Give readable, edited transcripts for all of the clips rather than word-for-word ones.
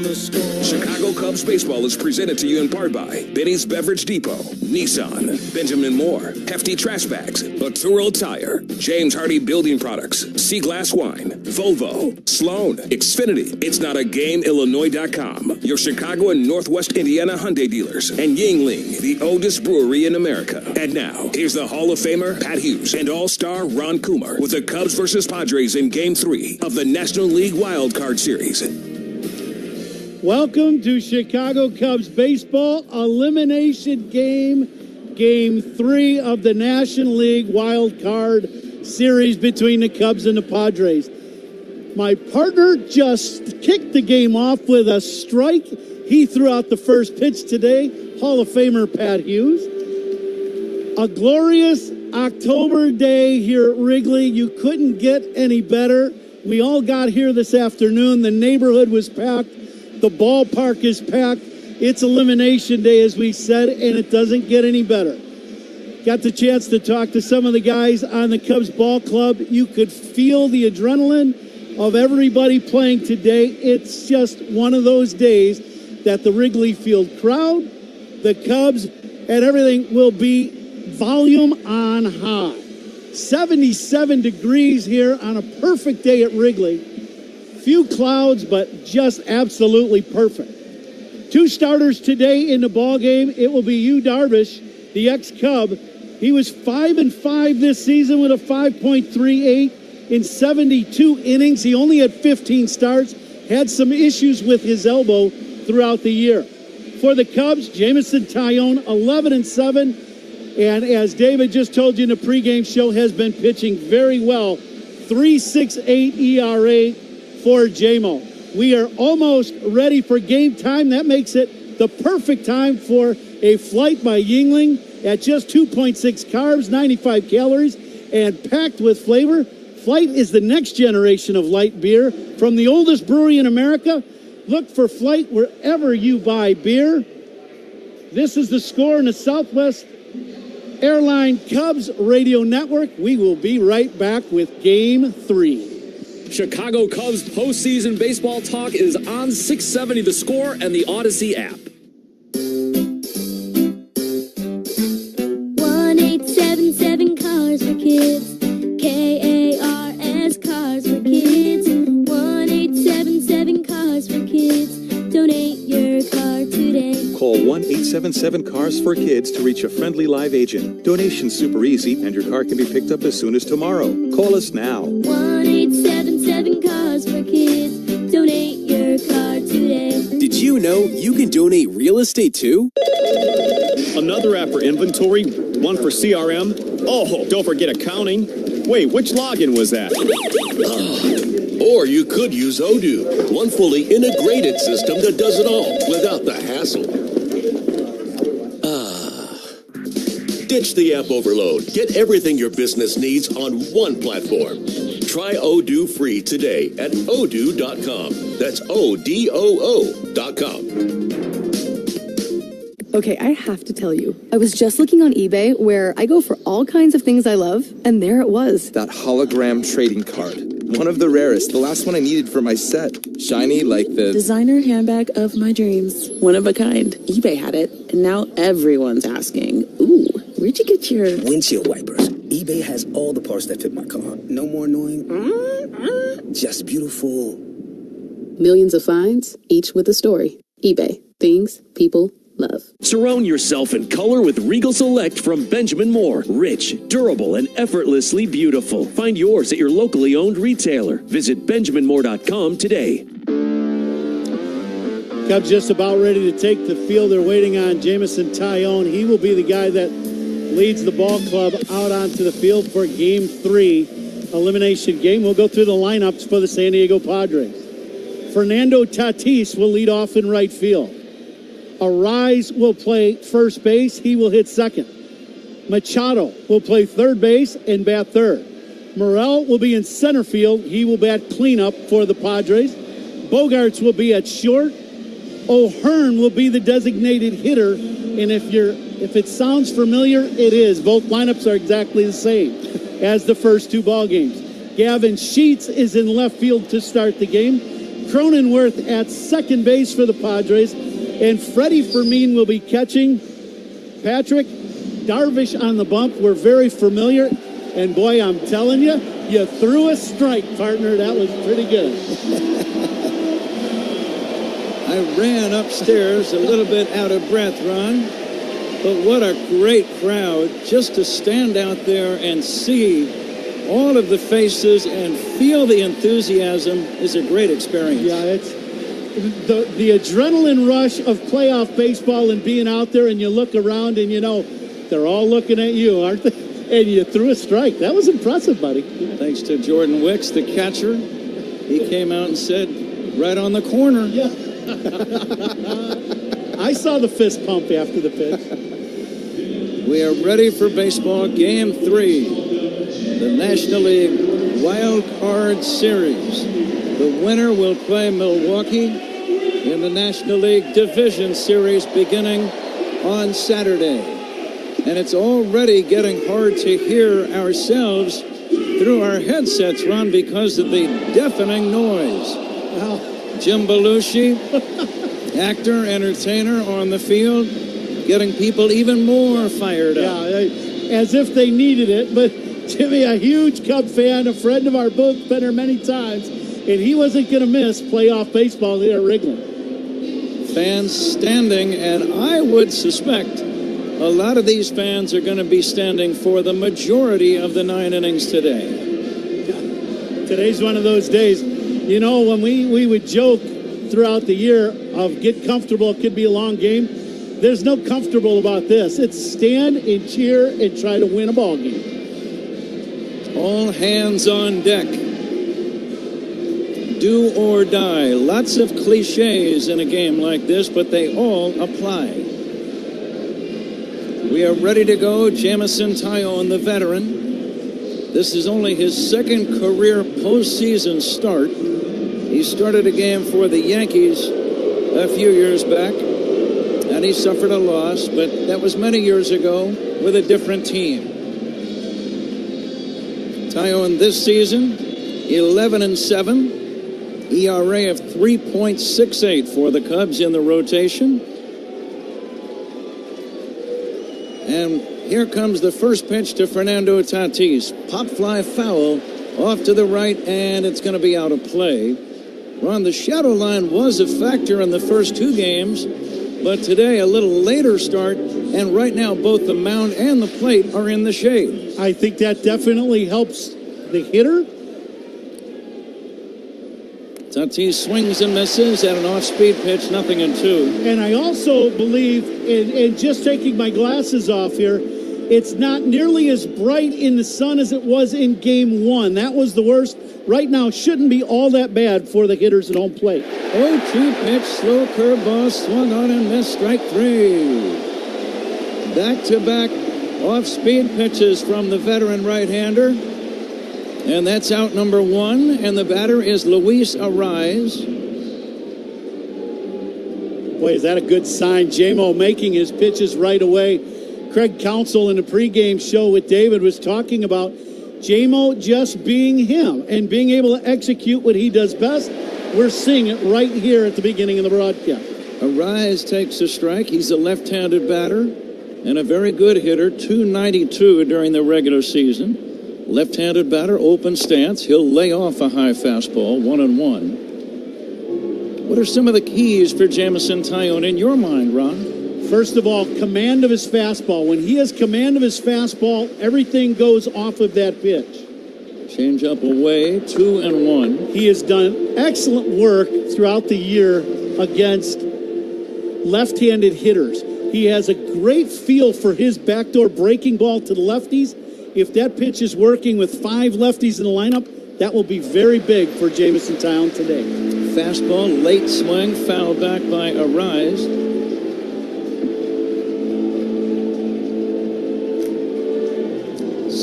on the score. Chicago Cubs baseball is presented to you in part by Benny's Beverage Depot, Nissan, Benjamin Moore, Hefty Trash Bags, Arturo Tire, James Hardy Building Products, Sea Glass Wine, Volvo, Sloan, Xfinity, It's Not a Game, Illinois.com, your Chicago and Northwest Indiana Hyundai dealers, and Yingling, the oldest brewery in America. And now, here's the Hall of Famer, Pat Hughes, and All-Star Ron Coomer with the Cubs versus Padres in Game 3 of the National League Wild Card Series. Welcome to Chicago Cubs baseball elimination game, Game 3 of the National League Wild Card Series between the Cubs and the Padres. My partner just kicked the game off with a strike. He threw out the first pitch today, Hall of Famer Pat Hughes. A glorious October day here at Wrigley. You couldn't get any better. We all got here this afternoon. The neighborhood was packed. The ballpark is packed. It's elimination day, as we said, and it doesn't get any better. Got the chance to talk to some of the guys on the Cubs ball club. You could feel the adrenaline of everybody playing today. It's just one of those days that the Wrigley Field crowd, the Cubs, and everything will be volume on high. 77 degrees here on a perfect day at Wrigley. Few clouds, but just absolutely perfect. Two starters today in the ball game. It will be Yu Darvish, the ex-Cub. He was 5-5 this season with a 5.38 in 72 innings. He only had 15 starts, had some issues with his elbow throughout the year. For the Cubs, Jameson Taillon, 11-7, and as David just told you in the pregame show, has been pitching very well. 3.68 ERA for JMO. We are almost ready for game time. That makes it the perfect time for a flight by Yingling at just 2.6 carbs, 95 calories, and packed with flavor. Flight is the next generation of light beer from the oldest brewery in America. Look for Flight wherever you buy beer. This is the score in the Southwest Airline Cubs Radio Network. We will be right back with Game 3. Chicago Cubs postseason baseball talk is on 670 The Score and the Odyssey app. 1877 Cars for Kids. KARS Cars for Kids. 1877 Cars for Kids. Donate your car today. Call 1-877-CARS-FOR-KIDS to reach a friendly live agent. Donation's super easy, and your car can be picked up as soon as tomorrow. Call us now. 1877 Cars for Kids. Donate your car today. Did you know you can donate real estate too? Another app for inventory, one for CRM. Oh, don't forget accounting. Wait, which login was that? Or you could use Odoo, one fully integrated system that does it all without the hassle. Ditch the app overload. Get everything your business needs on one platform. Try Odoo free today at odoo.com. That's ODOO.com. Okay, I have to tell you, I was just looking on eBay where I go for all kinds of things I love, and there it was. That hologram trading card. One of the rarest. The last one I needed for my set. Shiny like the designer handbag of my dreams. One of a kind. eBay had it, and now everyone's asking, ooh, where'd you get your windshield wipers? eBay has all the parts that fit my car. No more annoying. Just beautiful. Millions of finds, each with a story. eBay. Things people love. Surround yourself in color with Regal Select from Benjamin Moore. Rich, durable, and effortlessly beautiful. Find yours at your locally owned retailer. Visit BenjaminMoore.com today. Cubs just about ready to take the field. They're waiting on Jameson Taillon. He will be the guy that leads the ball club out onto the field for Game 3 elimination game. We'll go through the lineups for the San Diego Padres. Fernando Tatis will lead off in right field. Arise will play first base. He will hit second. Machado will play third base and bat third. Morel will be in center field. He will bat cleanup for the Padres. Bogarts will be at short. O'Hearn will be the designated hitter. And if it sounds familiar, it is. Both lineups are exactly the same as the first two ball games. Gavin Sheets is in left field to start the game. Cronenworth at second base for the Padres. And Freddie Fermin will be catching. Patrick, Darvish on the bump. We're very familiar. And boy, I'm telling you, you threw a strike, partner. That was pretty good. I ran upstairs a little bit out of breath, Ron. But what a great crowd just to stand out there and see all of the faces and feel the enthusiasm is a great experience. Yeah, it's the adrenaline rush of playoff baseball and being out there, and you look around and you know they're all looking at you, aren't they? And you threw a strike. That was impressive, buddy. Thanks to Jordan Wicks, the catcher. He came out and said, right on the corner. Yeah. I saw the fist pump after the pitch. We are ready for baseball game 3. The National League Wild Card Series. The winner will play Milwaukee in the National League Division Series beginning on Saturday. And it's already getting hard to hear ourselves through our headsets, Ron, because of the deafening noise. Jim Belushi, actor, entertainer on the field, getting people even more fired up. Yeah, as if they needed it. But Jimmy, a huge Cub fan, a friend of our booth, been here many times, and he wasn't going to miss playoff baseball there at Wrigley. Fans standing, and I would suspect a lot of these fans are going to be standing for the majority of the 9 innings today. Today's one of those days. You know, when we would joke throughout the year of get comfortable, it could be a long game. There's no comfortable about this. It's stand and cheer and try to win a ball game. All hands on deck. Do or die. Lots of cliches in a game like this, but they all apply. We are ready to go. Jamison Tyone, the veteran. This is only his second career postseason start. He started a game for the Yankees a few years back, and he suffered a loss, but that was many years ago with a different team. Tyone this season, 11-7, ERA of 3.68 for the Cubs in the rotation. And here comes the first pitch to Fernando Tatis. Pop fly foul off to the right, and it's going to be out of play. Ron, the shadow line was a factor in the first 2 games, but today a little later start, and right now both the mound and the plate are in the shade. I think that definitely helps the hitter. Tatis swings and misses at an off-speed pitch, 0-2. And I also believe, in just taking my glasses off here, it's not nearly as bright in the sun as it was in Game 1. That was the worst. Right now, shouldn't be all that bad for the hitters at home plate. 0-2 pitch, slow curveball, swung on and missed, strike 3. Back-to-back off-speed pitches from the veteran right-hander. And that's out number 1, and the batter is Luis Arraez. Boy, is that a good sign. J-Mo making his pitches right away. Craig Counsell in the pregame show with David was talking about J-Mo just being him and being able to execute what he does best. We're seeing it right here at the beginning of the broadcast. Arraez takes a strike. He's a left-handed batter and a very good hitter, .292 during the regular season. Left-handed batter, open stance. He'll lay off a high fastball, 1-1. What are some of the keys for Jamison Tyone in your mind, Ron? First of all, command of his fastball. When he has command of his fastball, everything goes off of that pitch. Change up away, 2-1. He has done excellent work throughout the year against left-handed hitters. He has a great feel for his backdoor breaking ball to the lefties. If that pitch is working with 5 lefties in the lineup, that will be very big for Jamison Tyone today. Fastball, late swing, fouled back by Arraez.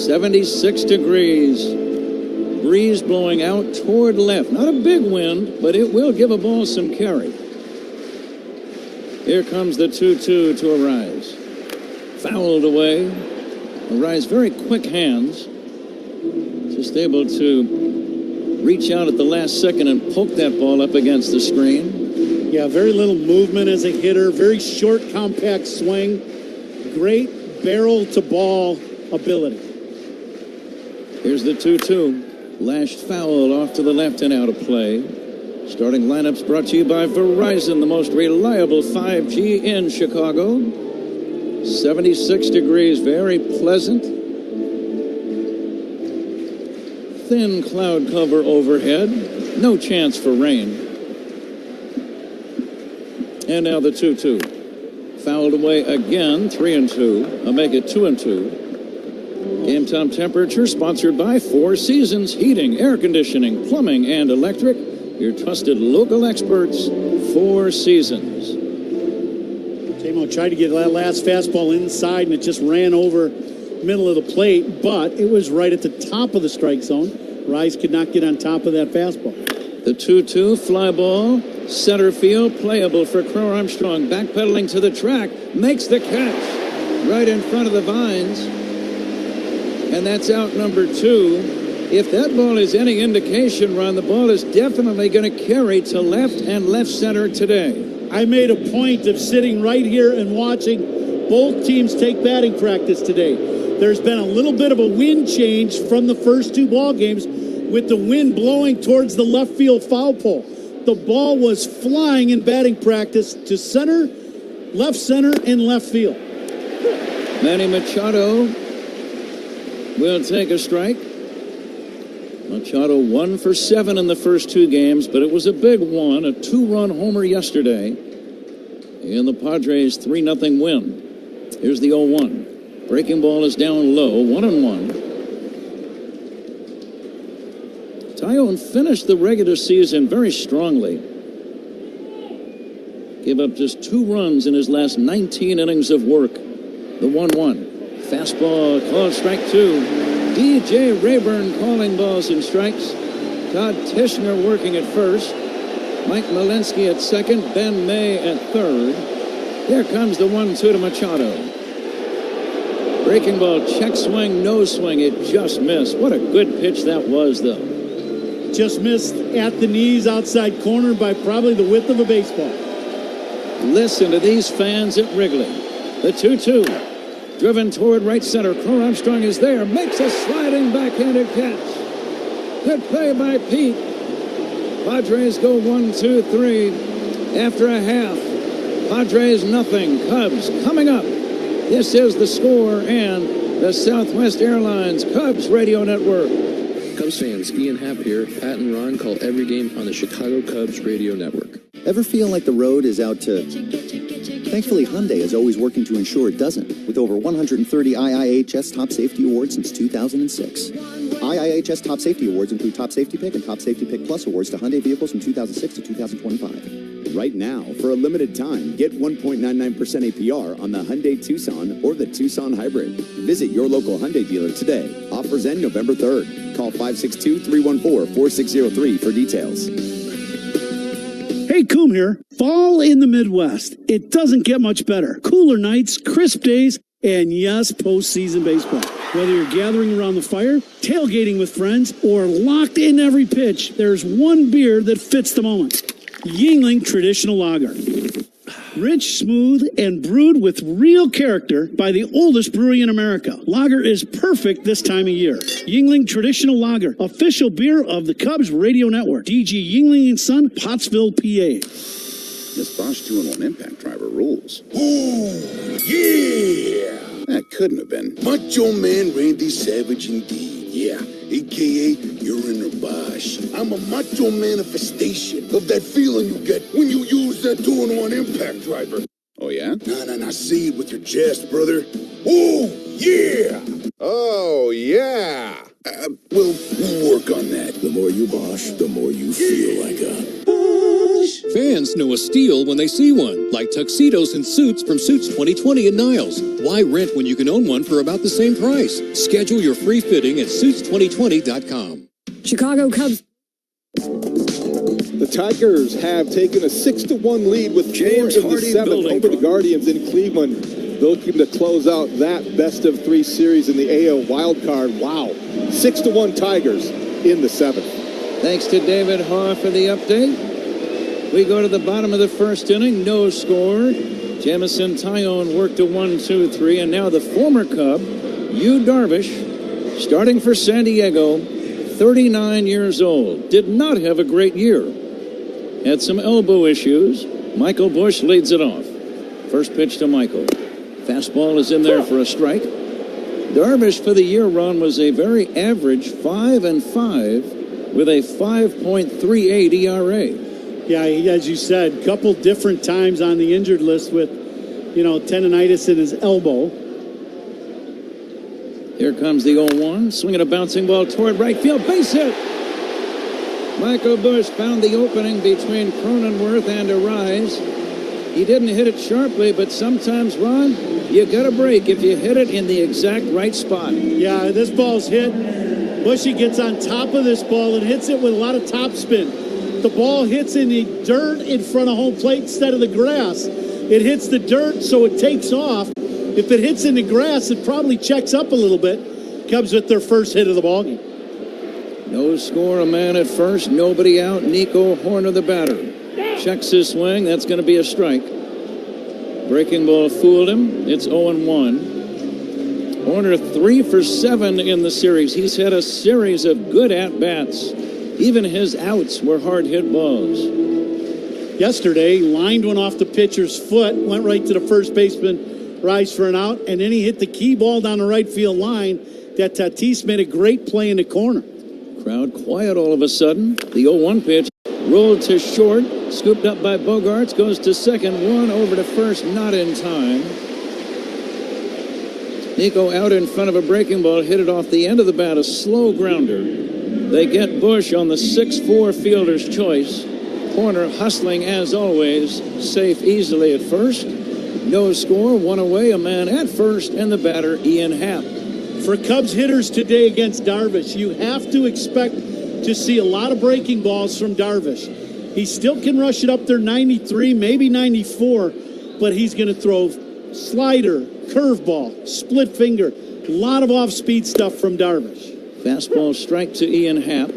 .76 degrees. Breeze blowing out toward left. Not a big wind, but it will give a ball some carry. Here comes the 2-2 to Arraez. Fouled away. Arraez, very quick hands. Just able to reach out at the last second and poke that ball up against the screen. Yeah, very little movement as a hitter. Very short, compact swing. Great barrel-to-ball ability. Here's the 2-2. Lashed foul off to the left and out of play. Starting lineups brought to you by Verizon, the most reliable 5G in Chicago. 76 degrees, very pleasant. Thin cloud cover overhead. No chance for rain. And now the 2-2. Fouled away again, 3-2. I'll make it 2-2. Game time temperature sponsored by Four Seasons Heating, Air Conditioning, Plumbing, and Electric. Your trusted local experts, Four Seasons. J-Mo tried to get that last fastball inside, and it just ran over middle of the plate, but it was right at the top of the strike zone. Rice could not get on top of that fastball. The 2-2 fly ball, center field, playable for Crow Armstrong. Backpedaling to the track, makes the catch right in front of the vines. And that's out number 2. If that ball is any indication, Ron, the ball is definitely going to carry to left and left center today. I made a point of sitting right here and watching both teams take batting practice today. There's been a little bit of a wind change from the first 2 ball games with the wind blowing towards the left field foul pole. The ball was flying in batting practice to center, and left field. Manny Machado will take a strike. Machado 1 for 7 in the first 2 games, but it was a big one, a 2-run homer yesterday in the Padres 3-0 win. Here's the 0-1. Breaking ball is down low, 1-1. Tyone finished the regular season very strongly. Gave up just 2 runs in his last 19 innings of work. The 1-1. Fastball called strike 2. DJ Rayburn calling balls and strikes. Todd Tishner working at first. Mike Malinsky at second. Ben May at third. Here comes the 1-2 to Machado. Breaking ball, check swing, no swing. It just missed. What a good pitch that was, though. Just missed at the knees, outside corner by probably the width of a baseball. Listen to these fans at Wrigley. The 2-2. Driven toward right center. Crow Armstrong is there. Makes a sliding backhanded catch. Good play by Pete. Padres go 1-2-3 after a half. Padres nothing. Cubs coming up. This is the score and the Southwest Airlines Cubs Radio Network. Cubs fans, Ian Happ here. Pat and Ron call every game on the Chicago Cubs Radio Network. Ever feel like the road is out to... Thankfully, Hyundai is always working to ensure it doesn't, with over 130 IIHS Top Safety Awards since 2006. IIHS Top Safety Awards include Top Safety Pick and Top Safety Pick Plus awards to Hyundai vehicles from 2006 to 2025. Right now, for a limited time, get 1.99% APR on the Hyundai Tucson or the Tucson Hybrid. Visit your local Hyundai dealer today. Offers end November 3rd. Call 562-314-4603 for details. Hey, Coom here. Fall in the Midwest. It doesn't get much better. Cooler nights, crisp days, and yes, postseason baseball. Whether you're gathering around the fire, tailgating with friends, or locked in every pitch, there's one beer that fits the moment. Yuengling Traditional Lager. Rich, smooth, and brewed with real character by the oldest brewery in America. Lager is perfect this time of year. Yuengling Traditional Lager, official beer of the Cubs Radio Network. DG Yuengling & Son, Pottsville, PA. This Bosch 2-in-1 impact driver rules. Ooh, yeah! That couldn't have been. Macho Man Randy Savage indeed, yeah. A.K.A. Uriner Bosch. I'm a macho manifestation of that feeling you get when you use that 2-in-1 impact driver. Oh, yeah? Nah, say it with your chest, brother. Ooh, yeah! Oh, yeah! We'll work on that. The more you Bosch, the more you feel like a... Fans know a steal when they see one, like tuxedos and suits from Suits 2020 at Niles. Why rent when you can own one for about the same price? Schedule your free fitting at Suits2020.com. Chicago Cubs. The Tigers have taken a 6-1 lead with James in the 7th over the Guardians in Cleveland. They're looking to close out that best-of-3 series in the AL wildcard. Wow. 6-1 Tigers in the 7th. Thanks to David Haw for the update. We go to the bottom of the first inning, no score. Jamison Tyone worked a 1-2-3, and now the former Cub, Yu Darvish, starting for San Diego, 39 years old. Did not have a great year. Had some elbow issues. Michael Busch leads it off. First pitch to Michael. Fastball is in there for a strike. Darvish for the year, Ron, was a very average 5-5 with a 5.38 ERA. Yeah, as you said, couple different times on the injured list with, tendonitis in his elbow. Here comes the 0-1, swinging a bouncing ball toward right field, base hit. Michael Busch found the opening between Cronenworth and Arise. He didn't hit it sharply, but sometimes, Ron, you got a break if you hit it in the exact right spot. Yeah, this ball's hit. Bushy gets on top of this ball and hits it with a lot of topspin. The ball hits in the dirt in front of home plate instead of the grass. It hits the dirt, so it takes off. If it hits in the grass, it probably checks up a little bit. Cubs with their first hit of the ballgame. No score, a man at first, nobody out. Nico Horner, the batter. Checks his swing. That's going to be a strike. Breaking ball fooled him. It's 0-1. Horner 3 for 7 in the series. He's had a series of good at-bats. Even his outs were hard-hit balls. Yesterday, lined one off the pitcher's foot, went right to the first baseman, rise for an out, and then he hit the key ball down the right field line that Tatis made a great play in the corner. Crowd quiet all of a sudden. The 0-1 pitch rolled to short, scooped up by Bogarts, goes to second, one over to first, not in time. Nico out in front of a breaking ball, hit it off the end of the bat, a slow grounder. They get Busch on the 6-4 fielder's choice. Horner hustling as always, safe easily at first. No score, one away, a man at first, and the batter, Ian Happ. For Cubs hitters today against Darvish, you have to expect to see a lot of breaking balls from Darvish. He still can rush it up there 93, maybe 94, but he's going to throw slider, curveball, split finger, a lot of off-speed stuff from Darvish. Fastball strike to Ian Happ.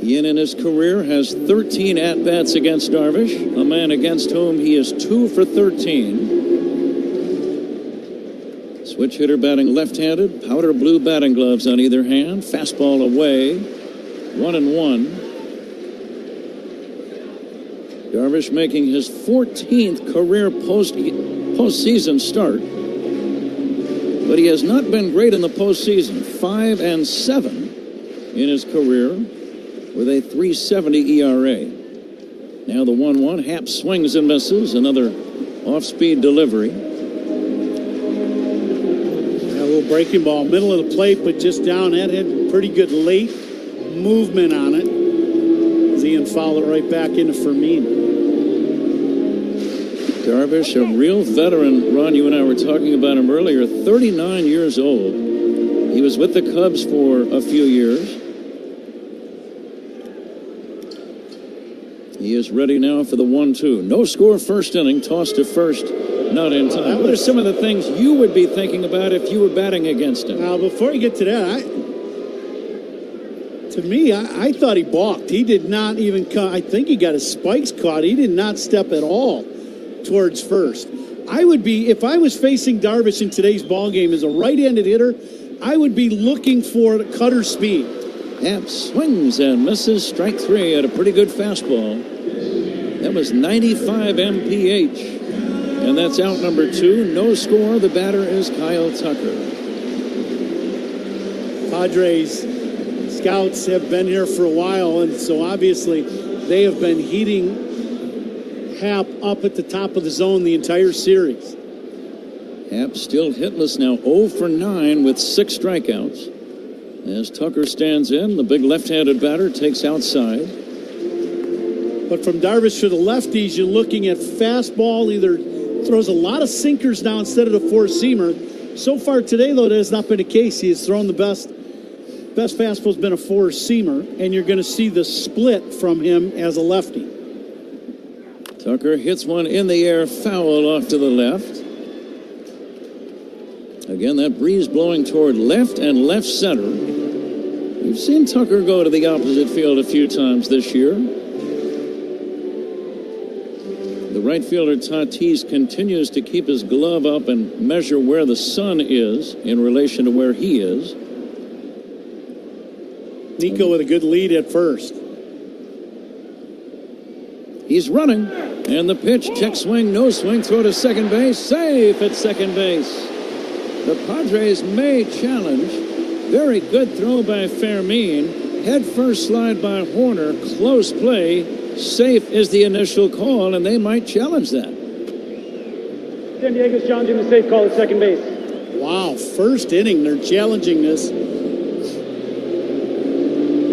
Ian in his career has 13 at-bats against Darvish, a man against whom he is 2 for 13. Switch hitter batting left-handed, powder blue batting gloves on either hand, fastball away, 1-1. Darvish making his 14th career postseason start. But he has not been great in the postseason. 5-7 in his career with a 3.70 ERA. Now the 1-1. Happ swings and misses. Another off-speed delivery. A little breaking ball, middle of the plate, but just down. That had pretty good late movement on it. As Ian fouled it right back into Fermin. Darvish, a real veteran. Ron, you and I were talking about him earlier. 39 years old. He was with the Cubs for a few years. He is ready now for the 1-2. No score first inning. Toss to first. Not in time. What are some of the things you would be thinking about if you were batting against him? Now, before you get to that, I thought he balked. He did not even come. I think he got his spikes caught. He did not step at all towards first. I would be, if I was facing Darvish in today's ball game as a right-handed hitter, I would be looking for cutter speed. Happ swings and misses. Strike 3 at a pretty good fastball. That was 95 mph. And that's out number 2. No score. The batter is Kyle Tucker. Padres scouts have been here for a while, and so obviously they have been heating Happ up at the top of the zone the entire series. Happ still hitless now, 0 for 9 with 6 strikeouts. As Tucker stands in, the big left-handed batter takes outside. But from Darvish to the lefties, you're looking at fastball, either throws a lot of sinkers now instead of the four-seamer. So far today, though, that has not been the case. He has thrown the best fastball's been a four-seamer, and you're going to see the split from him as a lefty. Tucker hits one in the air, foul off to the left. Again, that breeze blowing toward left and left center. We We've seen Tucker go to the opposite field a few times this year. The right fielder Tatis continues to keep his glove up and measure where the sun is in relation to where he is. Nico with a good lead at first. He's running, and the pitch, check swing, no swing, throw to second base, safe at second base. The Padres may challenge. Very good throw by Fermin. Head first slide by Horner. Close play. Safe is the initial call, and they might challenge that. San Diego's challenging the safe call at second base. Wow, first inning, they're challenging this.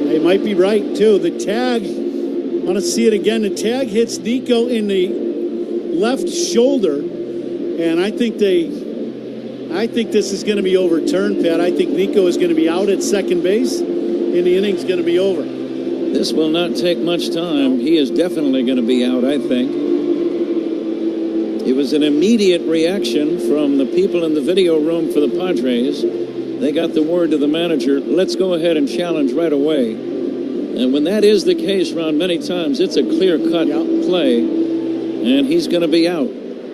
They might be right, too. The tag, I want to see it again. The tag hits Nico in the left shoulder, and I think this is going to be overturned, Pat. I think Nico is going to be out at second base, and the inning's going to be over. This will not take much time. He is definitely going to be out, I think. It was an immediate reaction from the people in the video room for the Padres. They got the word to the manager, let's go ahead and challenge right away. And when that is the case, Ron, many times it's a clear-cut play, and he's going to be out.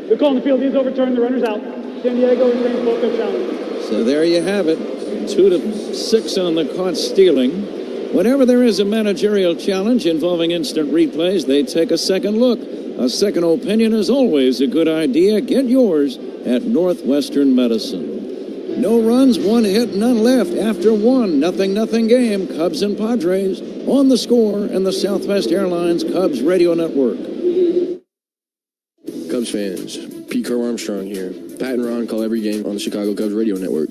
The call in the field is overturned. The runner's out. San Diego retains both their challenges. So there you have it. 2-6 on the caught stealing. Whenever there is a managerial challenge involving instant replays, they take a second look. A second opinion is always a good idea. Get yours at Northwestern Medicine. No runs, 1 hit, none left. After 1, 0-0 game. Cubs and Padres on The Score and the Southwest Airlines Cubs Radio Network. Cubs fans, Pete Crow Armstrong here. Pat and Ron call every game on the Chicago Cubs Radio Network.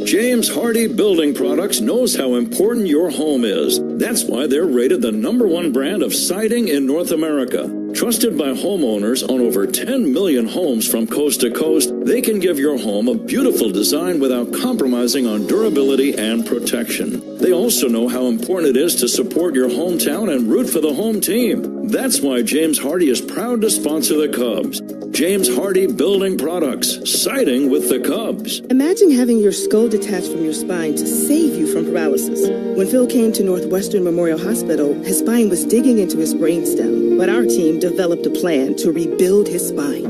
James Hardy Building Products knows how important your home is. That's why they're rated the #1 brand of siding in North America. Trusted by homeowners on over 10 million homes from coast to coast, they can give your home a beautiful design without compromising on durability and protection. They also know how important it is to support your hometown and root for the home team. That's why James Hardy is proud to sponsor the Cubs. James Hardy Building Products, siding with the Cubs. Imagine having your skull detached from your spine to save you from paralysis. When Phil came to Northwestern Memorial Hospital, his spine was digging into his brainstem, but our team developed a plan to rebuild his spine.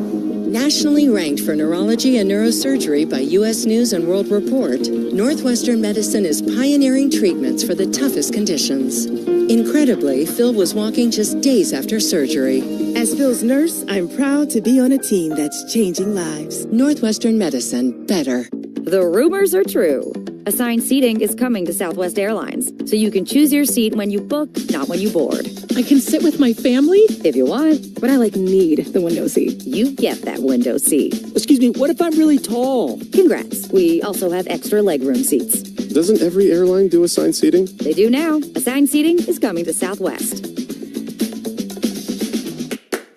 Nationally ranked for neurology and neurosurgery by U.S. News and World Report, Northwestern Medicine is pioneering treatments for the toughest conditions. Incredibly, Phil was walking just days after surgery. As Phil's nurse, I'm proud to be on a team that's changing lives. Northwestern Medicine, better. The rumors are true. Assigned seating is coming to Southwest Airlines, so you can choose your seat when you book, not when you board. I can sit with my family? If you want. But I need the window seat. You get that window seat. Excuse me, what if I'm really tall? Congrats. We also have extra legroom seats. Doesn't every airline do assigned seating? They do now. Assigned seating is coming to Southwest.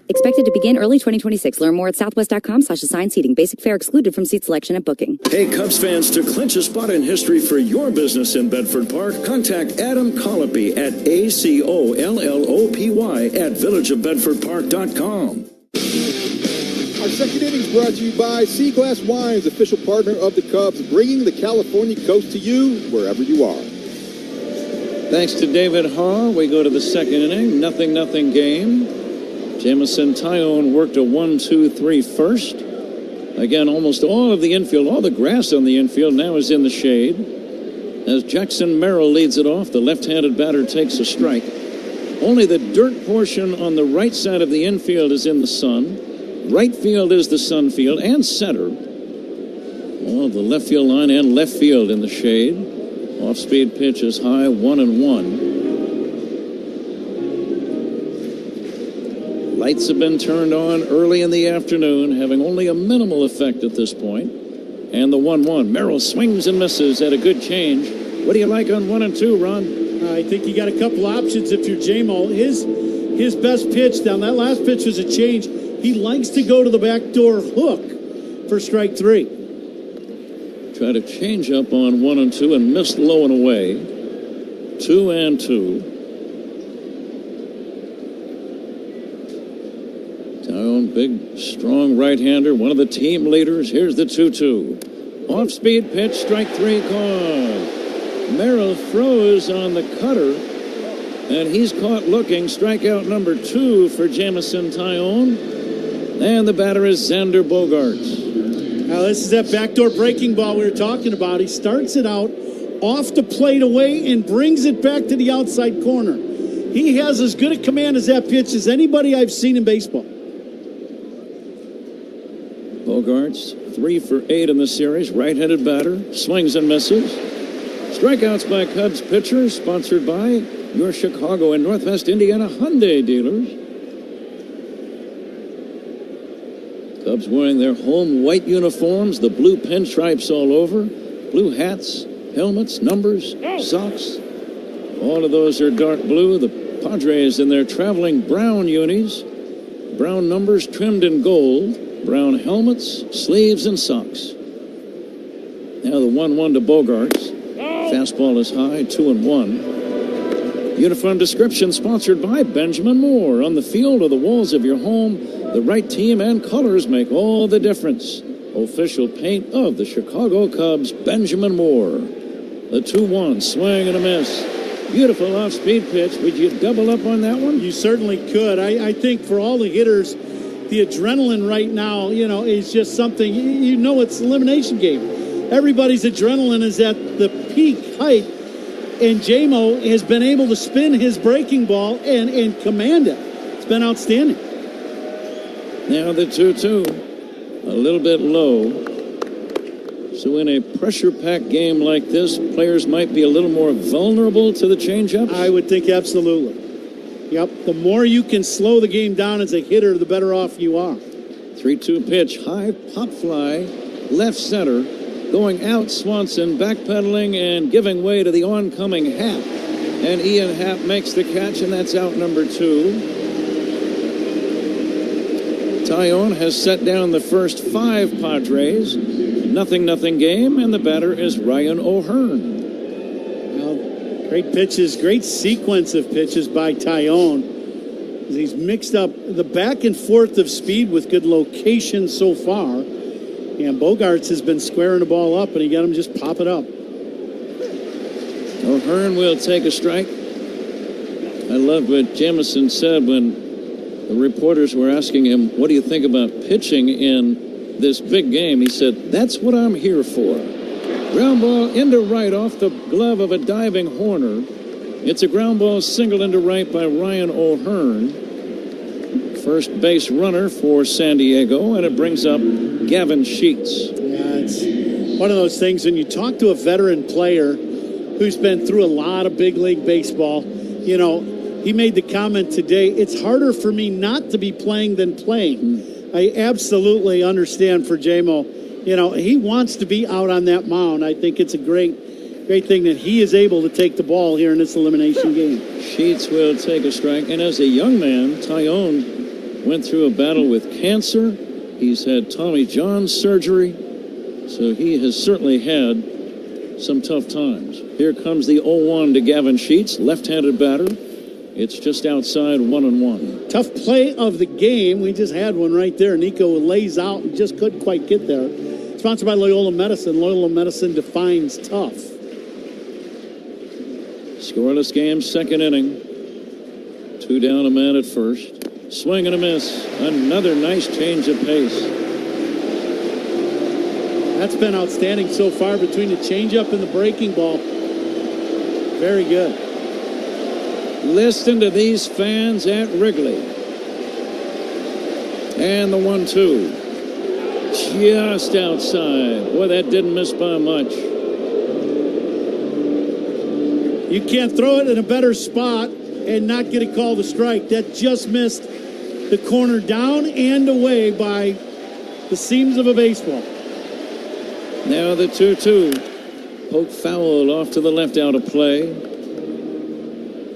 Expected to begin early 2026. Learn more at southwest.com/assigned seating. Basic fare excluded from seat selection and booking. Hey, Cubs fans, to clinch a spot in history for your business in Bedford Park, contact Adam Colopy at ACOLLOPY@villageofbedfordpark.com. Our second inning is brought to you by Sea Glass Wines, official partner of the Cubs, bringing the California coast to you wherever you are. Thanks to David Haw, we go to the second inning. 0-0 game. Jamison Tyone worked a 1-2-3 first. Again, almost all of the infield, all the grass on the infield now is in the shade. As Jackson Merrill leads it off, the left-handed batter takes a strike. Only the dirt portion on the right side of the infield is in the sun. Right field is the sun field, and center. All the left field line and left field in the shade. Off-speed pitch is high, 1-1. Lights have been turned on early in the afternoon, having only a minimal effect at this point. And the 1-1. Merrill swings and misses at a good change. What do you like on 1 and 2, Ron? I think you got a couple options if you're J-Mo. His best pitch down that last pitch was a change. He likes to go to the backdoor hook for strike 3. Try to change up on 1 and 2 and missed low and away. 2 and 2. Tyone, big, strong right-hander, one of the team leaders. Here's the 2-2. Off-speed pitch, strike 3 called. Merrill throws on the cutter, and he's caught looking. Strikeout number 2 for Jamison Tyone. And the batter is Xander Bogaerts. Now, this is that backdoor breaking ball we were talking about. He starts it out off the plate away and brings it back to the outside corner. He has as good a command as that pitch as anybody I've seen in baseball. Bogaerts 3 for 8 in the series. Right-handed batter. Swings and misses. Strikeouts by Cubs pitcher. Sponsored by your Chicago and Northwest Indiana Hyundai dealers. Cubs wearing their home white uniforms, the blue pinstripes all over, blue hats, helmets, numbers, socks. All of those are dark blue. The Padres in their traveling brown unis, brown numbers trimmed in gold, brown helmets, sleeves, and socks. Now the 1-1 to Bogaerts. Fastball is high, 2-1. Uniform description sponsored by Benjamin Moore. On the field or the walls of your home, the right team and colors make all the difference. Official paint of the Chicago Cubs, Benjamin Moore. The 2-1, swing and a miss. Beautiful off-speed pitch. Would you double up on that one? You certainly could. I think for all the hitters, the adrenaline right now, is just something, it's an elimination game. Everybody's adrenaline is at the peak height, and JMO has been able to spin his breaking ball and command it. It's been outstanding. Now the 2-2, a little bit low. So in a pressure-packed game like this, players might be a little more vulnerable to the changeups? I would think absolutely. Yep, the more you can slow the game down as a hitter, the better off you are. 3-2 pitch, high pop fly, left center. Going out, Swanson backpedaling and giving way to the oncoming Happ. And Ian Happ makes the catch, and that's out number 2. Tyone has set down the first 5 Padres. 0-0 game, and the batter is Ryan O'Hearn. Well, great pitches, great sequence of pitches by Tyone. He's mixed up the back and forth of speed with good location so far. And Bogaerts has been squaring the ball up, and he got him just pop it up. O'Hearn will take a strike. I love what Jamison said when the reporters were asking him, what do you think about pitching in this big game? He said, that's what I'm here for. Ground ball into right off the glove of a diving Horner. It's a ground ball single into right by Ryan O'Hearn. First base runner for San Diego, and it brings up Gavin Sheets. Yeah, it's one of those things when you talk to a veteran player who's been through a lot of big league baseball, he made the comment today, it's harder for me not to be playing than playing. I absolutely understand for JMO. He wants to be out on that mound. I think it's a great thing that he is able to take the ball here in this elimination game. Sheets will take a strike, and as a young man, Tyone went through a battle with cancer. He's had Tommy John surgery, so he has certainly had some tough times. Here comes the 0-1 to Gavin Sheets, left-handed batter. It's just outside 1-1. Tough play of the game. We just had one right there. Nico lays out and just couldn't quite get there. Sponsored by Loyola Medicine. Loyola Medicine defines tough. Scoreless game, second inning. 2 down, a man at first. Swing and a miss. Another nice change of pace. That's been outstanding so far between the changeup and the breaking ball. Very good. Listen to these fans at Wrigley. And the 1-2. Just outside. Boy, that didn't miss by much. You can't throw it in a better spot and not get a call to strike. That just missed the corner down and away by the seams of a baseball. Now the 2-2. Poke foul off to the left, out of play.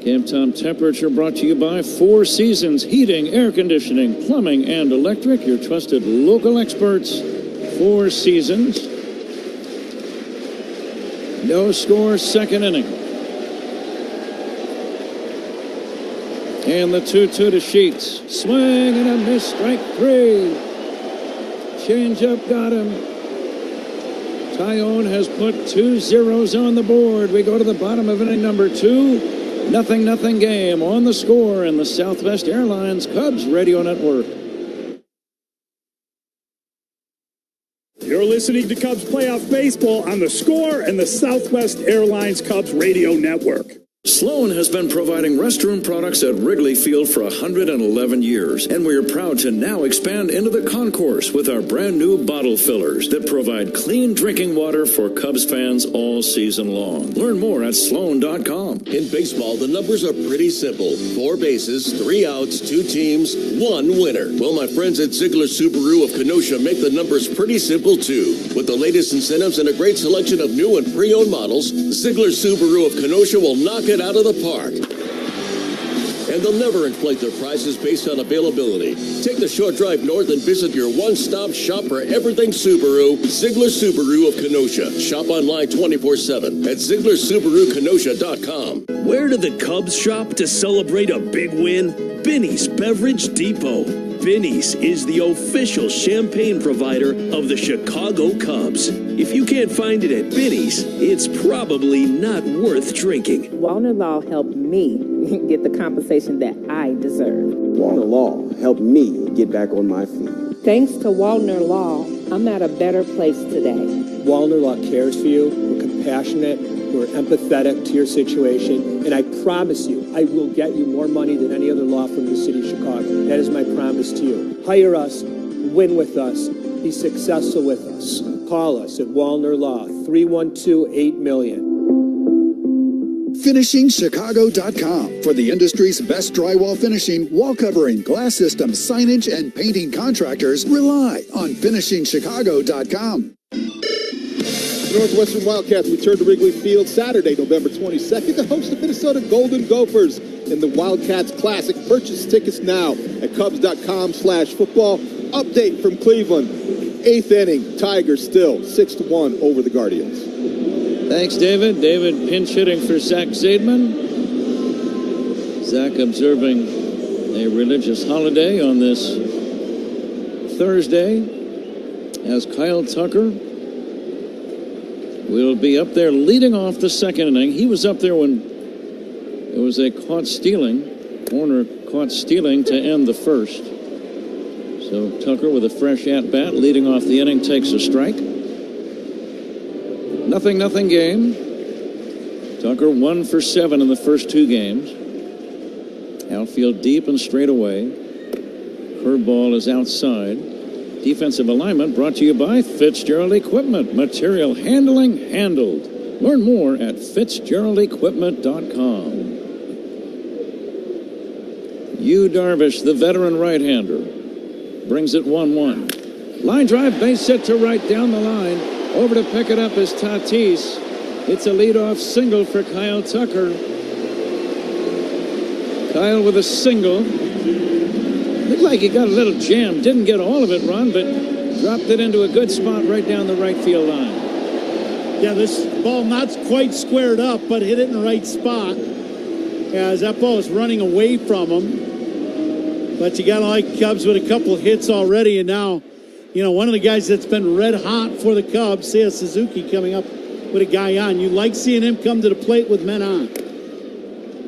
Game time temperature brought to you by Four Seasons Heating, Air Conditioning, Plumbing, and Electric. Your trusted local experts. Four Seasons. No score, second inning. And the 2-2 to Sheets. Swing and a miss, strike 3. Change up got him. Tyone has put 2 zeros on the board. We go to the bottom of inning number 2. 0-0 game on the score in the Southwest Airlines Cubs Radio Network. You're listening to Cubs Playoff Baseball on the Score and the Southwest Airlines Cubs Radio Network. Sloan has been providing restroom products at Wrigley Field for 111 years, and we are proud to now expand into the concourse with our brand new bottle fillers that provide clean drinking water for Cubs fans all season long. Learn more at Sloan.com. In baseball, the numbers are pretty simple. 4 bases, 3 outs, 2 teams, 1 winner. Well, my friends at Ziegler Subaru of Kenosha make the numbers pretty simple, too. With the latest incentives and a great selection of new and pre-owned models, Ziegler Subaru of Kenosha will knock it out of the park. And they'll never inflate their prices based on availability. Take the short drive north and visit your one-stop shop for everything Subaru, Ziegler Subaru of Kenosha. Shop online 24/7 at ZieglerSubaruKenosha.com. Where do the Cubs shop to celebrate a big win? Binny's Beverage Depot. Binny's is the official champagne provider of the Chicago Cubs. If you can't find it at Binny's, it's probably not worth drinking. Wallner Law helped me get the compensation that I deserve. Wallner Law helped me get back on my feet. Thanks to Wallner Law, I'm at a better place today. Wallner Law cares for you. We're compassionate. We're empathetic to your situation. And I promise you, I will get you more money than any other law firm in the city of Chicago. That is my promise to you. Hire us, win with us, be successful with us. Call us at Wallner Law, 312-8-million. FinishingChicago.com for the industry's best drywall finishing, wall covering, glass systems, signage, and painting contractors. Rely on FinishingChicago.com. The Northwestern Wildcats return to Wrigley Field Saturday, November 22nd to host the Minnesota Golden Gophers in the Wildcats Classic. Purchase tickets now at Cubs.com/football. Update from Cleveland. 8th inning, Tigers still 6-1 over the Guardians. Thanks, David. David pinch hitting for Zach Zaidman. Zach observing a religious holiday on this Thursday as Kyle Tucker will be up there leading off the second inning. He was up there when it was a corner caught stealing to end the first. So Tucker with a fresh at-bat leading off the inning takes a strike. 0-0 game. Tucker 1 for 7 in the first 2 games. Outfield deep and straight away. Curveball is outside. Defensive alignment brought to you by Fitzgerald Equipment. Material handling handled. Learn more at FitzgeraldEquipment.com. Yu Darvish, the veteran right-hander, brings it 1-1. Line drive, base hit to right down the line. Over to pick it up is Tatis. It's a leadoff single for Kyle Tucker. Kyle with a single. Looked like he got a little jam. Didn't get all of it, Ron, but dropped it into a good spot right down the right field line. Yeah, this ball not quite squared up, but hit it in the right spot as that ball is running away from him. But you got to like Cubs with a couple of hits already, and now, you know, one of the guys that's been red hot for the Cubs, Seiya Suzuki, coming up with a guy on. You like seeing him come to the plate with men on.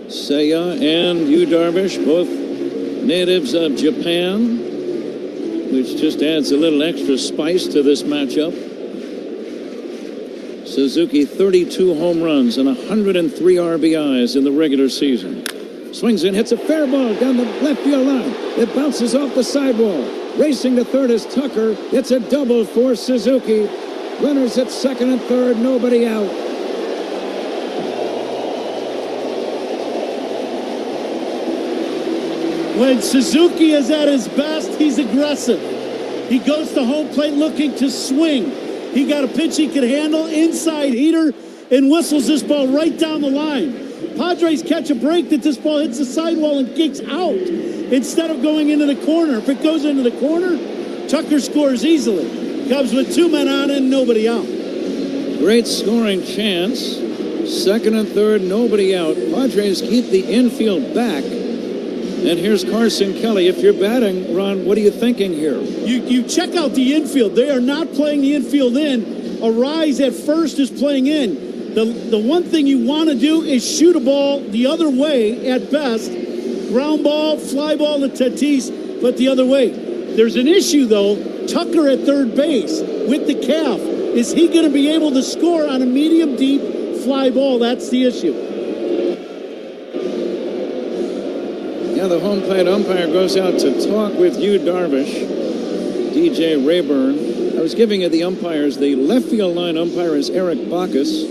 Seiya and Yu Darvish, both natives of Japan, which just adds a little extra spice to this matchup. Suzuki, 32 home runs and 103 RBIs in the regular season. Swings and hits a fair ball down the left field line. It bounces off the sidewall. Racing to third is Tucker. It's a double for Suzuki. Runners at second and third, nobody out. When Suzuki is at his best, he's aggressive. He goes to home plate looking to swing. He got a pitch he could handle, inside heater, and whistles this ball right down the line. Padres catch a break that this ball hits the sidewall and kicks out instead of going into the corner. If it goes into the corner, Tucker scores easily. Cubs with 2 men on and nobody out. Great scoring chance. Second and third, nobody out. Padres keep the infield back. And here's Carson Kelly. If you're batting, Ron, what are you thinking here? You check out the infield. They are not playing the infield in. Arise at first is playing in. The one thing you want to do is shoot a ball the other way at best. Ground ball, fly ball to Tatis, but the other way. There's an issue, though. Tucker at third base with the calf. Is he going to be able to score on a medium deep fly ball? That's the issue. Yeah, the home plate umpire goes out to talk with Yu Darvish. DJ Rayburn. I was giving you the umpires. The left field line umpire is Eric Bacchus.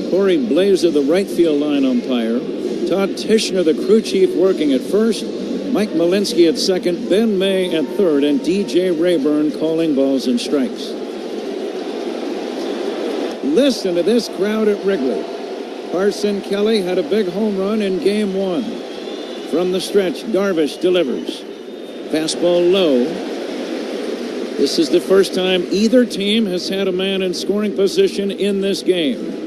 Corey Blazer, the right field line umpire. Todd Tishner, the crew chief, working at first. Mike Malinsky at second. Ben May at third. And DJ Rayburn calling balls and strikes. Listen to this crowd at Wrigley. Carson Kelly had a big home run in Game 1. From the stretch, Darvish delivers. Fastball low. This is the first time either team has had a man in scoring position in this game.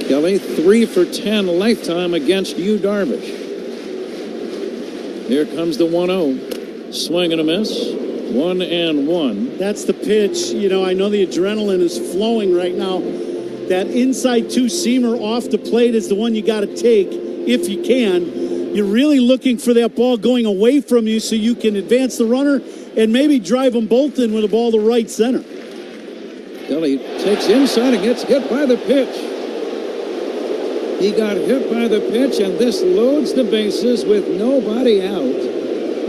Kelly 3 for 10 lifetime against Yu Darvish. Here comes the 1-0. Swing and a miss. 1-1. That's the pitch. You know, I know the adrenaline is flowing right now. That inside two-seamer off the plate is the one you got to take if you can. You're really looking for that ball going away from you so you can advance the runner and maybe drive them both in with a ball to right center. Kelly takes inside and gets hit by the pitch. He got hit by the pitch, and this loads the bases with nobody out.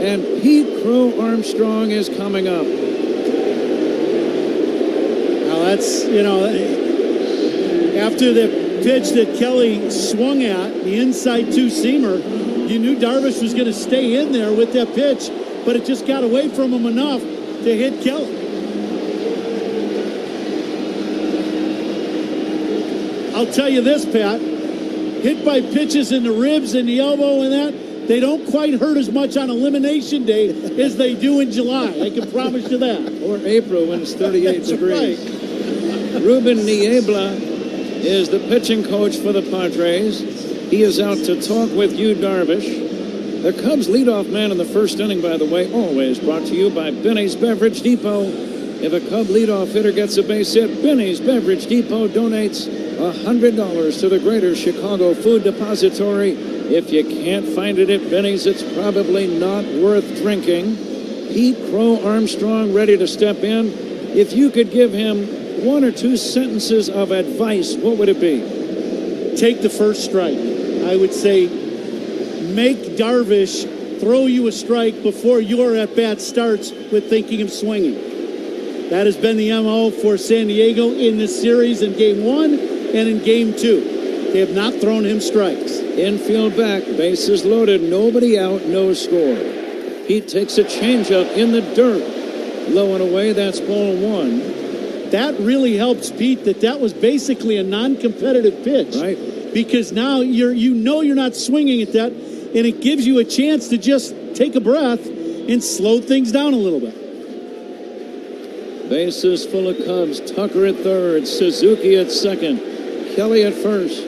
And Pete Crow Armstrong is coming up. Now that's, you know, after the pitch that Kelly swung at, the inside two-seamer, you knew Darvish was going to stay in there with that pitch, but it just got away from him enough to hit Kelly. I'll tell you this, Pat. Hit by pitches in the ribs and the elbow and that, they don't quite hurt as much on Elimination Day as they do in July. I can promise you that. Or April when it's 38 degrees. Right. Ruben Niebla is the pitching coach for the Padres. He is out to talk with Yu Darvish. The Cubs leadoff man in the first inning, by the way, always brought to you by Benny's Beverage Depot. If a Cub leadoff hitter gets a base hit, Benny's Beverage Depot donates $100 to the Greater Chicago Food Depository. If you can't find it at Benny's, it's probably not worth drinking. Pete Crow Armstrong ready to step in. If you could give him one or two sentences of advice, what would it be? Take the first strike. I would say make Darvish throw you a strike before your at-bat starts with thinking of swinging. That has been the MO for San Diego in this series in Game 1 and in Game 2. They have not thrown him strikes. Infield back, bases loaded, nobody out, no score. Pete takes a changeup in the dirt. Low and away, that's ball 1. That really helps Pete that was basically a non-competitive pitch. Right. Because now you're not swinging at that, and it gives you a chance to just take a breath and slow things down a little bit. Bases full of Cubs. Tucker at third, Suzuki at second, Kelly at first.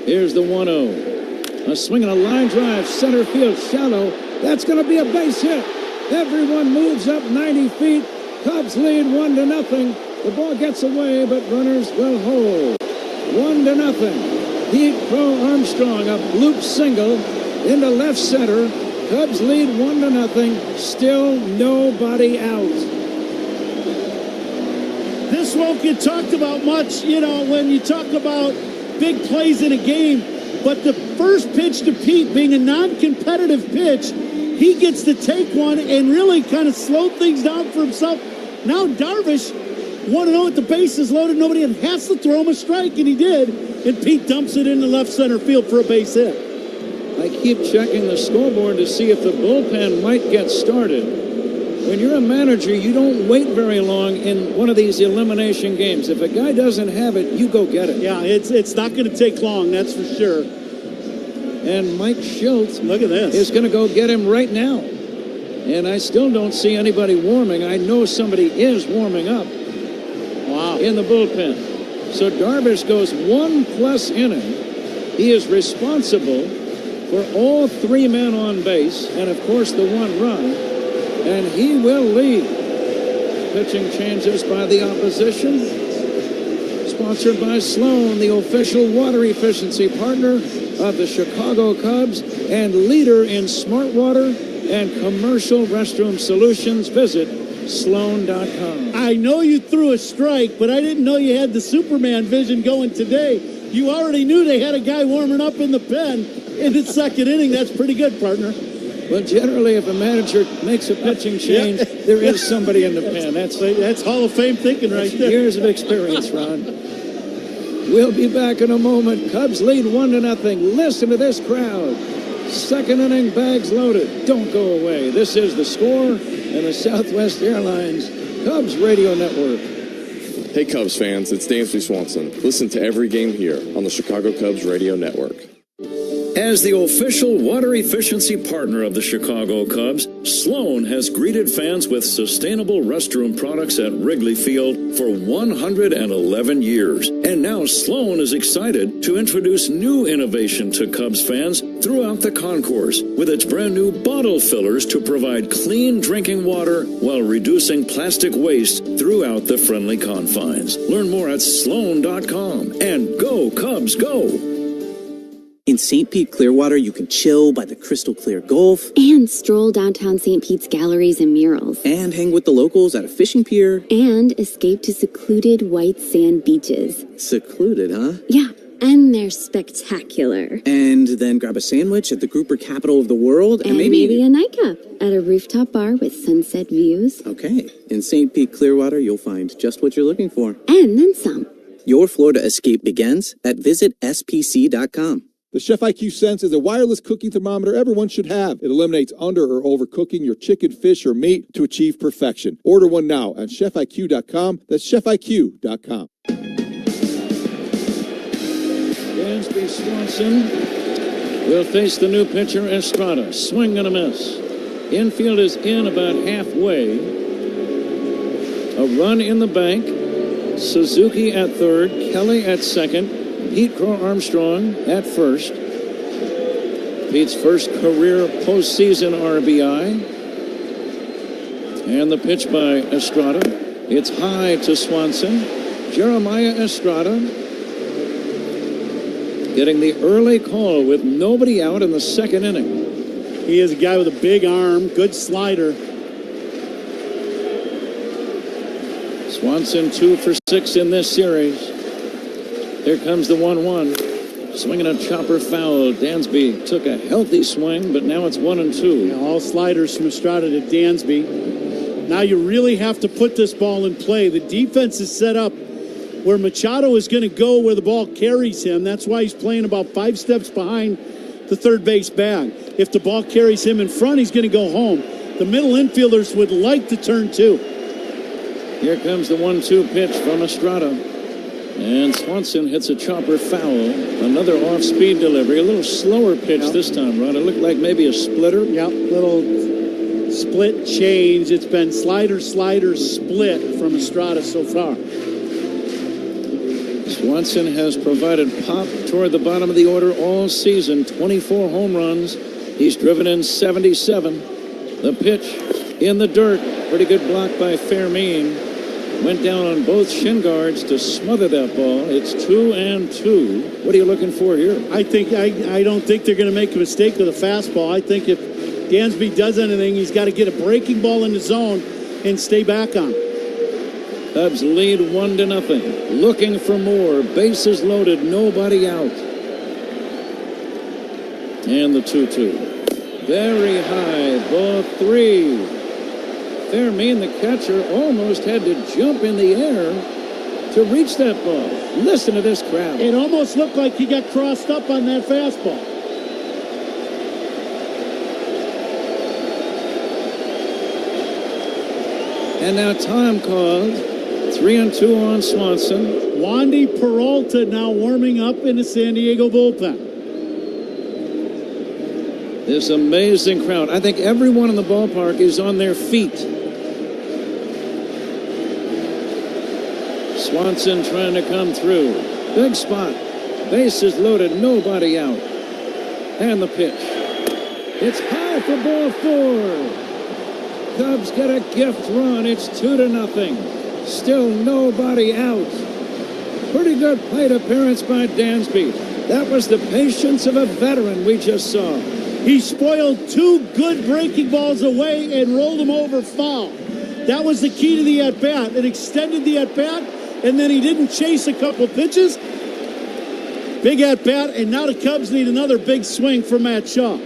Here's the 1-0. A swing and a line drive, center field, shallow. That's going to be a base hit. Everyone moves up 90 feet. Cubs lead 1-0. The ball gets away, but runners will hold. 1-0. Pete Crow Armstrong, a bloop single into left center. Cubs lead 1-0. Still nobody out. This won't get talked about much, when you talk about big plays in a game. But the first pitch to Pete being a non-competitive pitch, he gets to take one and really kind of slow things down for himself. Now Darvish, 1-0 with the bases loaded, nobody has to throw him a strike, and he did. And Pete dumps it into left center field for a base hit. I keep checking the scoreboard to see if the bullpen might get started. When you're a manager, you don't wait very long in one of these elimination games. If a guy doesn't have it, you go get it. Yeah, it's not going to take long, that's for sure. And Mike Schultz, look at this, is going to go get him right now. And I still don't see anybody warming. I know somebody is warming up. Wow. In the bullpen. So Darvish goes 1+ inning. He is responsible for all 3 men on base and, of course, the 1 run. and he will lead. Pitching changes by the opposition. Sponsored by Sloan, the official water efficiency partner of the Chicago Cubs and leader in smart water and commercial restroom solutions. Visit Sloan.com. I know you threw a strike, but I didn't know you had the Superman vision going today. You already knew they had a guy warming up in the pen in the second inning. That's pretty good, partner. Well, generally, if a manager makes a pitching change, there is somebody in the pen. That's Hall of Fame thinking right there. Years of experience, Ron. We'll be back in a moment. Cubs lead 1-0. Listen to this crowd. Second inning, bags loaded. Don't go away. This is The Score and the Southwest Airlines Cubs Radio Network. Hey Cubs fans, it's Dansby Swanson. Listen to every game here on the Chicago Cubs Radio Network. As the official water efficiency partner of the Chicago Cubs, Sloan has greeted fans with sustainable restroom products at Wrigley Field for 111 years. And now Sloan is excited to introduce new innovation to Cubs fans throughout the concourse with its brand new bottle fillers to provide clean drinking water while reducing plastic waste throughout the friendly confines. Learn more at Sloan.com and go Cubs go! In St. Pete Clearwater, you can chill by the crystal clear Gulf. And stroll downtown St. Pete's galleries and murals. And hang with the locals at a fishing pier. And escape to secluded white sand beaches. Secluded, huh? Yeah, and they're spectacular. And then grab a sandwich at the Grouper capital of the world. And maybe a nightcap at a rooftop bar with sunset views. Okay. In St. Pete Clearwater, you'll find just what you're looking for. And then some. Your Florida escape begins at visitspc.com. The Chef IQ Sense is a wireless cooking thermometer everyone should have. It eliminates under or overcooking your chicken, fish, or meat to achieve perfection. Order one now at chefiq.com. That's chefiq.com. Dansby Swanson will face the new pitcher, Estrada. Swing and a miss. Infield is in about halfway. A run in the bank. Suzuki at third. Kelly at second. Pete Crow Armstrong at first. Pete's first career postseason RBI. And the pitch by Estrada. It's high to Swanson. Jeremiah Estrada getting the early call with nobody out in the second inning. He is a guy with a big arm, good slider. Swanson 2 for 6 in this series. Here comes the 1-1. Swinging a chopper foul. Dansby took a healthy swing, but now it's 1-2. Yeah, all sliders from Estrada to Dansby. Now you really have to put this ball in play. The defense is set up where Machado is going to go where the ball carries him. That's why he's playing about 5 steps behind the third base bag. If the ball carries him in front, he's going to go home. The middle infielders would like to turn too. Here comes the 1-2 pitch from Estrada. And Swanson hits a chopper foul. Another off-speed delivery. A little slower pitch this time, Ron. It looked like maybe a splitter. Yep, little split change. It's been slider, split from Estrada so far. Swanson has provided pop toward the bottom of the order all season. 24 home runs. He's driven in 77. The pitch in the dirt. Pretty good block by Fermin. Went down on both shin guards to smother that ball. It's 2-2. What are you looking for here? I don't think they're going to make a mistake with a fastball. I think if Dansby does anything, he's got to get a breaking ball in the zone and stay back on. Cubs lead 1-0. Looking for more. Bases loaded. Nobody out. And the 2-2. Very high. Ball 3. Fermin, the catcher, almost had to jump in the air to reach that ball. Listen to this crowd. It almost looked like he got crossed up on that fastball. And now time called. 3-2 on Swanson. Wandy Peralta now warming up in the San Diego bullpen. This amazing crowd. I think everyone in the ballpark is on their feet. Swanson trying to come through. Big spot. Bases loaded. Nobody out. And the pitch. It's high for ball 4. Cubs get a gift run. It's 2-0. Still nobody out. Pretty good plate appearance by Dansby. That was the patience of a veteran we just saw. He spoiled 2 good breaking balls away and rolled them over foul. That was the key to the at-bat. It extended the at-bat, and then he didn't chase a couple pitches. Big at-bat, and now the Cubs need another big swing for Matt Shaw.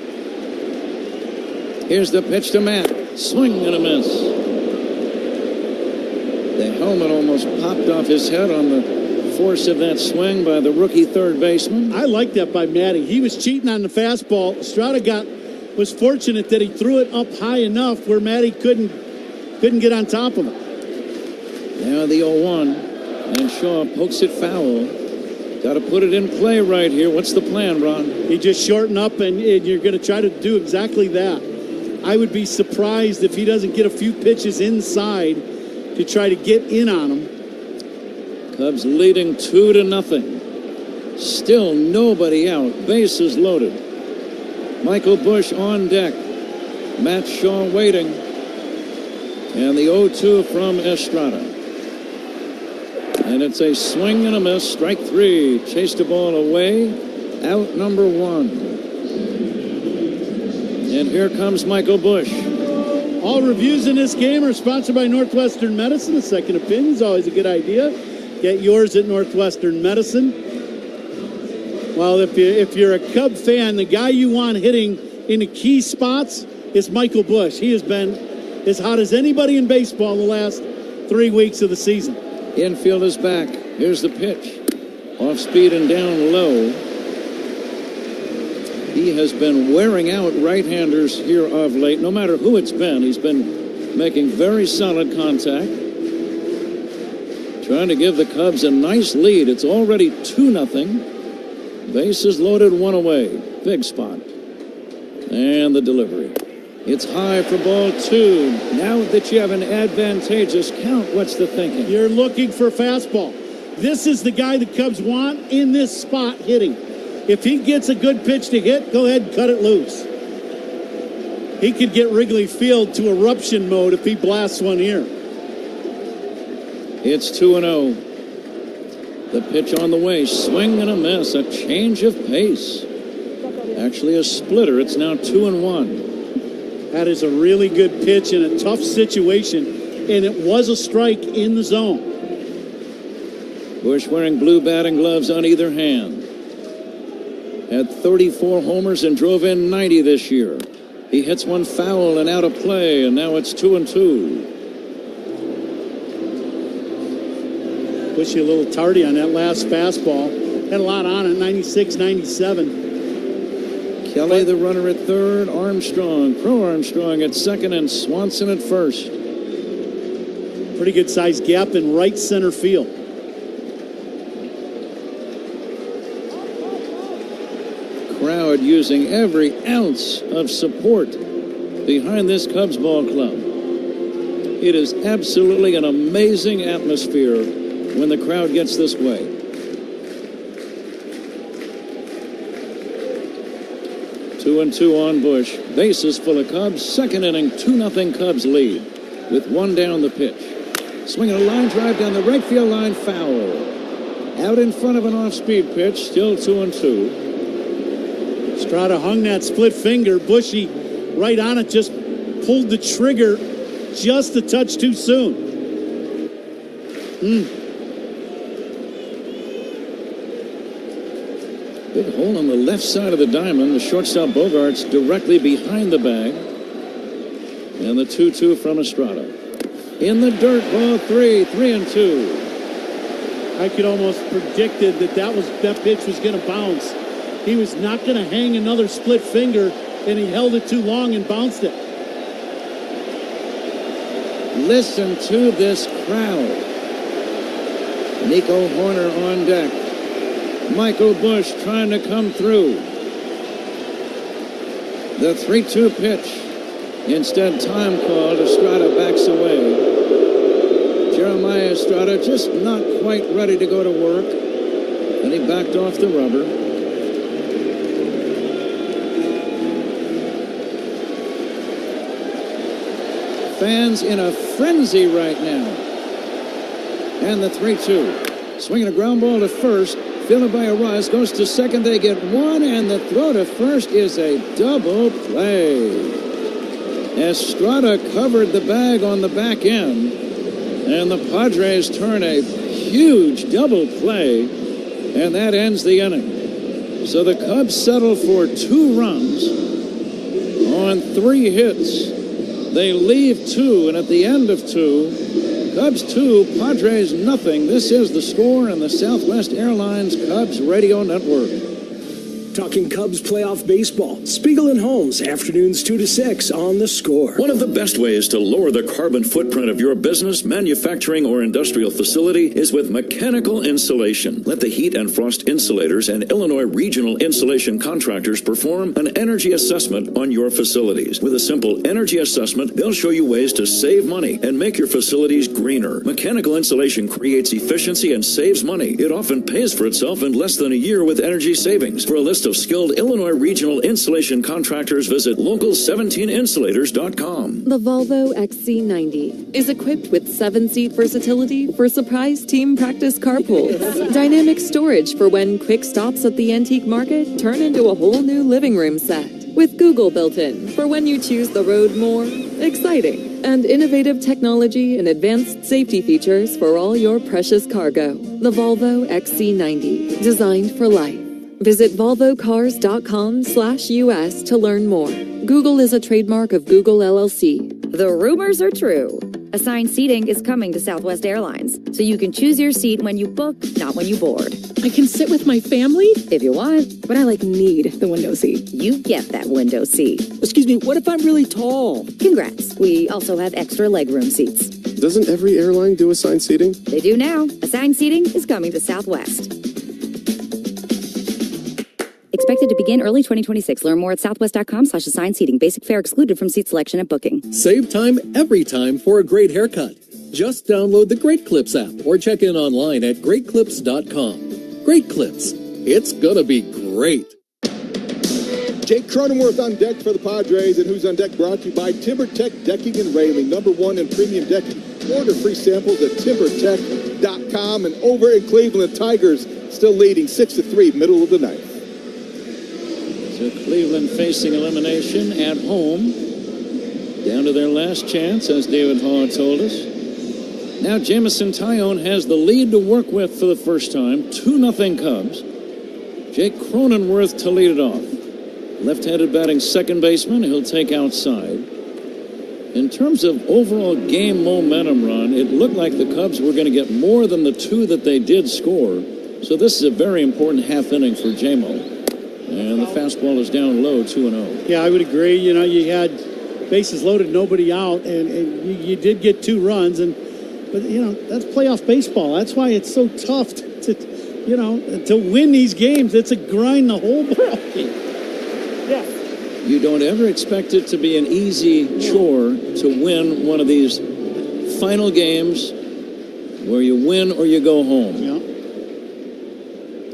Here's the pitch to Matt. Swing and a miss. The helmet almost popped off his head on the force of that swing by the rookie third baseman. I like that by Matty. He was cheating on the fastball. Estrada was fortunate that he threw it up high enough where Matty couldn't get on top of him. Now the 0-1, and Shaw pokes it foul. Got to put it in play right here. What's the plan, Ron? You just shorten up, and you're going to try to do exactly that. I would be surprised if he doesn't get a few pitches inside to try to get in on him. Cubs leading 2-0. Still nobody out. Bases loaded. Michael Busch on deck. Matt Shaw waiting. And the 0-2 from Estrada. And it's a swing and a miss. Strike 3. Chased the ball away. Out number 1. And here comes Michael Busch. All reviews in this game are sponsored by Northwestern Medicine. A second opinion is always a good idea. Get yours at Northwestern Medicine. Well, if you're a Cub fan, the guy you want hitting in the key spots is Michael Busch. He has been as hot as anybody in baseball the last 3 weeks of the season. Infield is back. Here's the pitch. Off speed and down low. He has been wearing out right-handers here of late. No matter who it's been, he's been making very solid contact. Trying to give the Cubs a nice lead. It's already 2-0. Bases loaded, 1 away. Big spot. And the delivery. It's high for ball 2. Now that you have an advantageous count, what's the thinking? You're looking for fastball. This is the guy the Cubs want in this spot hitting. If he gets a good pitch to hit, go ahead and cut it loose. He could get Wrigley Field to eruption mode if he blasts one here. It's 2-0. The pitch on the way. Swing and a miss. A change of pace. Actually a splitter. It's now 2-1. That is a really good pitch in a tough situation, and it was a strike in the zone. Busch wearing blue batting gloves on either hand. Had 34 homers and drove in 90 this year. He hits one foul and out of play, and now it's 2-2. Bushy a little tardy on that last fastball. Had a lot on it, 96, 97. Kelly, the runner at third. Armstrong, Pro Armstrong at second, and Swanson at first. Pretty good sized gap in right center field. Crowd using every ounce of support behind this Cubs ball club. It is absolutely an amazing atmosphere when the crowd gets this way. Two and two on Busch. Bases full of Cubs. Second inning, 2-0 Cubs lead with 1 down the pitch. Swinging a line drive down the right field line, foul. Out in front of an off-speed pitch, still 2-2. Estrada hung that split finger. Bushy right on it, just pulled the trigger just a touch too soon. Big hole on the left side of the diamond. The shortstop Bogart's directly behind the bag. And the 2-2 from Estrada. In the dirt, ball 3, 3-2. I could almost predicted that pitch was going to bounce. He was not going to hang another split finger, and he held it too long and bounced it. Listen to this crowd. Nico Horner on deck. Michael Busch trying to come through. The 3-2 pitch. Instead, time called. Estrada backs away. Jeremiah Estrada just not quite ready to go to work. And he backed off the rubber. fans in a frenzy right now. And the 3-2. Swinging a ground ball to first. Fielded by Arise. Goes to second. They get one. And the throw to first is a double play. Estrada covered the bag on the back end. And the Padres turn a huge double play. And that ends the inning. So the Cubs settle for 2 runs on 3 hits. They leave 2, and at the end of 2, Cubs 2, Padres nothing. This is the score on the Southwest Airlines Cubs Radio Network. Talking Cubs playoff baseball. Spiegel and Holmes, afternoons 2 to 6 on The Score. One of the best ways to lower the carbon footprint of your business, manufacturing, or industrial facility is with mechanical insulation. Let the Heat and Frost Insulators and Illinois Regional Insulation Contractors perform an energy assessment on your facilities. With a simple energy assessment, they'll show you ways to save money and make your facilities greener. Mechanical insulation creates efficiency and saves money. It often pays for itself in less than a year with energy savings. For a list of skilled Illinois regional insulation contractors, visit local17insulators.com. The Volvo XC90 is equipped with 7-seat versatility for surprise team practice carpools, dynamic storage for when quick stops at the antique market turn into a whole new living room set, with Google built in for when you choose the road more exciting, and innovative technology and advanced safety features for all your precious cargo. The Volvo XC90, designed for life. Visit volvocars.com/US to learn more. Google is a trademark of Google LLC. The rumors are true. Assigned seating is coming to Southwest Airlines, so you can choose your seat when you book, not when you board. I can sit with my family? If you want. But I need the window seat. You get that window seat. Excuse me, what if I'm really tall? Congrats. We also have extra legroom seats. Doesn't every airline do assigned seating? They do now. Assigned seating is coming to Southwest. Expected to begin early 2026. Learn more at southwest.com/assigned seating. Basic fare excluded from seat selection at booking. Save time every time for a great haircut. Just download the Great Clips app or check in online at greatclips.com. Great Clips. It's gonna be great. Jake Cronenworth on deck for the Padres, and Who's on Deck brought to you by TimberTech Decking and Railing, #1 in premium decking. Order free samples at timbertech.com. And over in Cleveland, the Tigers still leading 6-3, middle of the ninth. So Cleveland facing elimination at home. Down to their last chance, as David Haw told us. Now Jamison Tyone has the lead to work with for the first time. 2-0 Cubs. Jake Cronenworth to lead it off. Left-handed batting second baseman. He'll take outside. In terms of overall game momentum run, it looked like the Cubs were going to get more than the 2 that they did score. So this is a very important half inning for J-Mo. And the fastball is down low, 2-0. Yeah, I would agree. You know, you had bases loaded, nobody out, and you did get 2 runs. But, you know, that's playoff baseball. That's why it's so tough to win these games. It's a grind the whole ball game. Yeah. You don't ever expect it to be an easy chore to win one of these final games where you win or you go home. Yeah.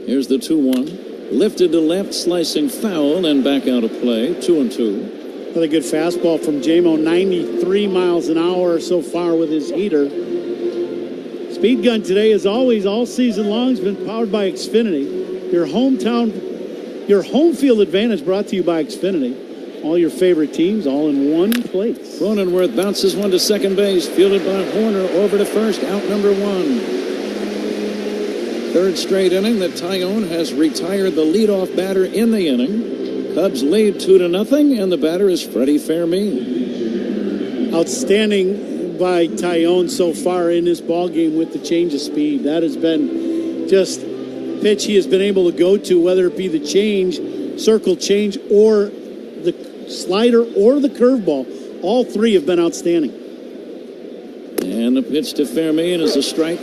Here's the 2-1. Lifted to left, slicing foul, and back out of play. 2-2. Really good fastball from J-Mo. 93 miles an hour so far with his heater. Speed gun today, as always, all season long, has been powered by Xfinity. Your home field advantage brought to you by Xfinity. All your favorite teams, all in one place. Cronenworth bounces one to second base. Fielded by Horner. Over to first. Out number 1. Third straight inning that Tyone has retired the leadoff batter in the inning. Cubs lead 2-0, and the batter is Freddie Fermin. Outstanding by Tyone so far in this ball game with the change of speed. That has been just pitch he has been able to go to, whether it be the change, circle change, or the slider or the curveball. All 3 have been outstanding. And the pitch to Fermin is a strike.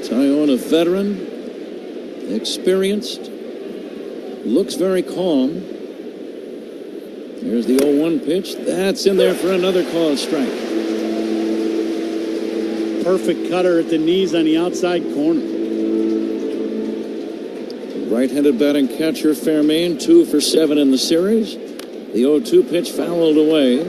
Tyone, a veteran, experienced, looks very calm. Here's the 0-1 pitch. That's in there for another called strike. Perfect cutter at the knees on the outside corner. Right-handed batting catcher Fermin, 2 for 7 in the series. The 0-2 pitch fouled away.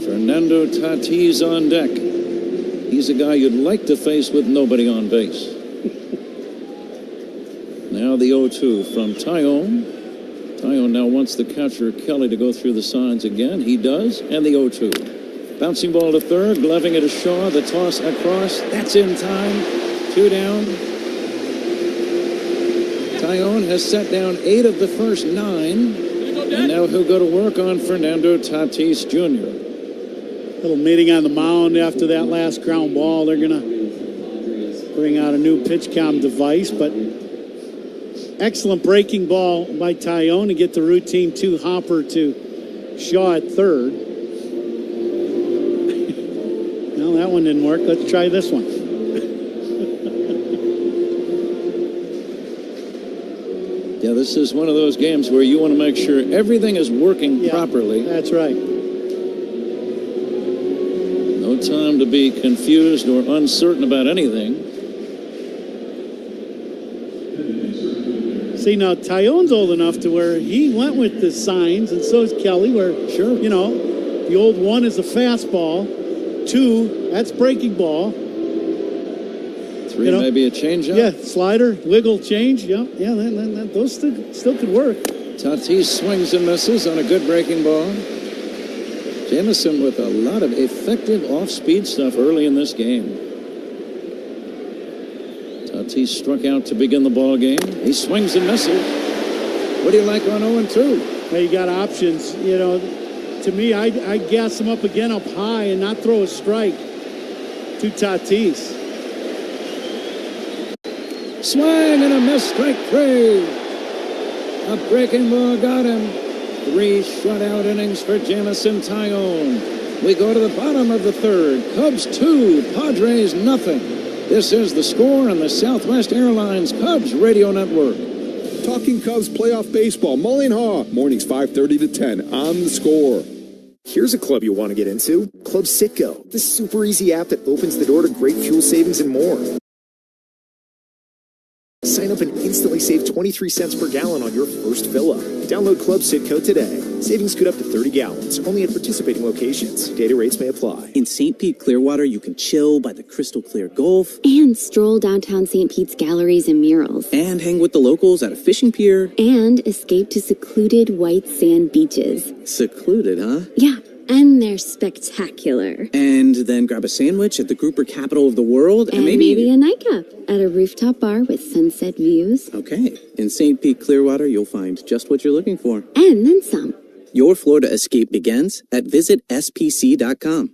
Fernando Tatis on deck. He's a guy you'd like to face with nobody on base. Now the 0-2 from Tyone. Tyone now wants the catcher Kelly to go through the signs again. He does, and the 0-2. Bouncing ball to third, gloving it to Shaw. The toss across. That's in time. 2 down. Tyone has set down 8 of the first 9. And now he'll go to work on Fernando Tatis Jr. Little meeting on the mound after that last ground ball. They're going to bring out a new pitch count device, but excellent breaking ball by Tyone to get the routine 2 hopper to Shaw at third. Well, that one didn't work. Let's try this one. Yeah, this is one of those games where you want to make sure everything is working properly. That's right. No time to be confused or uncertain about anything. See, now Tyone's old enough to where he went with the signs, and so is Kelly, where, sure, you know, the old 1 is a fastball, 2, that's breaking ball. 3, maybe a changeup. Yeah, slider, wiggle, change. Yeah, those still could work. Tatis swings and misses on a good breaking ball. Jamison with a lot of effective off-speed stuff early in this game. Tatis struck out to begin the ball game. He swings and misses. What do you like on 0-2? Well, you got options. You know, to me, I'd gas him up again up high and not throw a strike to Tatis. Swing and a miss, strike 3. A breaking ball got him. 3 shutout innings for Jamison Tyone. We go to the bottom of the third. Cubs 2, Padres nothing. This is The Score on the Southwest Airlines Cubs Radio Network. Talking Cubs playoff baseball. Mullen Haw. Mornings 5:30 to 10 on The Score. Here's a club you want to get into. Club Citgo. The super easy app that opens the door to great fuel savings and more. Sign up and instantly save 23 cents per gallon on your first fill-up. Download Club Citgo today. Savings could up to 30 gallons, only at participating locations. Data rates may apply. In St. Pete, Clearwater, you can chill by the crystal clear Gulf. And stroll downtown St. Pete's galleries and murals. And hang with the locals at a fishing pier. And escape to secluded white sand beaches. Secluded, huh? Yeah. And they're spectacular. And then grab a sandwich at the grouper capital of the world. And maybe a nightcap at a rooftop bar with sunset views. Okay. In St. Pete, Clearwater, you'll find just what you're looking for. And then some. Your Florida escape begins at visitspc.com.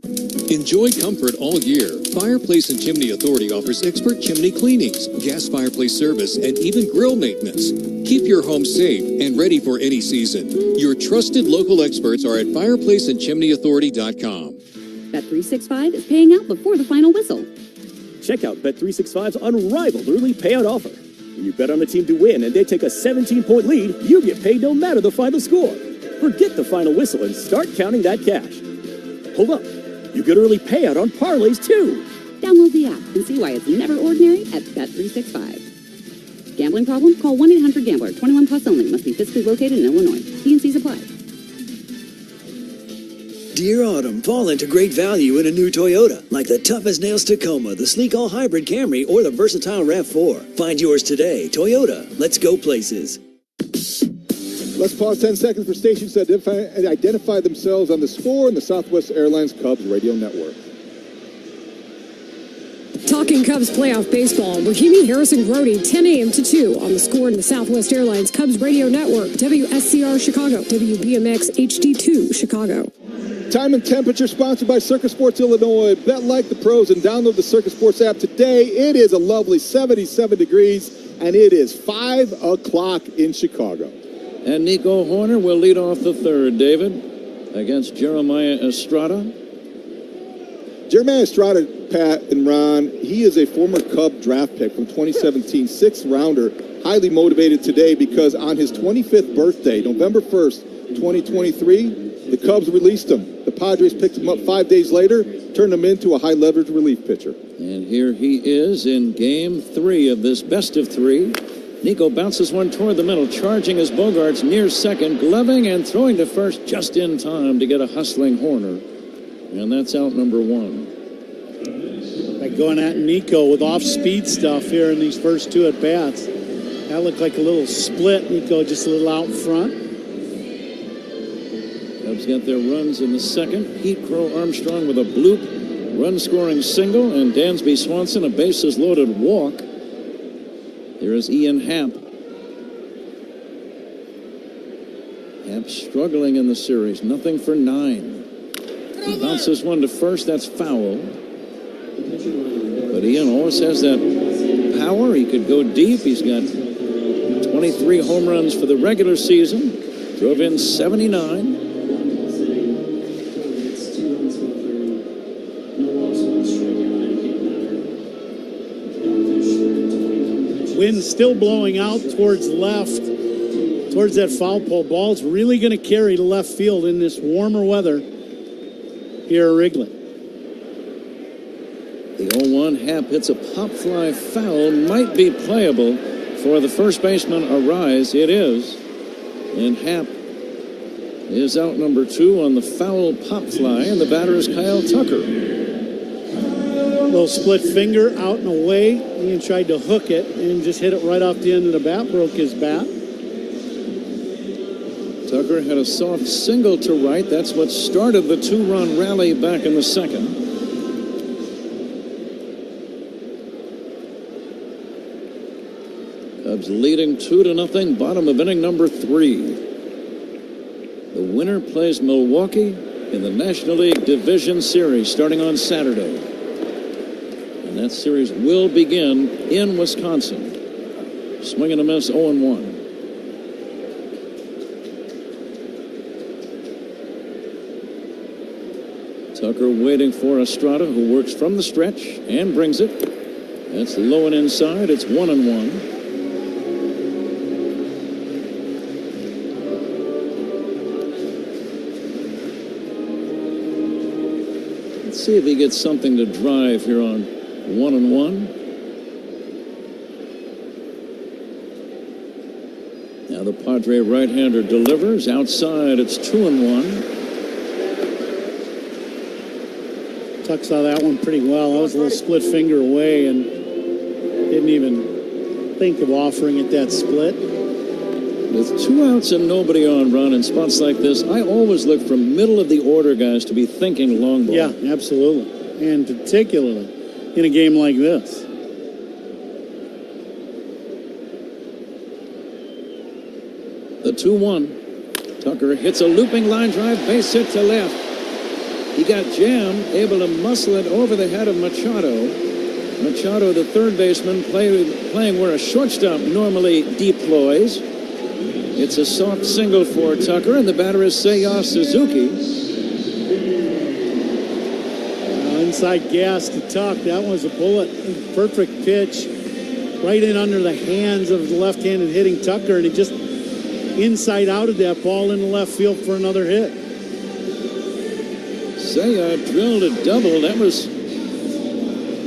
Enjoy comfort all year. Fireplace and Chimney Authority offers expert chimney cleanings, gas fireplace service, and even grill maintenance. Keep your home safe and ready for any season. Your trusted local experts are at fireplaceandchimneyauthority.com. Bet365 is paying out before the final whistle. Check out Bet365's unrivaled early payout offer. When you bet on a team to win and they take a 17-point lead, you get paid no matter the final score. Forget the final whistle and start counting that cash. Hold up. You get early payout on parlays, too. Download the app and see why it's never ordinary at Bet365. Gambling problem? Call 1-800-GAMBLER. 21 plus only. Must be physically located in Illinois. T&Cs apply. Dear Autumn, fall into great value in a new Toyota, like the tough-as-nails Tacoma, the sleek all-hybrid Camry, or the versatile RAV4. Find yours today. Toyota. Let's go places. Let's pause 10 seconds for stations to identify themselves on The Score and the Southwest Airlines Cubs Radio Network. Talking Cubs playoff baseball. Rahimi, Harrison, Grody, 10 a.m. to 2 on The Score and the Southwest Airlines Cubs Radio Network. WSCR Chicago. WBMX HD2 Chicago. Time and temperature sponsored by Circus Sports Illinois. Bet like the pros and download the Circus Sports app today. It is a lovely 77 degrees, and it is 5 o'clock in Chicago. And Nico Horner will lead off the third, David, against Jeremiah Estrada. Jeremiah Estrada, Pat and Ron, he is a former Cub draft pick from 2017, 6th rounder, highly motivated today because on his 25th birthday, November 1st, 2023, the Cubs released him. The Padres picked him up 5 days later, turned him into a high-leverage relief pitcher. And here he is in Game 3 of this best-of-3. Nico bounces one toward the middle, charging as Bogarts near second, gloving and throwing to first just in time to get a hustling Horner. And that's out number 1. By going at Nico with off-speed stuff here in these first 2 at-bats. That looked like a little split. Nico just a little out in front. Cubs got their runs in the second. Heat Crow Armstrong with a bloop, run-scoring single, and Dansby Swanson a bases-loaded walk. Here is Ian Happ. Happ struggling in the series. Nothing for 9. He bounces one to first. That's foul. But Ian always has that power. He could go deep. He's got 23 home runs for the regular season. Drove in 79. Wind still blowing out towards left, towards that foul pole. Ball's really going to carry to left field in this warmer weather here at Wrigley. The 0-1 Happ hits a pop fly foul. Might be playable for the first baseman. Arise. It is. And Happ is out number 2 on the foul pop fly. And the batter is Kyle Tucker. Little split finger out and away. Ian tried to hook it and just hit it right off the end of the bat. Broke his bat. Tucker had a soft single to right. That's what started the 2-run rally back in the second. Cubs leading 2-0, bottom of inning number 3. The winner plays Milwaukee in the National League Division Series starting on Saturday. And that series will begin in Wisconsin. Swing and a miss, 0-1. Tucker waiting for Estrada, who works from the stretch and brings it. That's low and inside. It's 1-1. Let's see if he gets something to drive here on 1-1. Now the Padre right-hander delivers. Outside, it's 2-1. Tuck saw that one pretty well. That was a little split finger away and didn't even think of offering it that split. With 2 outs and nobody on, Ron, in spots like this, I always look for middle of the order guys to be thinking long ball. Yeah, absolutely. And particularly in a game like this. The 2-1. Tucker hits a looping line drive, base hit to left. He got jammed, able to muscle it over the head of Machado. Machado, the third baseman, playing where a shortstop normally deploys. It's a soft single for Tucker, and the batter is Seiya Suzuki. Inside gas to Tuck. That was a bullet. Perfect pitch. Right in under the hands of the left-handed hitting Tucker, and he just inside out of that ball into left field for another hit. Seiya drilled a double. That was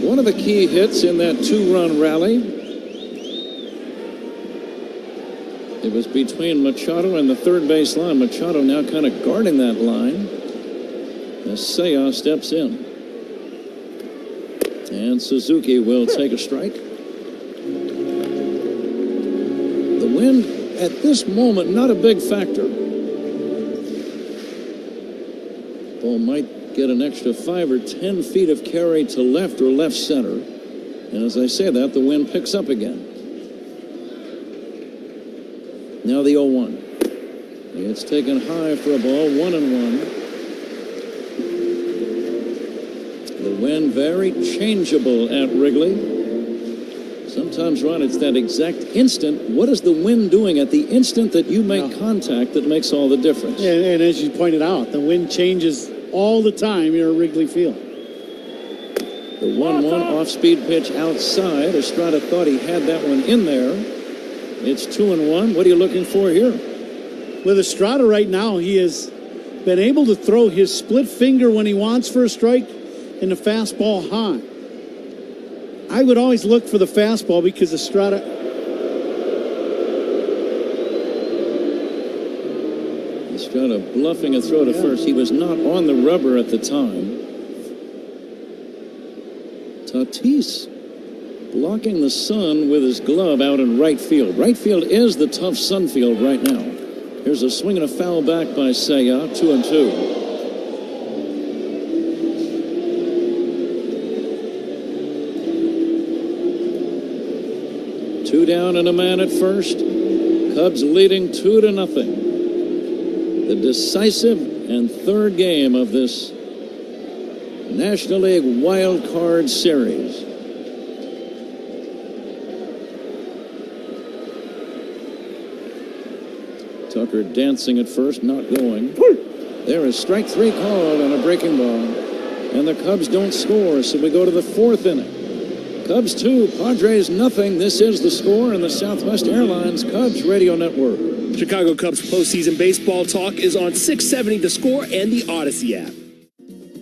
one of the key hits in that 2-run rally. It was between Machado and the third base line. Machado now kind of guarding that line as Seiya steps in. And Suzuki will take a strike. The wind at this moment, not a big factor. Ball might get an extra 5 or 10 feet of carry to left or left center. And as I say that, the wind picks up again. Now the 0-1. It's taken high for a ball, 1-1. The wind very changeable at Wrigley. Sometimes, Ron, it's that exact instant. What is the wind doing at the instant that you make contact that makes all the difference? Yeah, and as you pointed out, the wind changes all the time here at Wrigley Field. The 1-1 off-speed pitch outside. Estrada thought he had that one in there. It's 2-1. What are you looking for here? With Estrada right now, he has been able to throw his split finger when he wants for a strike, and the fastball high. I would always look for the fastball because Estrada. Estrada bluffing a throw to first. He was not on the rubber at the time. Tatis blocking the sun with his glove out in right field. Right field is the tough sun field right now. Here's a swing and a foul back by Seiya, 2-2. Two down and a man at first. Cubs leading 2-0. The decisive and third game of this National League Wild Card Series. Tucker dancing at first, not going. There is strike three called on a breaking ball. And the Cubs don't score, so we go to the fourth inning. Cubs 2, Padres nothing. This is the score in the Southwest Airlines Cubs Radio Network. Chicago Cubs postseason baseball talk is on 670 The Score and the Odyssey app.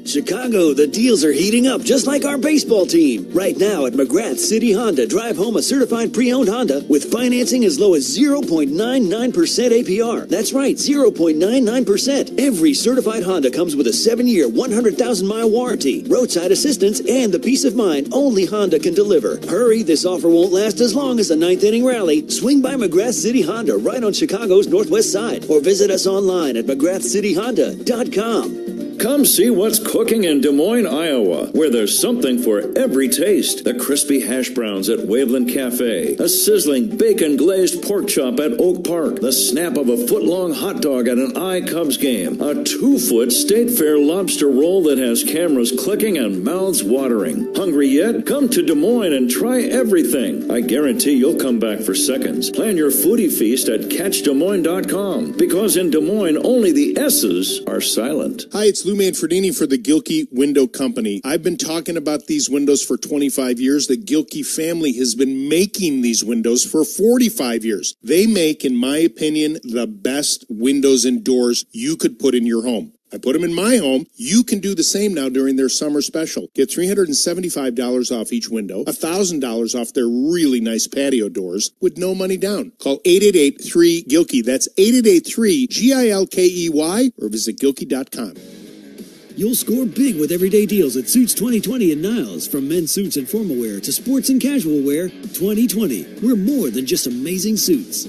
Chicago, the deals are heating up just like our baseball team. Right now at McGrath City Honda, drive home a certified pre-owned Honda with financing as low as 0.99% APR. That's right, 0.99%. Every certified Honda comes with a 7-year, 100,000-mile warranty, roadside assistance, and the peace of mind only Honda can deliver. Hurry, this offer won't last as long as the 9th inning rally. Swing by McGrath City Honda right on Chicago's northwest side or visit us online at McGrathCityHonda.com. Come see what's cooking in Des Moines, Iowa, where there's something for every taste. The crispy hash browns at Waveland Cafe, a sizzling bacon-glazed pork chop at Oak Park, the snap of a foot-long hot dog at an iCubs game, a 2-foot State Fair lobster roll that has cameras clicking and mouths watering. Hungry yet? Come to Des Moines and try everything. I guarantee you'll come back for seconds. Plan your foodie feast at CatchDesMoines.com, because in Des Moines, only the S's are silent. Hi, it's Lou Manfredini for the Gilkey Window Company. I've been talking about these windows for 25 years. The Gilkey family has been making these windows for 45 years. They make, in my opinion, the best windows and doors you could put in your home. I put them in my home. You can do the same now during their summer special. Get $375 off each window, $1,000 off their really nice patio doors with no money down. Call 888-3-GILKEY. That's 888-3-GILKEY or visit Gilkey.com. You'll score big with everyday deals at Suits 2020 in Niles. From men's suits and formal wear to sports and casual wear, 2020. We're more than just amazing suits.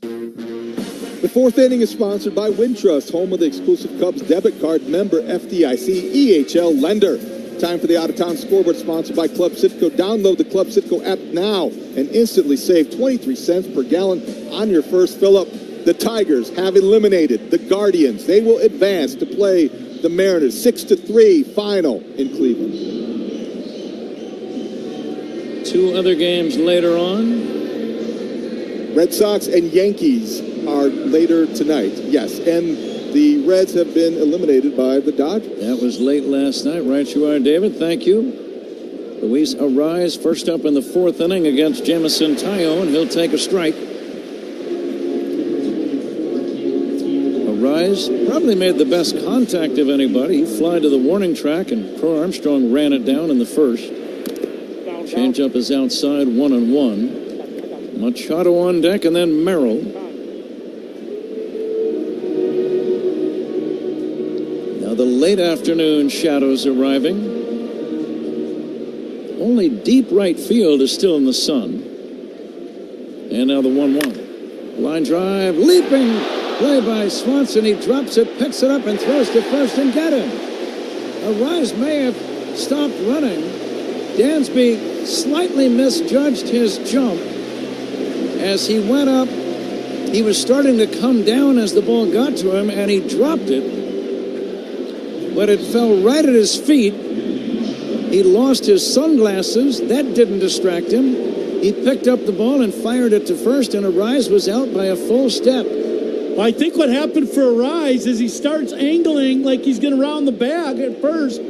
The fourth inning is sponsored by Wintrust, home of the exclusive Cubs debit card, member FDIC, EHL lender. Time for the out-of-town scoreboard, sponsored by Club Citgo. Download the Club Citgo app now and instantly save 23 cents per gallon on your first fill-up. The Tigers have eliminated the Guardians. They will advance to play the Mariners 6-3 final in Cleveland. Two other games later on. Red Sox and Yankees are later tonight. Yes, and the Reds have been eliminated by the Dodgers. That was late last night. Right you are, David. Thank you. Luis Arraez first up in the fourth inning against Jamison Tyone. He'll take a strike. Arraez probably made the best contact of anybody. He flied to the warning track, and Crow Armstrong ran it down in the first. Changeup is outside, 1-1. Machado on deck, and then Merrill. Now the late afternoon shadows arriving. Only deep right field is still in the sun. And now the 1-1. Line drive, leaping play by Swanson. He drops it, picks it up, and throws to first and get him. Arraez may have stopped running. Dansby slightly misjudged his jump. As he went up, he was starting to come down as the ball got to him, and he dropped it. But it fell right at his feet. He lost his sunglasses. That didn't distract him. He picked up the ball and fired it to first, and Arraez was out by a full step. Well, I think what happened for Arraez is he starts angling like he's going to round the bag at first,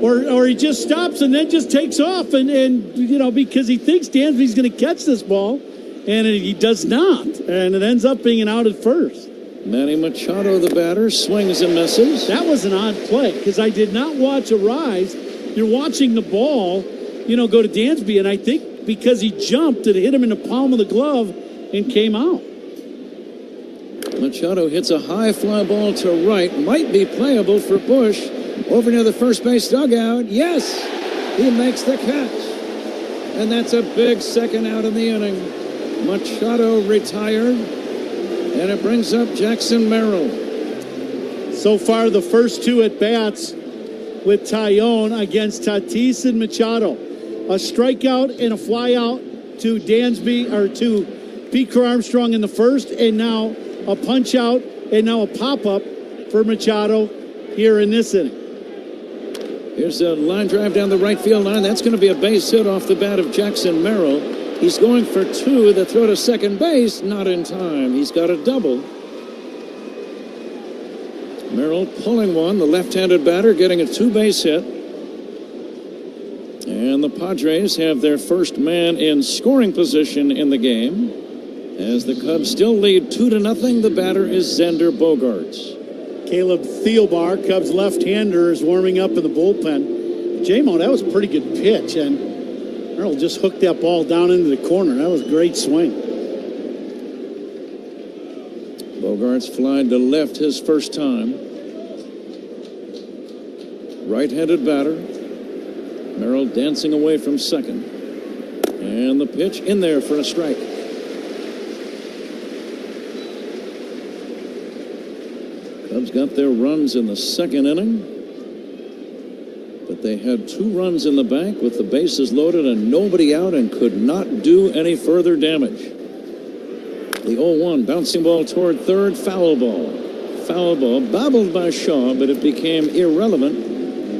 or he just stops and then just takes off, and you know, because he thinks Dansby's going to catch this ball, and he does not, and it ends up being an out at first. Manny Machado, the batter, swings and misses. That was an odd play, because I did not watch Arraez you're watching the ball, go to Dansby, and I think because he jumped, it hit him in the palm of the glove and came out. Machado hits a high fly ball to right. Might be playable for Bush. Over near the first base dugout. Yes! He makes the catch. And that's a big second out in the inning. Machado retired. And it brings up Jackson Merrill. So far, the first two at-bats with Taillon against Tatis and Machado. A strikeout and a flyout to Dansby, or to Pete Armstrong in the first, and now a punch-out and now a pop-up for Machado here in this inning. Here's a line drive down the right field line. That's going to be a base hit off the bat of Jackson Merrill. He's going for two. The throw to second base, not in time. He's got a double. Merrill pulling one, the left-handed batter getting a two-base hit. And the Padres have their first man in scoring position in the game. As the Cubs still lead 2-0, the batter is Xander Bogaerts. Caleb Thielbar, Cubs left-hander, is warming up in the bullpen. J-Mo, that was a pretty good pitch, and Merrill just hooked that ball down into the corner. That was a great swing. Bogaerts flied to left his first time. Right-handed batter. Merrill dancing away from second. And the pitch in there for a strike. Cubs got their runs in the second inning, but they had 2 runs in the bank with the bases loaded and nobody out and could not do any further damage. The 0-1 bouncing ball toward third, foul ball. Foul ball, bobbled by Shaw, but it became irrelevant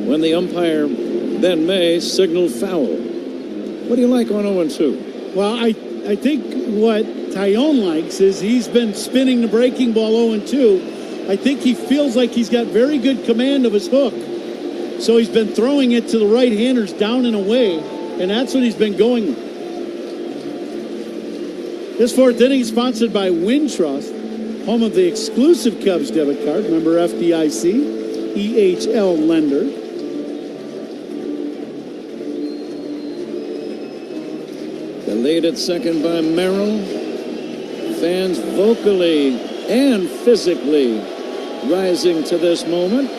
when the umpire, Ben May, signaled foul. What do you like on 0-2? Well, I think what Taillon likes is he's been spinning the breaking ball 0-2. I think he feels like he's got very good command of his hook. So he's been throwing it to the right-handers down and away, and that's what he's been going with. This fourth inning is sponsored by Wintrust, home of the exclusive Cubs debit card. Member FDIC, EHL lender. The lead at second by Merrill. Fans vocally and physically rising to this moment.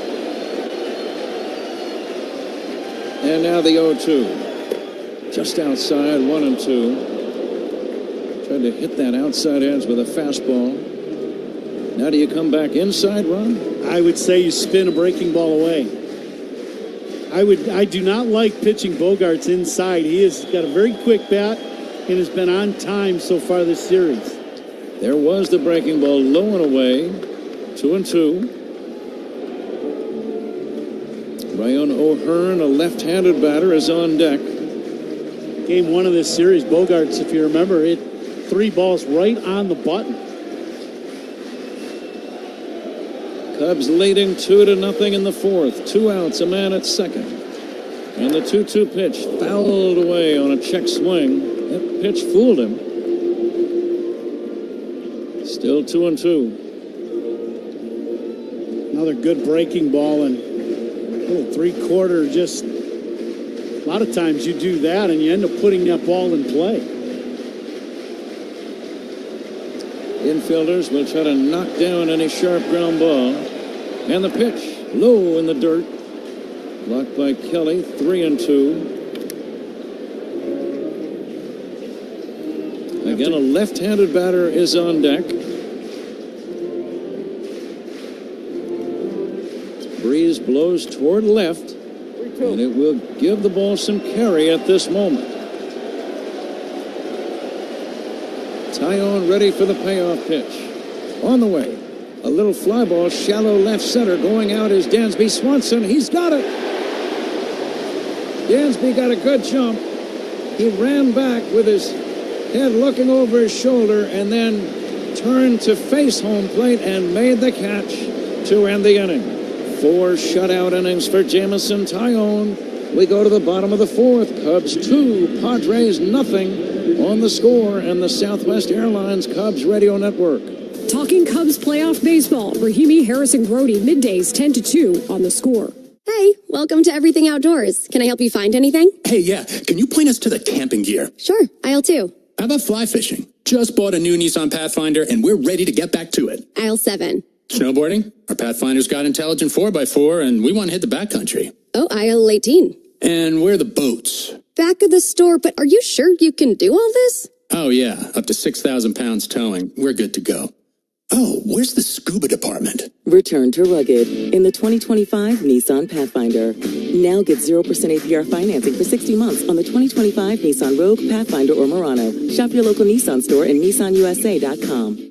And now the 0-2. Just outside, 1-2. Tried to hit that outside edge with a fastball. Now do you come back inside, Ron? I would say you spin a breaking ball away. I do not like pitching Bogaerts inside. He has got a very quick bat and has been on time so far this series. There was the breaking ball low and away. 2-2. Ryan O'Hearn, a left-handed batter, is on deck. Game 1 of this series, Bogaerts, if you remember, hit 3 balls right on the button. Cubs leading 2-0 in the fourth. 2 outs, a man at second. And the 2-2 pitch fouled away on a check swing. That pitch fooled him. Still 2-2. Another good breaking ball and little 3/4. Just a lot of times you do that and you end up putting that ball in play. Infielders will try to knock down any sharp ground ball. And the pitch low in the dirt. Blocked by Kelly. 3-2. Again, a left-handed batter is on deck. Breeze blows toward left, and it will give the ball some carry at this moment. Taillon ready for the payoff pitch. On the way. A little fly ball, shallow left center. Going out is Dansby Swanson. He's got it. Dansby got a good jump. He ran back with his head looking over his shoulder and then turned to face home plate and made the catch to end the inning. 4 shutout innings for Jamison Taillon. We go to the bottom of the fourth. Cubs 2, Padres nothing on the score and the Southwest Airlines Cubs Radio Network. Talking Cubs playoff baseball. Rahimi, Harris, and Grody, middays 10 to 2 on the score. Hey, Hi, welcome to Everything Outdoors. Can I help you find anything? Hey, yeah, can you point us to the camping gear? Sure, aisle 2. How about fly fishing? Just bought a new Nissan Pathfinder and we're ready to get back to it. Aisle 7. Snowboarding? Our Pathfinder's got intelligent 4x4 and we want to hit the backcountry. Oh, aisle 18. And where are the boats? Back of the store, but are you sure you can do all this? Oh, yeah, up to 6,000 pounds towing. We're good to go. Oh, where's the scuba department? Return to rugged in the 2025 Nissan Pathfinder. Now get 0% APR financing for 60 months on the 2025 Nissan Rogue, Pathfinder, or Murano. Shop your local Nissan store and nissanusa.com.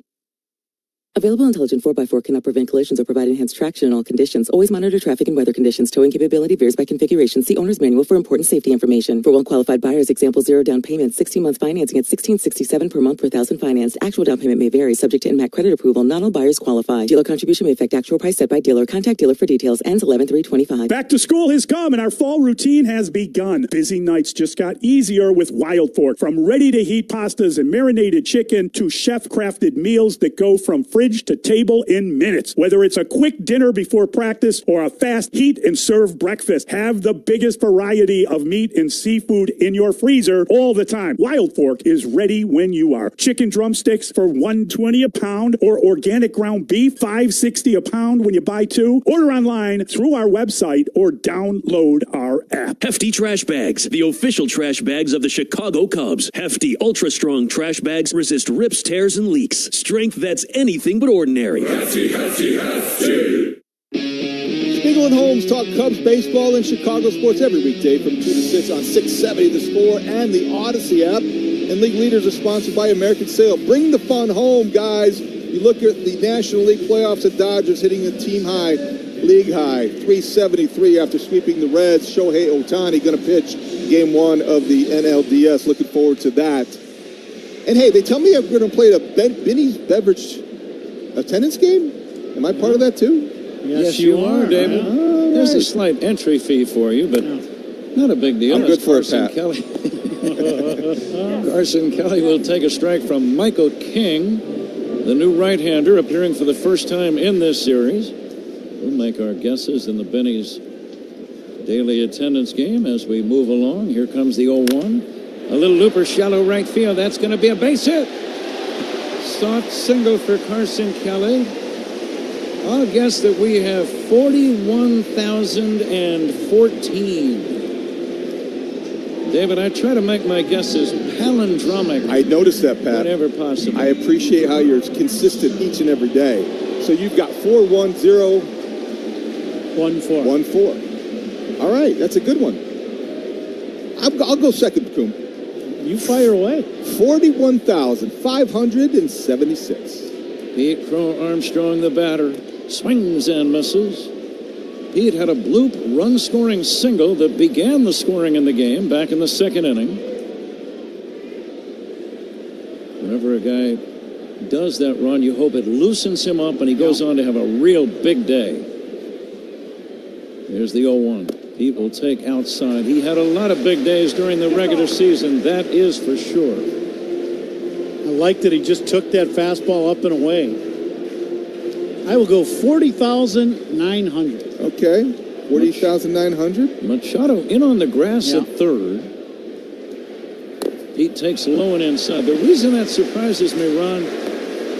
Available intelligent 4x4 cannot prevent collisions or provide enhanced traction in all conditions. Always monitor traffic and weather conditions. Towing capability varies by configuration. See owner's manual for important safety information. For well-qualified buyers, example 0 down payment, 60-month financing at $1,667 per month per thousand financed. Actual down payment may vary, subject to NMAC credit approval. Not all buyers qualify. Dealer contribution may affect actual price set by dealer. Contact dealer for details. Ends 11/3/25. Back to school has come and our fall routine has begun. Busy nights just got easier with Wild Fork. From ready-to-heat pastas and marinated chicken to chef-crafted meals that go from fridge to table in minutes. Whether it's a quick dinner before practice or a fast heat and serve breakfast, have the biggest variety of meat and seafood in your freezer all the time. Wild Fork is ready when you are. Chicken drumsticks for $1.20 a pound or organic ground beef $5.60 a pound when you buy 2. Order online through our website or download our app. Hefty Trash Bags, the official trash bags of the Chicago Cubs. Hefty, ultra-strong trash bags resist rips, tears, and leaks. Strength that's anything but ordinary. Hefty, hefty, hefty. Spiegel and Holmes talk Cubs baseball and Chicago sports every weekday from 2 to 6 on 670 The Score and the Odyssey app. And league leaders are sponsored by American Sail. Bring the fun home, guys. You look at the National League playoffs, the Dodgers hitting a team high, league high, 373 after sweeping the Reds. Shohei Ohtani going to pitch game 1 of the NLDS. Looking forward to that. And hey, they tell me I'm going to play a Benny's Beverage attendance game? Am I part of that too? Yes, you are, David. There's a slight entry fee for you, but not a big deal. I'm good for it, Pat. Kelly. Carson Kelly will take a strike from Michael King, the new right-hander appearing for the first time in this series. We'll make our guesses in the Benny's daily attendance game as we move along. Here comes the 0-1. A little looper, shallow right field. That's going to be a base hit. Soft single for Carson Kelly. I'll guess that we have 41,014. David, I try to make my guesses palindromic. I noticed that, Pat. Whenever possible. I appreciate how you're consistent each and every day. So you've got 4-1-0-1-4. All right, that's a good one. I'll go second, Coom. You fire away. 41,576. Pete Crow Armstrong, the batter, swings and misses. Pete had a bloop run-scoring single that began the scoring in the game back in the second inning. Whenever a guy does that run, you hope it loosens him up and he goes on to have a real big day. There's the 0-1. Pete will take outside. He had a lot of big days during the regular season, that is for sure. I like that he just took that fastball up and away. I will go 40,900. Okay, 40,900. Machado in on the grass at third. Pete takes low and inside. The reason that surprises me, Ron,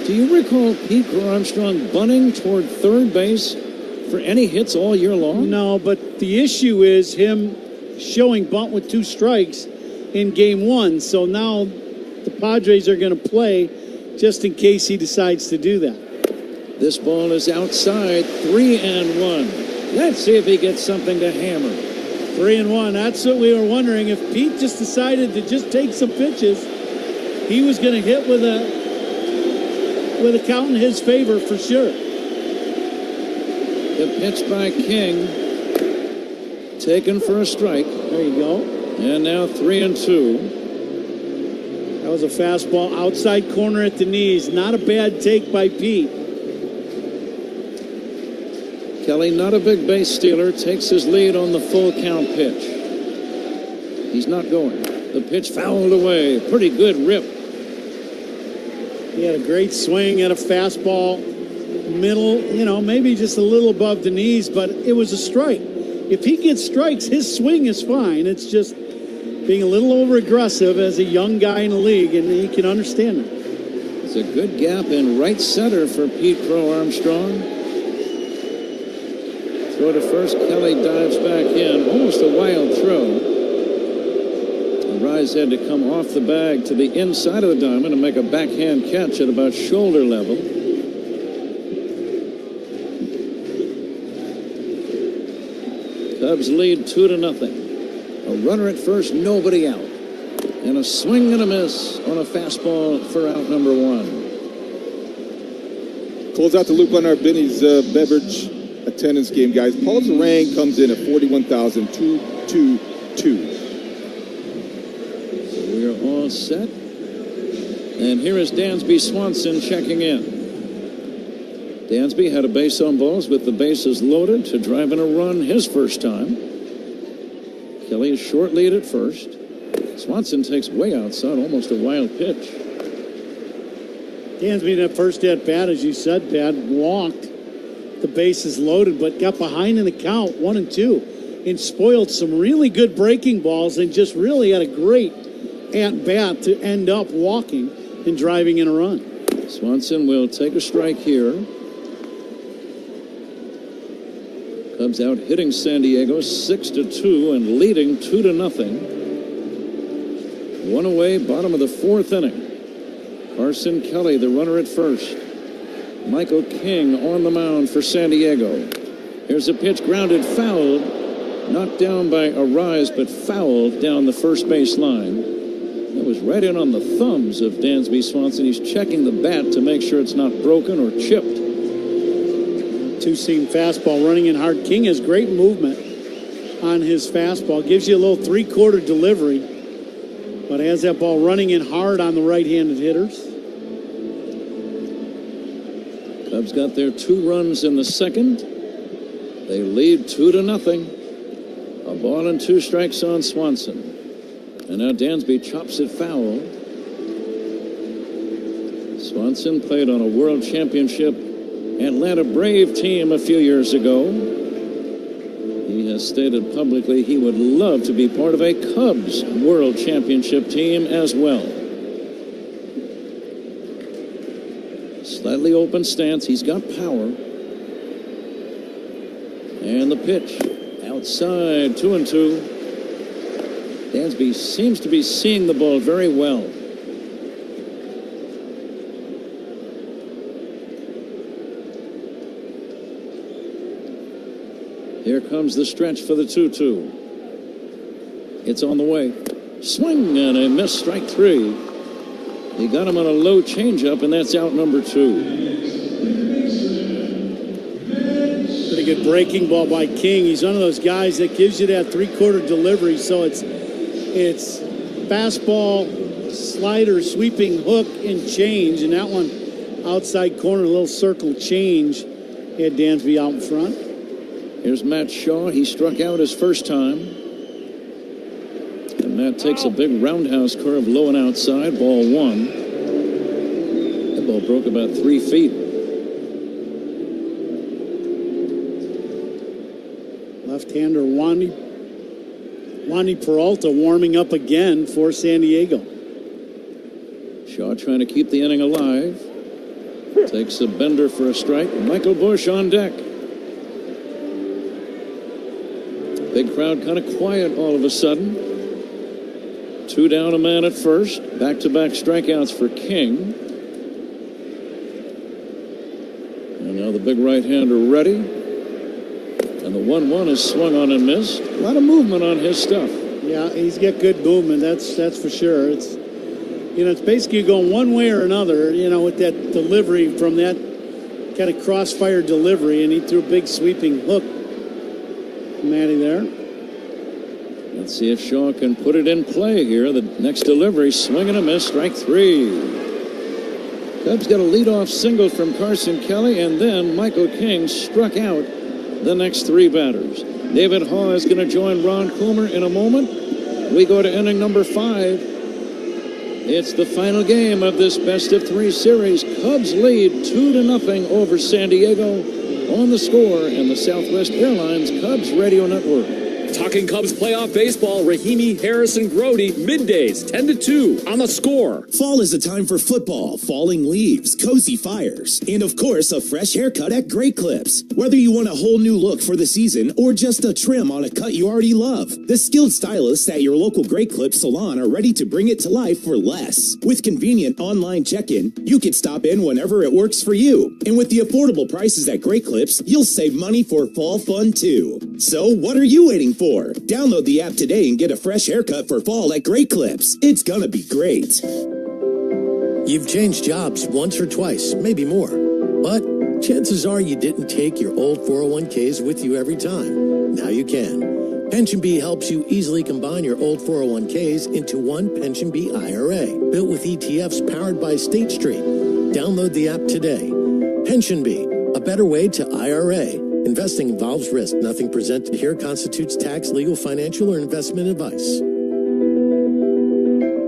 do you recall Pete Armstrong bunting toward third base for any hits all year long? No, but the issue is him showing bunt with 2 strikes in game 1. So now the Padres are going to play just in case he decides to do that. This ball is outside, 3-1. Let's see if he gets something to hammer. 3-1. That's what we were wondering. If Pete just decided to just take some pitches, he was going to hit with a count in his favor for sure. The pitch by King, taken for a strike. There you go. And now 3-2. That was a fastball outside corner at the knees. Not a bad take by Pete. Kelly, not a big base stealer, takes his lead on the full count pitch. He's not going. The pitch fouled away. Pretty good rip. He had a great swing at a fastball. Middle, maybe just a little above the knees, but it was a strike. if he gets strikes, his swing is fine. It's just being a little over-aggressive as a young guy in the league, and he can understand it. It's a good gap in right center for Pete Crow Armstrong. Throw to first. Kelly dives back in. Almost a wild throw. Rise had to come off the bag to the inside of the diamond and make a backhand catch at about shoulder level. Cubs lead 2-0. A runner at first, nobody out. And a swing and a miss on a fastball for out number 1. Close out the loop on our Benny's beverage attendance game, guys. Paul Zarang comes in at 41,222. We're all set. And here is Dansby Swanson checking in. Dansby had a base on balls with the bases loaded to drive in a run his first time. Kelly is short lead at first. Swanson takes way outside, almost a wild pitch. Dansby in that first at bat, as you said, Pat, walked. The bases loaded, but got behind in the count, 1-2, and spoiled some really good breaking balls and just really had a great at bat to end up walking and driving in a run. Swanson will take a strike here. Cubs out hitting San Diego 6-2 and leading 2-0. One away, bottom of the fourth inning. Carson Kelly, the runner at first. Michael King on the mound for San Diego. Here's a pitch grounded, fouled, knocked down by Arise, but fouled down the first base line. It was right in on the thumbs of Dansby Swanson. He's checking the bat to make sure it's not broken or chipped. Two-seam fastball running in hard. King has great movement on his fastball. Gives you a little three-quarter delivery, but has that ball running in hard on the right-handed hitters. Cubs got their 2 runs in the second. They lead 2-0. A ball and 2 strikes on Swanson. And now Dansby chops it foul. Swanson played on a World Championship Atlanta Brave team a few years ago. He has stated publicly he would love to be part of a Cubs World Championship team as well. Slightly open stance. He's got power. And the pitch. Outside, 2-2. Dansby seems to be seeing the ball very well. Here comes the stretch for the 2-2. It's on the way. Swing and a miss, strike 3. He got him on a low changeup, and that's out number 2. Pretty good breaking ball by King. He's one of those guys that gives you that three-quarter delivery, so it's fastball, slider, sweeping hook, and change. And that one, outside corner, a little circle change. Had Dansby out in front. Here's Matt Shaw. He struck out his first time. And Matt takes a big roundhouse curve low and outside. Ball 1. That ball broke about 3 feet. Left-hander Wandy Peralta warming up again for San Diego. Shaw trying to keep the inning alive. Takes a bender for a strike. Michael Busch on deck. Big crowd kind of quiet all of a sudden. 2 down, a man at first. Back-to-back strikeouts for King. And now the big right-hander ready. And the 1-1 is swung on and missed. A lot of movement on his stuff. Yeah, he's got good movement. That's for sure. It's it's basically going one way or another. With that delivery from that kind of crossfire delivery, and he threw a big sweeping hook. Matty there. Let's see if Shaw can put it in play here. The next delivery, swing and a miss, strike 3. Cubs got a leadoff single from Carson Kelly, and then Michael King struck out the next 3 batters. David Haw is going to join Ron Coomer in a moment. We go to inning number 5. It's the final game of this best-of-3 series. Cubs lead 2-0 over San Diego on the Score and the Southwest Airlines Cubs Radio Network. Talking Cubs playoff baseball, Rahimi, Harrison, Grody, middays, 10 to 2 on the Score. Fall is a time for football, falling leaves, cozy fires, and of course, a fresh haircut at Great Clips. Whether you want a whole new look for the season or just a trim on a cut you already love, the skilled stylists at your local Great Clips salon are ready to bring it to life for less. With convenient online check-in, you can stop in whenever it works for you. And with the affordable prices at Great Clips, you'll save money for fall fun too. So what are you waiting for? Download the app today and get a fresh haircut for fall at Great Clips. It's gonna be great. You've changed jobs once or twice, maybe more. But chances are you didn't take your old 401ks with you every time. Now you can. PensionBee helps you easily combine your old 401ks into one PensionBee IRA, built with ETFs powered by State Street. Download the app today. PensionBee, a better way to IRA. Investing involves risk. Nothing presented here constitutes tax, legal, financial, or investment advice.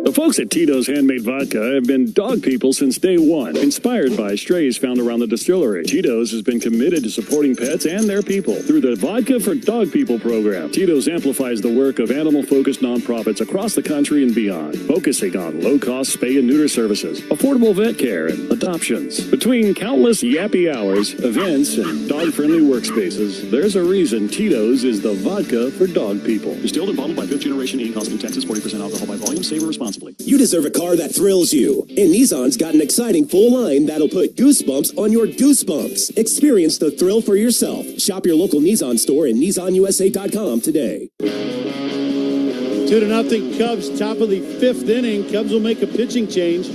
The folks at Tito's Handmade Vodka have been dog people since day one, inspired by strays found around the distillery. Tito's has been committed to supporting pets and their people through the Vodka for Dog People program. Tito's amplifies the work of animal-focused nonprofits across the country and beyond, focusing on low-cost spay and neuter services, affordable vet care, and adoptions. Between countless yappy hours, events, and dog-friendly workspaces, there's a reason Tito's is the vodka for dog people. Distilled and bottled by 5th Generation Inc., Austin, Texas, 40% alcohol by volume. Savor responsibly. You deserve a car that thrills you. And Nissan's got an exciting full line that'll put goosebumps on your goosebumps. Experience the thrill for yourself. Shop your local Nissan store and NissanUSA.com today. 2-0 Cubs, top of the 5th inning. Cubs will make a pitching change.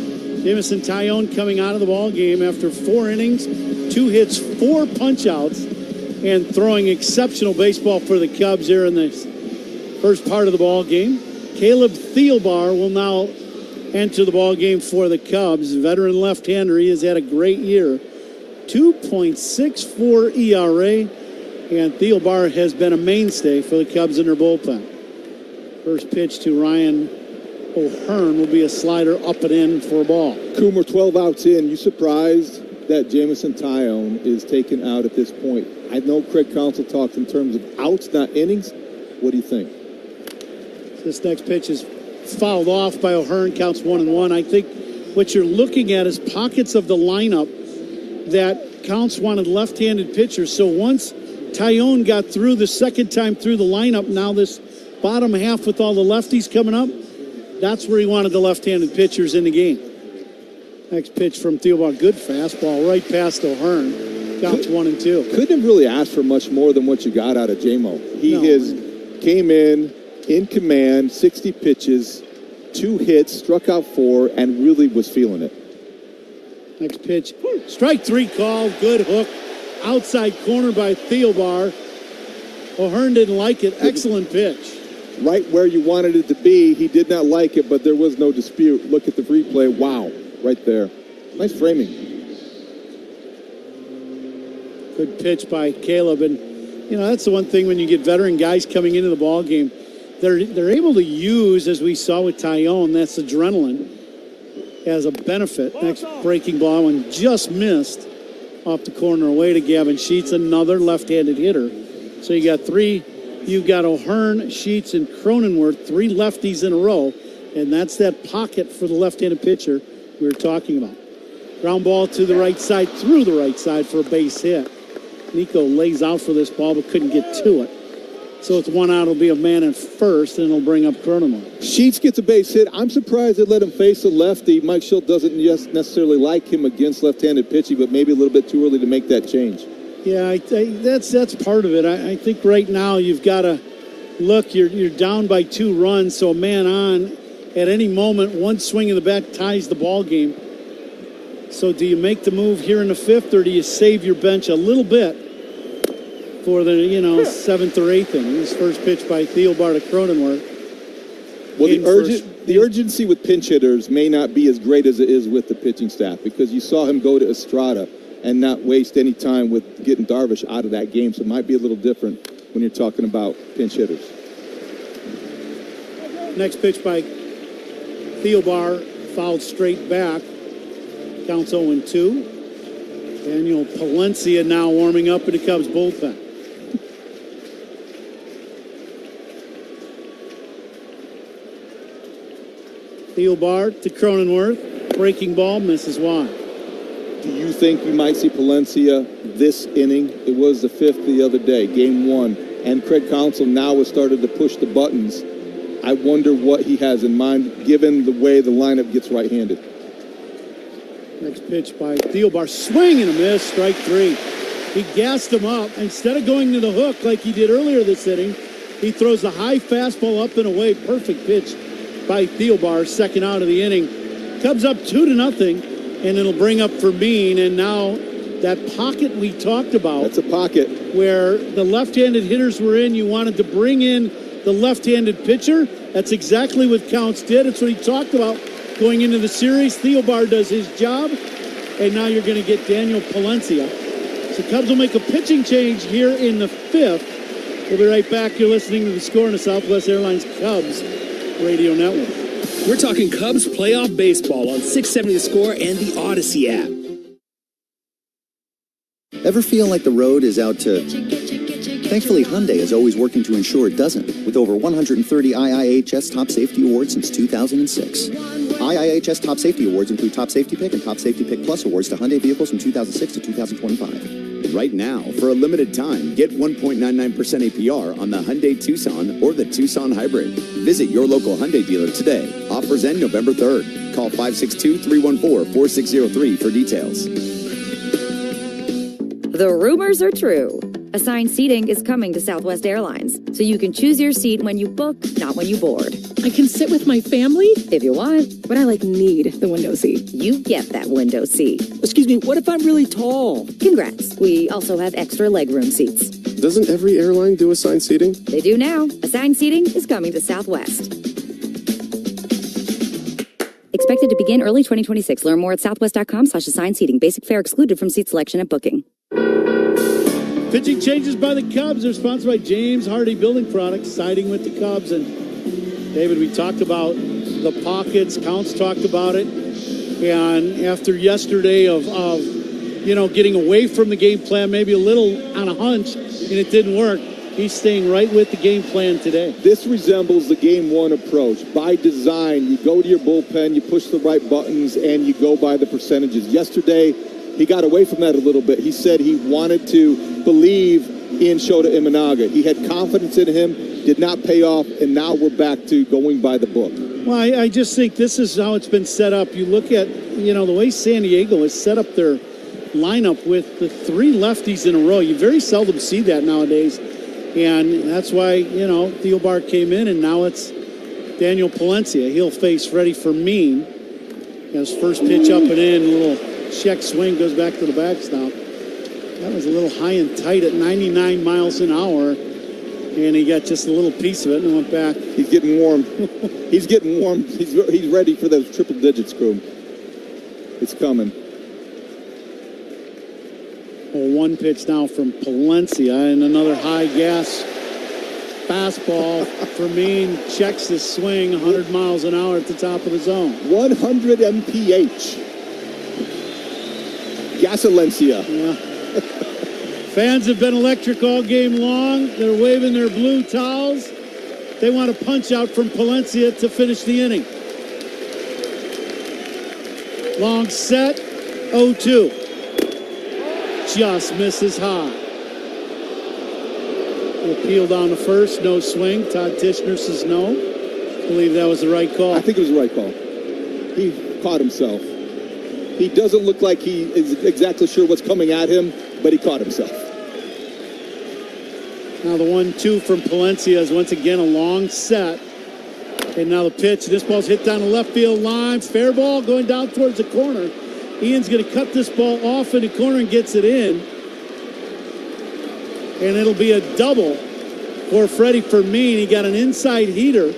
Jamison Tyone coming out of the ball game after 4 innings, 2 hits, 4 punch-outs, and throwing exceptional baseball for the Cubs here in the first part of the ball game. Caleb Thielbar will now enter the ball game for the Cubs. Veteran left-hander. He has had a great year. 2.64 ERA, and Thielbar has been a mainstay for the Cubs in their bullpen. First pitch to Ryan O'Hearn will be a slider up and in for a ball. Coomer, 12 outs in. You surprised that Jamison Tyone is taken out at this point? I know Craig Counsell talks in terms of outs, not innings. What do you think? This next pitch is fouled off by O'Hearn, counts 1-1. I think what you're looking at is pockets of the lineup that Counts wanted left-handed pitchers. So once Tyone got through the second time through the lineup, now this bottom half with all the lefties coming up, that's where he wanted the left-handed pitchers in the game. Next pitch from Thielbar, good fastball right past O'Hearn. Counts 1-2. Couldn't have really asked for much more than what you got out of JMO. He came in command, 60 pitches, 2 hits, struck out 4, and really was feeling it. Next pitch, strike 3 call, good hook, outside corner by Thielbar. O'Hearn didn't like it, excellent pitch. Right where you wanted it to be. He did not like it, but there was no dispute. Look at the replay, wow, right there. Nice framing. Good pitch by Caleb, and you know that's the one thing when you get veteran guys coming into the ball game. They're able to use, as we saw with Tyone, that's adrenaline as a benefit. Next breaking ball and just missed off the corner away to Gavin Sheets, another left-handed hitter. So you got 3. You've got O'Hearn, Sheets, and Cronenworth, 3 lefties in a row, and that's that pocket for the left-handed pitcher we were talking about. Ground ball to the right side, through the right side for a base hit. Nico lays out for this ball but couldn't get to it. So it's 1 out. It'll be a man at first, and it'll bring up Cronenworth. Sheets gets a base hit. I'm surprised they let him face a lefty. Mike Schilt doesn't necessarily like him against left-handed pitching, but maybe a little bit too early to make that change. Yeah, that's part of it. I think right now you've got to look. You're down by 2 runs, so a man on at any moment. One swing of the bat ties the ball game. So do you make the move here in the 5th, or do you save your bench a little bit for the 7th or 8th inning? This first pitch by Thielbar to Cronenworth. Well, the urgency with pinch hitters may not be as great as it is with the pitching staff, because you saw him go to Estrada and not waste any time with getting Darvish out of that game. So it might be a little different when you're talking about pinch hitters. Next pitch by Thielbar, fouled straight back. Counts 0-2. Daniel Palencia now warming up in the Cubs bullpen. Thielbar to Cronenworth. Breaking ball, misses wide. Do you think you might see Palencia this inning? It was the 5th the other day, game 1. And Craig Counsell now has started to push the buttons. I wonder what he has in mind, given the way the lineup gets right-handed. Next pitch by Thielbar. Swing and a miss, strike 3. He gassed him up. Instead of going to the hook like he did earlier this inning, he throws the high fastball up and away. Perfect pitch by Thielbar, second out of the inning. Cubs up 2-0, and it'll bring up Fermin. And now that pocket we talked about. That's a pocket. Where the left-handed hitters were in. You wanted to bring in the left-handed pitcher. That's exactly what Counts did. It's what he talked about going into the series. Thielbar does his job. And now you're going to get Daniel Palencia. So Cubs will make a pitching change here in the 5th. We'll be right back. You're listening to The Score on the Southwest Airlines Cubs Radio Network. We're talking Cubs playoff baseball on 670 The Score and the Odyssey app. Ever feel like the road is out to... Thankfully, Hyundai is always working to ensure it doesn't, with over 130 IIHS Top Safety Awards since 2006. IIHS Top Safety Awards include Top Safety Pick and Top Safety Pick Plus awards to Hyundai vehicles from 2006 to 2025. Right now, for a limited time, get 1.99% APR on the Hyundai Tucson or the Tucson Hybrid. Visit your local Hyundai dealer today. Offers end November 3rd. Call 562-314-4603 for details. The rumors are true. Assigned seating is coming to Southwest Airlines, so you can choose your seat when you book, not when you board. I can sit with my family? If you want. But I need the window seat. You get that window seat. Excuse me, what if I'm really tall? Congrats. We also have extra legroom seats. Doesn't every airline do assigned seating? They do now. Assigned seating is coming to Southwest. Expected to begin early 2026. Learn more at southwest.com/assigned seating. Basic fare excluded from seat selection at booking. Pitching changes by the Cubs are sponsored by James Hardy Building Products, siding with the Cubs. And David, we talked about the pockets. Counts talked about it. And after yesterday of getting away from the game plan, maybe a little on a hunch, and it didn't work, he's staying right with the game plan today. This resembles the game 1 approach. By design, you go to your bullpen, you push the right buttons, and you go by the percentages. Yesterday, he got away from that a little bit. He said he wanted to believe in Shota Imanaga. He had confidence in him, did not pay off, and now we're back to going by the book. Well, I just think this is how it's been set up. You look at, the way San Diego has set up their lineup with the 3 lefties in a row. You very seldom see that nowadays. And that's why, Thielbar came in, and now it's Daniel Palencia. He'll face Freddie Fermin. His first pitch up and in, a little check swing, goes back to the backstop. That was a little high and tight at 99 miles an hour, and he got just a little piece of it and went back. He's getting warm. He's getting warm. He's ready for those triple digits, crew. It's coming. Well, one pitch now from Palencia, and another high gas fastball. Fermin checks his swing, 100 miles an hour at the top of the zone. 100 mph. Gasalencia. Yeah. Fans have been electric all game long. They're waving their blue towels. They want a punch out from Palencia to finish the inning. Long set, 0-2. Just misses high. Will peel down to first, no swing. Todd Tishner says no. I believe that was the right call. I think it was the right call. He caught himself. He doesn't look like he is exactly sure what's coming at him, but he caught himself. Now the 1-2 from Palencia is once again a long set. And now the pitch. This ball's hit down the left field line. Fair ball going down towards the corner. Ian's going to cut this ball off in the corner and gets it in. And it'll be a double for Freddie Fermin. He got an inside heater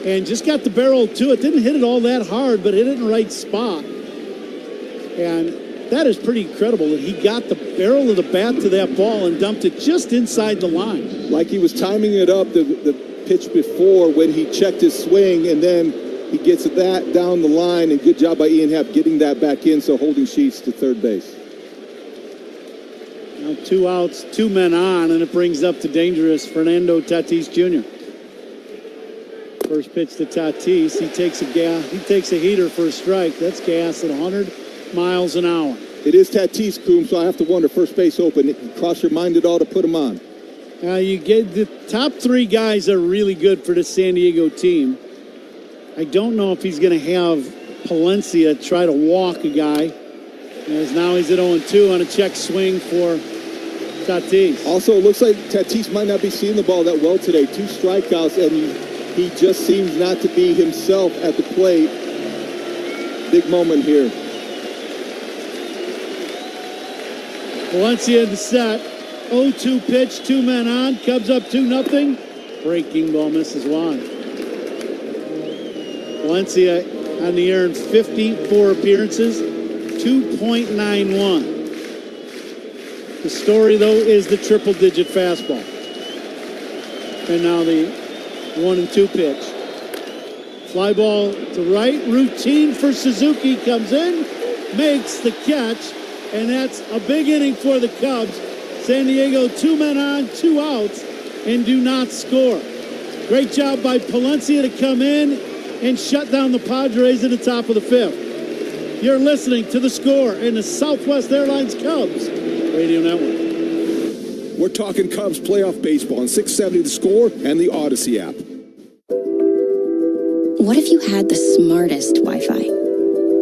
and just got the barrel to it. Didn't hit it all that hard, but hit it in the right spot. And that is pretty incredible that he got the barrel of the bat to that ball and dumped it just inside the line. Like he was timing it up the pitch before when he checked his swing, and then he gets that down the line, and good job by Ian Happ getting that back in, so holding Sheets to third base. 2 outs, 2 men on, and it brings up to dangerous Fernando Tatis Jr. First pitch to Tatis. He takes a heater for a strike. That's gas at 100 miles an hour. It is Tatis, Coom, so I have to wonder, first base open. Cross your mind at all to put him on? You get the top 3 guys are really good for the San Diego team. I don't know if he's going to have Palencia try to walk a guy. As now he's at 0-2 on a check swing for Tatis. Also, it looks like Tatis might not be seeing the ball that well today. 2 strikeouts, and he just seems not to be himself at the plate. Big moment here. Palencia in the set. 0-2 pitch, 2 men on. Cubs up 2-0. Breaking ball misses wide. Valencia on the air in 54 appearances, 2.91. The story, though, is the triple-digit fastball. And now the 1-2 pitch. Fly ball to right. Routine for Suzuki. Comes in, makes the catch, and that's a big inning for the Cubs. San Diego, 2 men on, 2 outs, and do not score. Great job by Palencia to come in and shut down the Padres in the top of the 5th. You're listening to The Score in the Southwest Airlines Cubs Radio Network. We're talking Cubs playoff baseball on 670 The Score and the Odyssey app. What if you had the smartest Wi-Fi?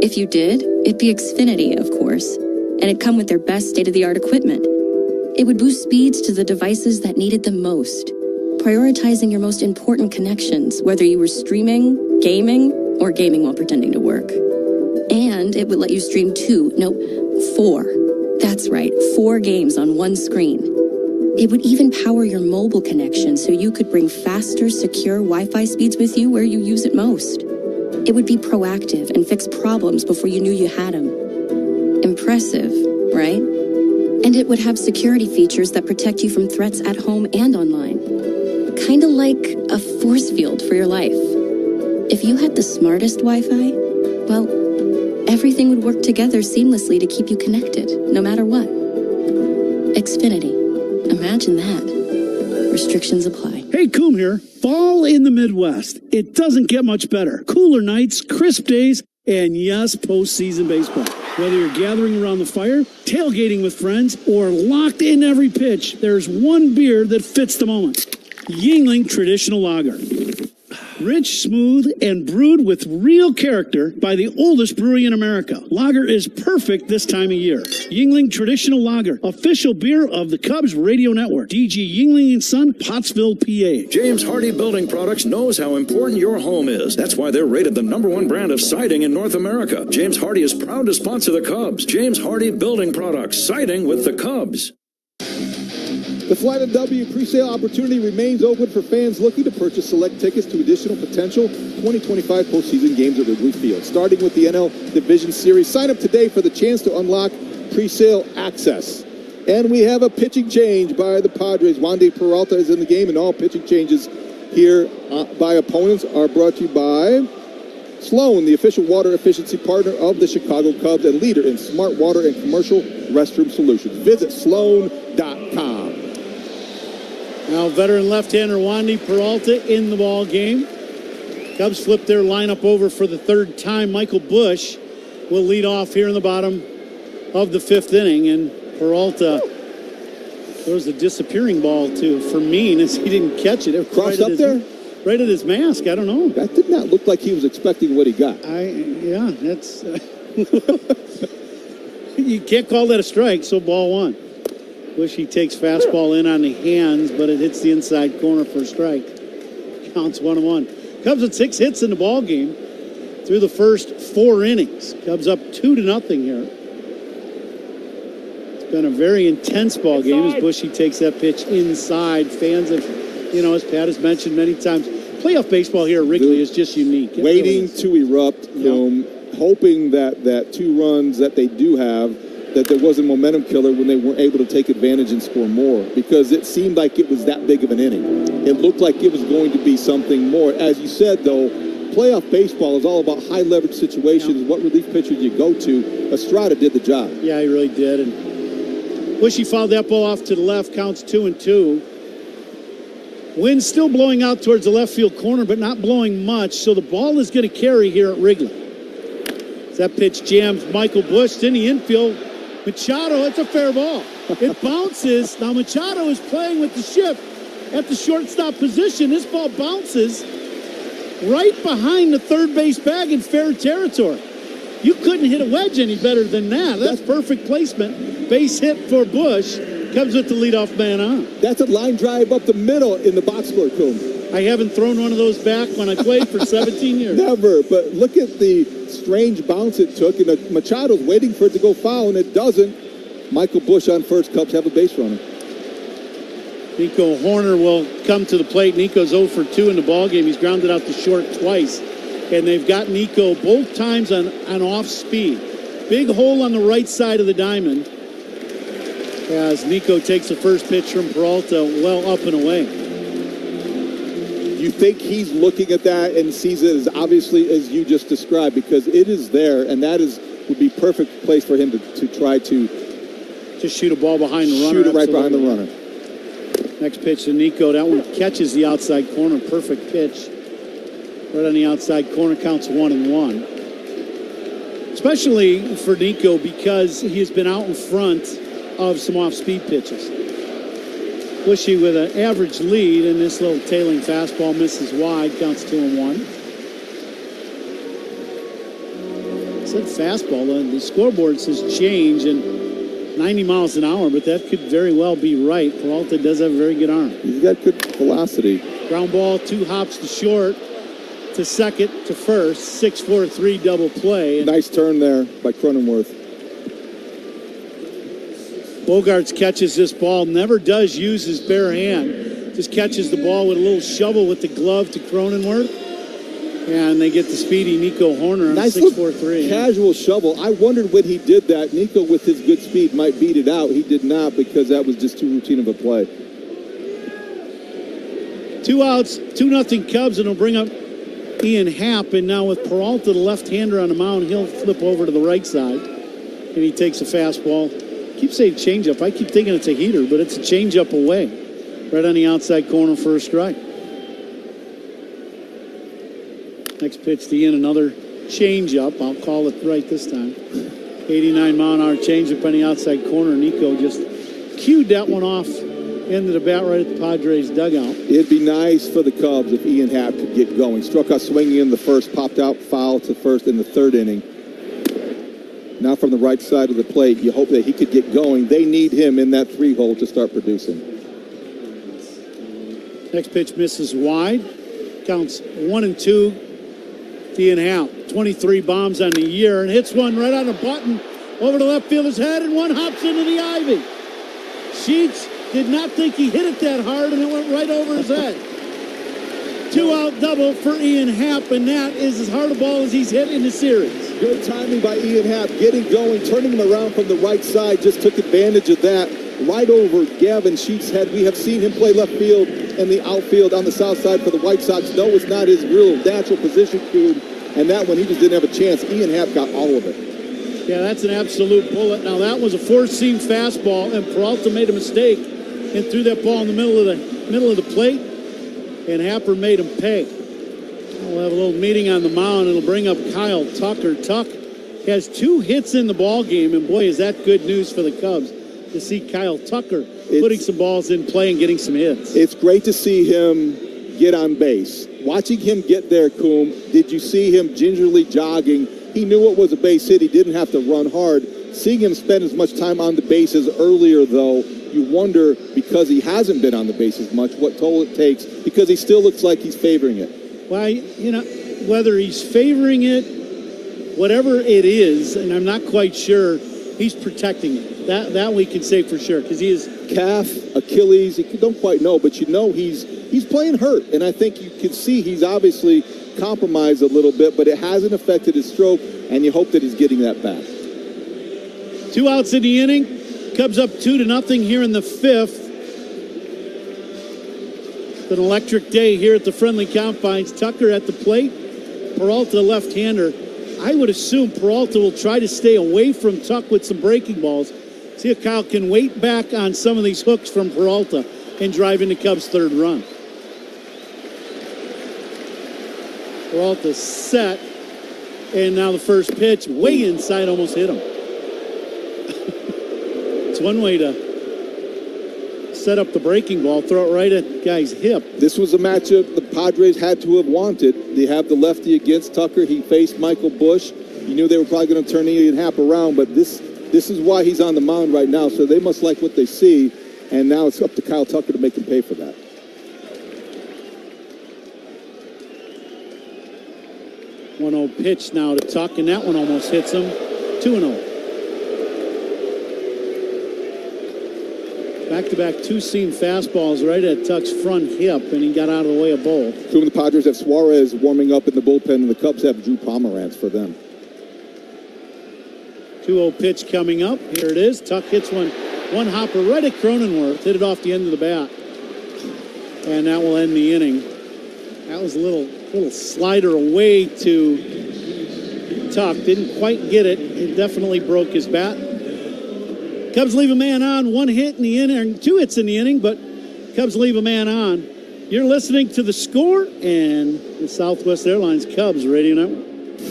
If you did, it'd be Xfinity, of course, and it'd come with their best state-of-the-art equipment. It would boost speeds to the devices that needed them most, prioritizing your most important connections, whether you were streaming, gaming, or gaming while pretending to work. And it would let you stream 4. That's right, 4 games on one screen. It would even power your mobile connection so you could bring faster, secure Wi-Fi speeds with you where you use it most. It would be proactive and fix problems before you knew you had them. Impressive, right? And it would have security features that protect you from threats at home and online. Kinda like a force field for your life. If you had the smartest Wi-Fi, well, everything would work together seamlessly to keep you connected, no matter what. Xfinity. Imagine that. Restrictions apply. Hey, Coom here. Fall in the Midwest. It doesn't get much better. Cooler nights, crisp days, and yes, postseason baseball. Whether you're gathering around the fire, tailgating with friends, or locked in every pitch, there's one beer that fits the moment. Yuengling Traditional Lager. Rich, smooth, and brewed with real character by the oldest brewery in America. Lager is perfect this time of year. Yuengling Traditional Lager, official beer of the Cubs Radio Network. DG Yuengling & Son, Pottsville, PA. James Hardy Building Products knows how important your home is. That's why they're rated the #1 brand of siding in North America. James Hardy is proud to sponsor the Cubs. James Hardy Building Products, siding with the Cubs. The Flight of W presale opportunity remains open for fans looking to purchase select tickets to additional potential 2025 postseason games at Wrigley Field. Starting with the NL Division Series, sign up today for the chance to unlock presale access. And we have a pitching change by the Padres. Wandy Peralta is in the game, and all pitching changes here by opponents are brought to you by Sloan, the official water efficiency partner of the Chicago Cubs and leader in smart water and commercial restroom solutions. Visit sloan.com. Now, veteran left-hander Wandy Peralta in the ball game. Cubs flip their lineup over for the 3rd time. Michael Busch will lead off here in the bottom of the 5th inning, and Peralta throws a disappearing ball to Fermin as he didn't catch it. It crossed up there? Right at his mask. I don't know. That did not look like he was expecting what he got. Yeah, that's... You can't call that a strike, so ball 1. Busch, he takes fastball in on the hands, but it hits the inside corner for a strike. Counts 1-1. Cubs with 6 hits in the ball game through the first 4 innings. Cubs up 2-0 here. It's been a very intense ball game as Busch takes that pitch inside. Fans have, as Pat has mentioned many times, playoff baseball here at Wrigley is just unique. Waiting to erupt, hoping that 2 runs that they do have, that there was a momentum killer when they weren't able to take advantage and score more, because it seemed like it was that big of an inning. It looked like it was going to be something more. As you said, though, playoff baseball is all about high leverage situations. What relief pitchers you go to. Estrada did the job. Yeah, he really did. And Bushy fouled that ball off to the left, counts 2-2. Wind still blowing out towards the left field corner, but not blowing much, so the ball is going to carry here at Wrigley. As that pitch jams Michael Busch in the infield. Machado, it's a fair ball. It bounces. Now Machado is playing with the shift at the shortstop position. This ball bounces right behind the third base bag in fair territory. You couldn't hit a wedge any better than that. That's perfect placement. Base hit for Busch. Comes with the leadoff man on. That's a line drive up the middle in the box score, Coom. I haven't thrown one of those back when I played for 17 years. Never, but look at the strange bounce it took, and Machado's waiting for it to go foul, and it doesn't. Michael Busch on first. Cubs have a base runner. Nico Horner will come to the plate. Nico's 0 for 2 in the ballgame. He's grounded out to short twice, and they've got Nico both times on off speed. Big hole on the right side of the diamond as Nico takes the first pitch from Peralta well up and away. You think he's looking at that and sees it as obviously as you just described, because it is there, and that would be perfect place for him to try to shoot a ball behind the runner. Shoot it right behind the runner. Next pitch to Nico. That one catches the outside corner. Perfect pitch. Right on the outside corner. Counts 1-1. Especially for Nico because he has been out in front of some off-speed pitches. Bushy with an average lead, and this little tailing fastball misses wide. Counts 2-1. Said fastball. The scoreboard says change and 90 miles an hour, but that could very well be right. Peralta does have a very good arm. He's got good velocity. Ground ball, 2 hops to short, to second, to first. 6-4-3 double play. Nice turn there by Cronenworth. Bogarts catches this ball, never does use his bare hand. Just catches the ball with a little shovel with the glove to Cronenworth. And they get the speedy Nico Horner on nice 6-4-3. Casual shovel. I wondered when he did that. Nico, with his good speed, might beat it out. He did not, because that was just too routine of a play. 2 outs, 2-0 Cubs, and it'll bring up Ian Happ. And now with Peralta, the left-hander on the mound, he'll flip over to the right side. And he takes a fastball. I keep saying changeup. I keep thinking it's a heater, but it's a changeup away. Right on the outside corner for a strike. Next pitch to Ian, another changeup. I'll call it right this time. 89-mile-an-hour changeup on the outside corner. Nico just cued that one off into the bat right at the Padres dugout. It'd be nice for the Cubs if Ian Happ could get going. Struck out swinging in the first, popped out foul to first in the third inning. Now from the right side of the plate, you hope that he could get going. They need him in that 3-hole to start producing. Next pitch misses wide. Counts 1-2. Ian Happ, 23 bombs on the year, and hits one right on a button over the left fielder's head, and one hops into the ivy. Sheets did not think he hit it that hard, and it went right over his head. 2-out double for Ian Happ, and that is as hard a ball as he's hit in the series. Good timing by Ian Happ, getting going, turning him around from the right side, just took advantage of that. Right over Gavin Sheets' head. We have seen him play left field and the outfield on the south side for the White Sox. No, it's not his real natural position, dude. And that one, he just didn't have a chance. Ian Happ got all of it. Yeah, that's an absolute bullet. Now, that was a four-seam fastball, and Peralta made a mistake and threw that ball in the middle of the plate, and Happer made him pay. We'll have a little meeting on the mound. It'll bring up Kyle Tucker. Tuck has 2 hits in the ball game, and boy, is that good news for the Cubs to see Kyle Tucker putting some balls in play and getting some hits. It's great to see him get on base. Watching him get there, Coom, did you see him gingerly jogging? He knew it was a base hit. He didn't have to run hard. Seeing him spend as much time on the bases earlier, though, you wonder, because he hasn't been on the bases much, what toll it takes, because he still looks like he's favoring it. Well, you know, whether he's favoring it, whatever it is, and I'm not quite sure, he's protecting it. That we can say for sure, because he is calf, Achilles. You don't quite know, but you know he's playing hurt, and I think you can see he's obviously compromised a little bit, but it hasn't affected his stroke, and you hope that he's getting that back. 2 outs in the inning. Cubs up 2-0 here in the 5th. It's an electric day here at the Friendly Confines. Tucker at the plate. Peralta, left-hander. I would assume Peralta will try to stay away from Tuck with some breaking balls. See if Kyle can wait back on some of these hooks from Peralta and drive into Cubs' third run. Peralta set, and now the first pitch way inside almost hit him. It's one way to set up the breaking ball, throw it right at the guy's hip. This was a matchup the Padres had to have wanted. They have the lefty against Tucker. He faced Michael Busch. You knew they were probably going to turn Ian Happ around, but this is why he's on the mound right now, so they must like what they see, and now it's up to Kyle Tucker to make him pay for that. One-0 pitch now to Tuck, and that one almost hits him. 2-0. Back-to-back two-seam fastballs right at Tuck's front hip, and he got out of the way of both. Two of the Padres have Suarez warming up in the bullpen, and the Cubs have Drew Pomeranz for them. 2-0 pitch coming up. Here it is. Tuck hits one hopper right at Cronenworth. Hit it off the end of the bat. And that will end the inning. That was a little slider away to Tuck. Didn't quite get it. It definitely broke his bat. Cubs leave a man on. One hit in the inning, two hits in the inning, but Cubs leave a man on. You're listening to The Score and the Southwest Airlines Cubs Radio Network.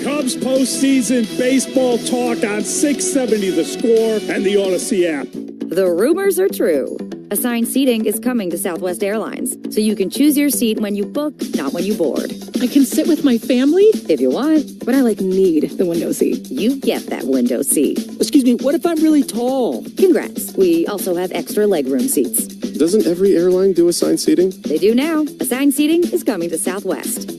Cubs postseason baseball talk on 670 The Score and the Odyssey app. The rumors are true. Assigned seating is coming to Southwest Airlines, so you can choose your seat when you book, not when you board. I can sit with my family? If you want. But I need the window seat. You get that window seat. Excuse me, what if I'm really tall? Congrats. We also have extra legroom seats. Doesn't every airline do assigned seating? They do now. Assigned seating is coming to Southwest.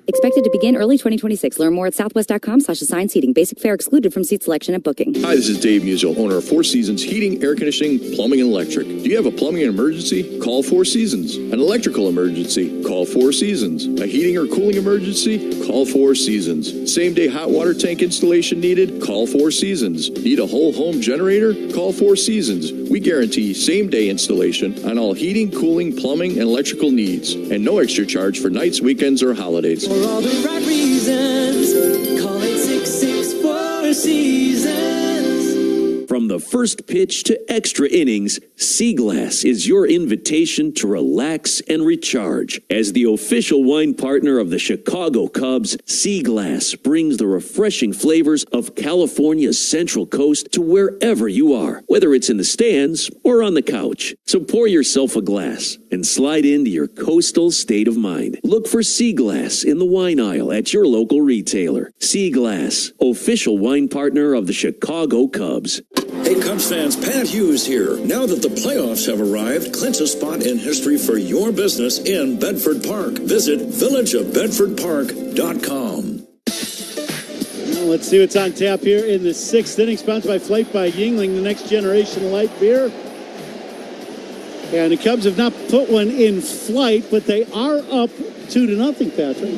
Expected to begin early 2026. Learn more at southwest.com/assigned seating. Basic fare excluded from seat selection at booking. Hi, this is Dave Musil, owner of Four Seasons Heating, Air Conditioning, Plumbing, and Electric. Do you have a plumbing emergency? Call Four Seasons. An electrical emergency? Call Four Seasons. A heating or cooling emergency? Call Four Seasons. Same-day hot water tank installation needed? Call Four Seasons. Need a whole home generator? Call Four Seasons. We guarantee same-day installation on all heating, cooling, plumbing, and electrical needs. And no extra charge for nights, weekends, or holidays. For all the right reasons, call it 664 Seasons. From the first pitch to extra innings, Sea Glass is your invitation to relax and recharge. As the official wine partner of the Chicago Cubs, Sea Glass brings the refreshing flavors of California's Central Coast to wherever you are, whether it's in the stands or on the couch. So pour yourself a glass and slide into your coastal state of mind. Look for Sea Glass in the wine aisle at your local retailer. Sea Glass, official wine partner of the Chicago Cubs. Hey Cubs fans, Pat Hughes here. Now that the playoffs have arrived, clinch a spot in history for your business in Bedford Park. Visit villageofbedfordpark.com. Well, let's see what's on tap here in the sixth inning. Sponsored by Flight by Yingling, the next generation light beer. And the Cubs have not put one in flight, but they are up 2-0, Patrick.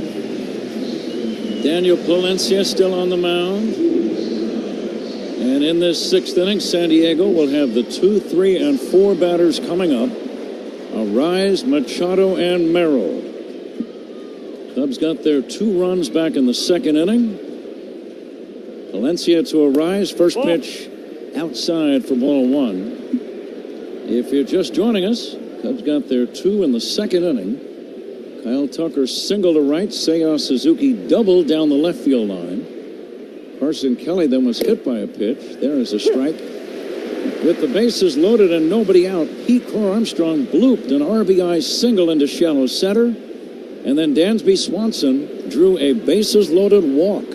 Daniel Palencia still on the mound. And in this sixth inning, San Diego will have the 2, 3, and 4 batters coming up. Arise, Machado, and Merrill. Cubs got their 2 runs back in the second inning. Palencia to Arise. First pitch outside for ball 1. If you're just joining us, Cubs got their 2 in the second inning. Kyle Tucker single to right. Seiya Suzuki double down the left field line. Carson Kelly then was hit by a pitch. There is a strike. With the bases loaded and nobody out, Pete Crow Armstrong blooped an RBI single into shallow center. And then Dansby Swanson drew a bases loaded walk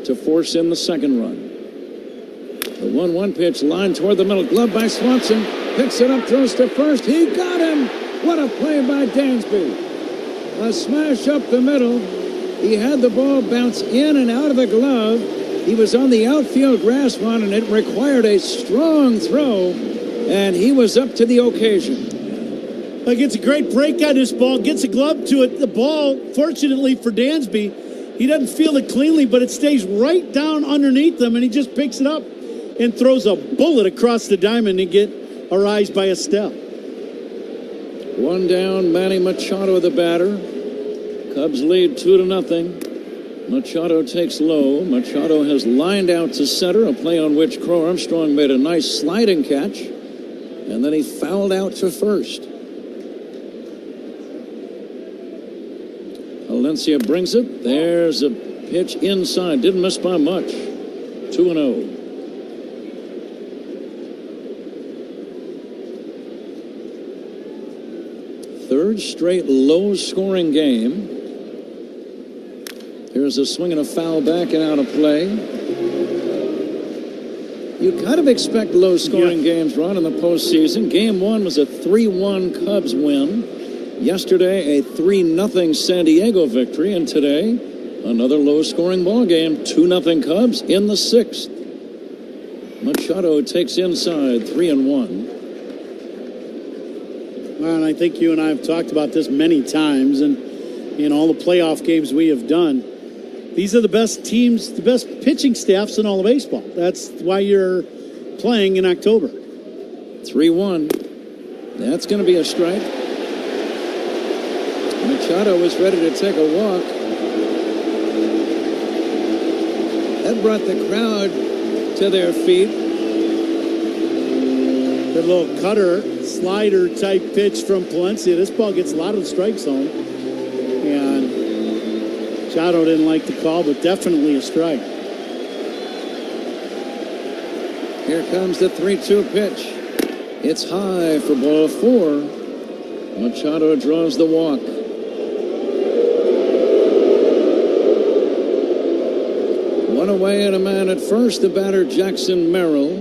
to force in the second run. The 1-1 pitch line toward the middle. Glove by Swanson. Picks it up, throws to first. He got him. What a play by Dansby. A smash up the middle. He had the ball bounce in and out of the glove. He was on the outfield grass one, and it required a strong throw, and he was up to the occasion. Gets a great break on this ball, gets a glove to it. The ball, fortunately for Dansby, he doesn't feel it cleanly, but it stays right down underneath him, and he just picks it up and throws a bullet across the diamond to get Arise by a step. One down, Manny Machado the batter. Cubs lead 2-0. Machado takes low. Machado has lined out to center, a play on which Crow Armstrong made a nice sliding catch, and then he fouled out to first. Valencia brings it. There's a pitch inside. Didn't miss by much. 2-0. Third straight low-scoring game. Here's a swing and a foul back and out of play. You kind of expect low-scoring games, Ron, in the postseason. Game 1 was a 3-1 Cubs win. Yesterday, a 3-0 San Diego victory. And today, another low-scoring ball game. 2-0 Cubs in the 6th. Machado takes inside 3-1. Well, and I think you and I have talked about this many times, and in all the playoff games we have done, these are the best teams, the best pitching staffs in all of baseball. That's why you're playing in October. 3-1. That's going to be a strike. Machado was ready to take a walk. That brought the crowd to their feet. The little cutter, slider type pitch from Palencia. This ball gets a lot of the strike zone. And Machado didn't like the call, but definitely a strike. Here comes the 3-2 pitch. It's high for ball 4. Machado draws the walk. One away and a man at first, the batter Jackson Merrill.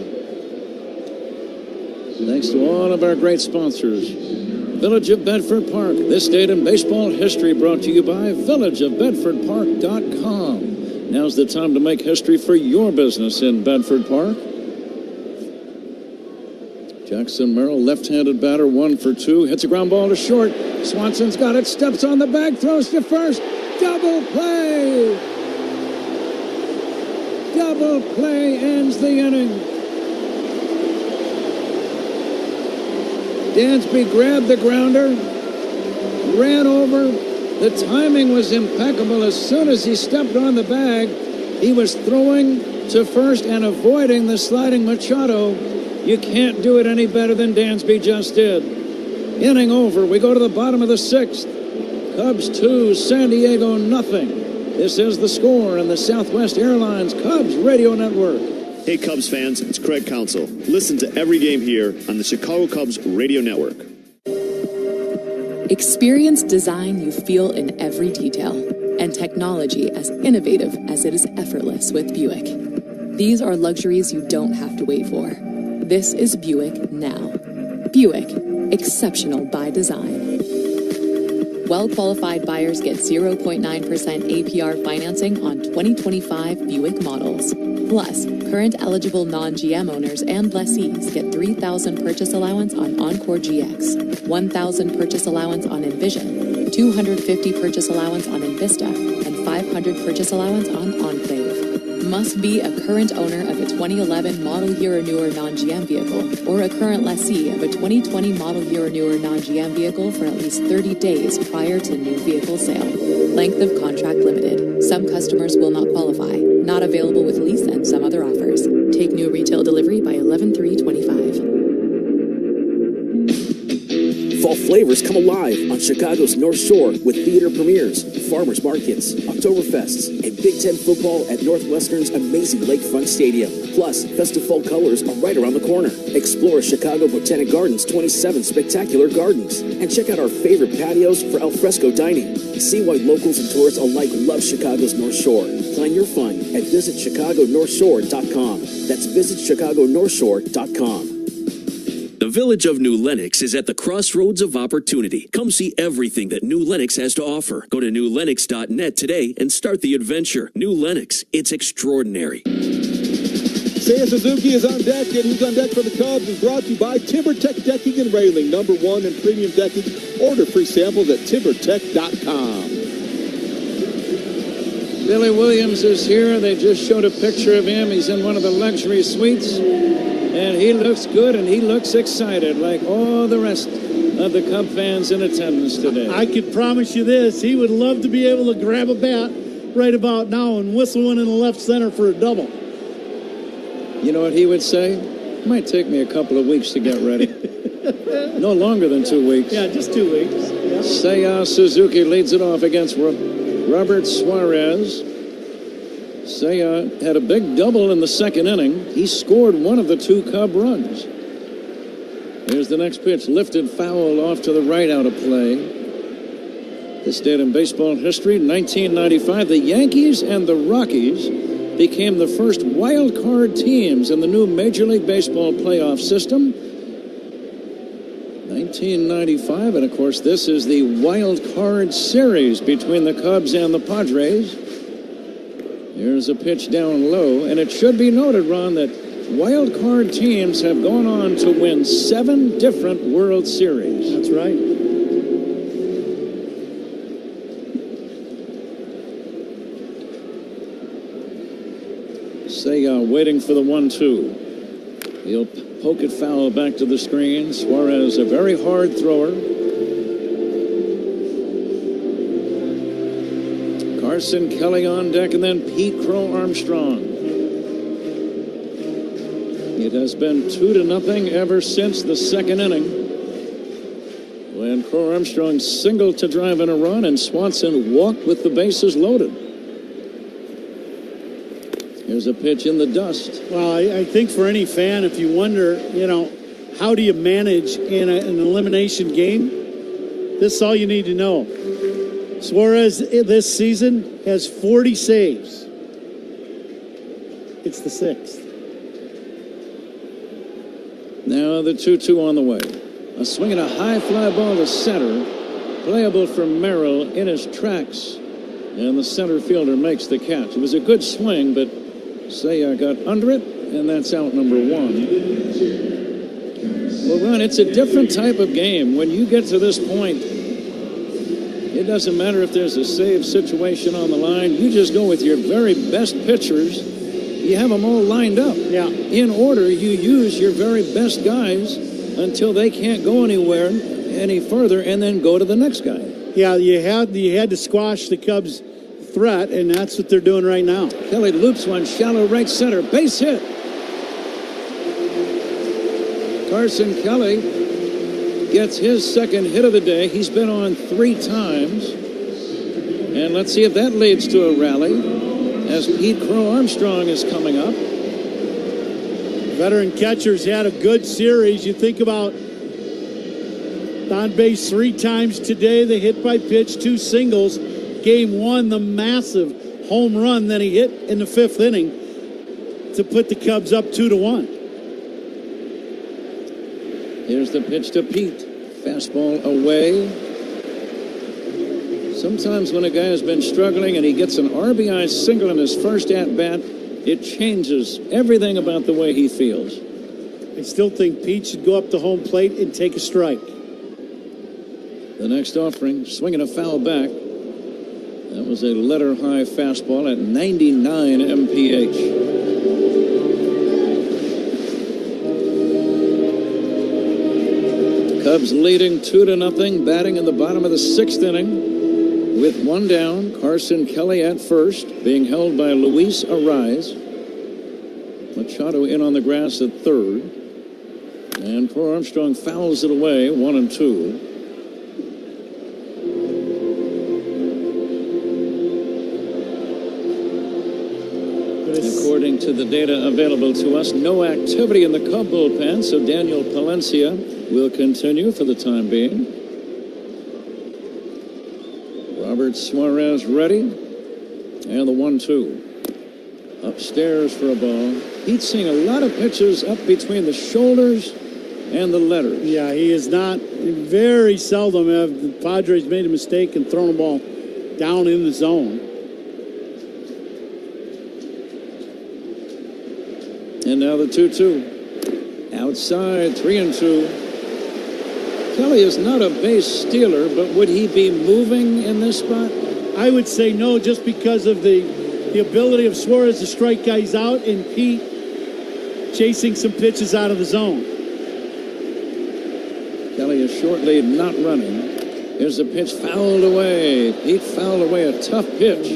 Thanks to all of our great sponsors. Village of Bedford Park. This date in baseball history brought to you by villageofbedfordpark.com. Now's the time to make history for your business in Bedford Park. Jackson Merrill, left-handed batter, 1 for 2. Hits a ground ball to short. Swanson's got it, steps on the bag, throws to first. Double play! Double play ends the inning. Dansby grabbed the grounder, ran over. The timing was impeccable. As soon as he stepped on the bag, he was throwing to first and avoiding the sliding Machado. You can't do it any better than Dansby just did. Inning over. We go to the bottom of the 6th. Cubs 2, San Diego nothing. This is The Score on the Southwest Airlines Cubs Radio Network. Hey Cubs fans, it's Craig Counsell. Listen to every game here on the Chicago Cubs Radio Network. Experience design you feel in every detail, and technology as innovative as it is effortless with Buick. These are luxuries you don't have to wait for. This is Buick now. Buick, exceptional by design. Well-qualified buyers get 0.9% APR financing on 2025 Buick models. Plus, current eligible non-GM owners and lessees get $3,000 purchase allowance on Encore GX, $1,000 purchase allowance on Envision, $250 purchase allowance on Envista, and $500 purchase allowance on Enclave. Must be a current owner of a 2011 model year or newer non-GM vehicle, or a current lessee of a 2020 model year or newer non-GM vehicle for at least 30 days prior to new vehicle sale. Length of contract limited. Some customers will not qualify. Not available with lease and some other offers. Take new retail delivery by 11/3/25. Fall flavors come alive on Chicago's North Shore with theater premieres, farmers markets, Oktoberfests, and Big Ten football at Northwestern's amazing Lakefront Stadium. Plus, festive fall colors are right around the corner. Explore Chicago Botanic Gardens' 27 spectacular gardens, and check out our favorite patios for al fresco dining. See why locals and tourists alike love Chicago's North Shore. Plan your fun at visitchicagonorthshore.com. That's visitchicagonorthshore.com. The Village of New Lenox is at the crossroads of opportunity. Come see everything that New Lenox has to offer. Go to newlenox.net today and start the adventure. New Lenox, it's extraordinary. Seiya Suzuki is on deck, and who's on deck for the Cubs is brought to you by TimberTech Decking and Railing, #1 in premium decking. Order free samples at timbertech.com. Billy Williams is here. They just showed a picture of him. He's in one of the luxury suites, and he looks good, and he looks excited like all the rest of the Cub fans in attendance today. I can promise you this. He would love to be able to grab a bat right about now and whistle one in the left center for a double. You know what he would say? It might take me a couple of weeks to get ready. No longer than 2 weeks. Yeah, just 2 weeks. Yeah. Seiya Suzuki leads it off against Robert Suarez. Seiya had a big double in the second inning. He scored one of the 2 Cub runs. Here's the next pitch. Lifted foul off to the right, out of play. This date in baseball history, 1995, the Yankees and the Rockies became the first wild card teams in the new Major League Baseball playoff system. 1995, and of course this is the wild card series between the Cubs and the Padres. Here's a pitch down low, and it should be noted, Ron, that wild card teams have gone on to win 7 different World Series. That's right. Seiya waiting for the 1-2. He'll poke it foul back to the screen. Suarez, a very hard thrower. Carson Kelly on deck, and then Pete Crow Armstrong. It has been 2-0 ever since the second inning, when Crow Armstrong singled to drive in a run and Swanson walked with the bases loaded. Here's a pitch in the dust. Well, I think for any fan, if you wonder, how do you manage in an elimination game? This is all you need to know. Suarez this season has 40 saves. It's the 6th. Now the 2-2 on the way. A swing and a high fly ball to center. Playable for Merrill in his tracks. And the center fielder makes the catch. It was a good swing, but Seiya got under it, and that's out number 1. Well, Ron, it's a different type of game. When you get to this point, it doesn't matter if there's a save situation on the line. You just go with your very best pitchers. You have them all lined up. Yeah. In order, you use your very best guys until they can't go anywhere any further, and then go to the next guy. Yeah, you had to squash the Cubs' threat, and that's what they're doing right now. Kelly loops one, shallow right center, base hit. Carson Kelly gets his second hit of the day. He's been on 3 times. And let's see if that leads to a rally as Pete Crow Armstrong is coming up. Veteran catchers had a good series. You think about on base 3 times today. The hit by pitch, 2 singles. Game 1, the massive home run that he hit in the 5th inning to put the Cubs up 2-1. Here's the pitch to Pete. Fastball away. Sometimes when a guy has been struggling and he gets an RBI single in his first at-bat, it changes everything about the way he feels. I still think Pete should go up the home plate and take a strike. The next offering, swinging a foul back. That was a letter-high fastball at 99 mph. Cubs leading 2-0, batting in the bottom of the 6th inning. With 1 down, Carson Kelly at first, being held by Luis Arraez. Machado in on the grass at third. And Crow Armstrong fouls it away, 1-2. According to the data available to us, no activity in the Cub bullpen, so Daniel Palencia will continue for the time being. Robert Suarez ready, and the 1-2. Upstairs for a ball. Pete's seeing a lot of pitches up between the shoulders and the letters. Yeah, he is not. Very seldom have the Padres made a mistake and thrown a ball down in the zone. And now the 2-2. Outside, 3-2. Kelly is not a base stealer, but would he be moving in this spot? I would say no, just because of the ability of Suarez to strike guys out and Pete chasing some pitches out of the zone. Kelly is short lead, not running. Here's a pitch fouled away. Pete fouled away a tough pitch.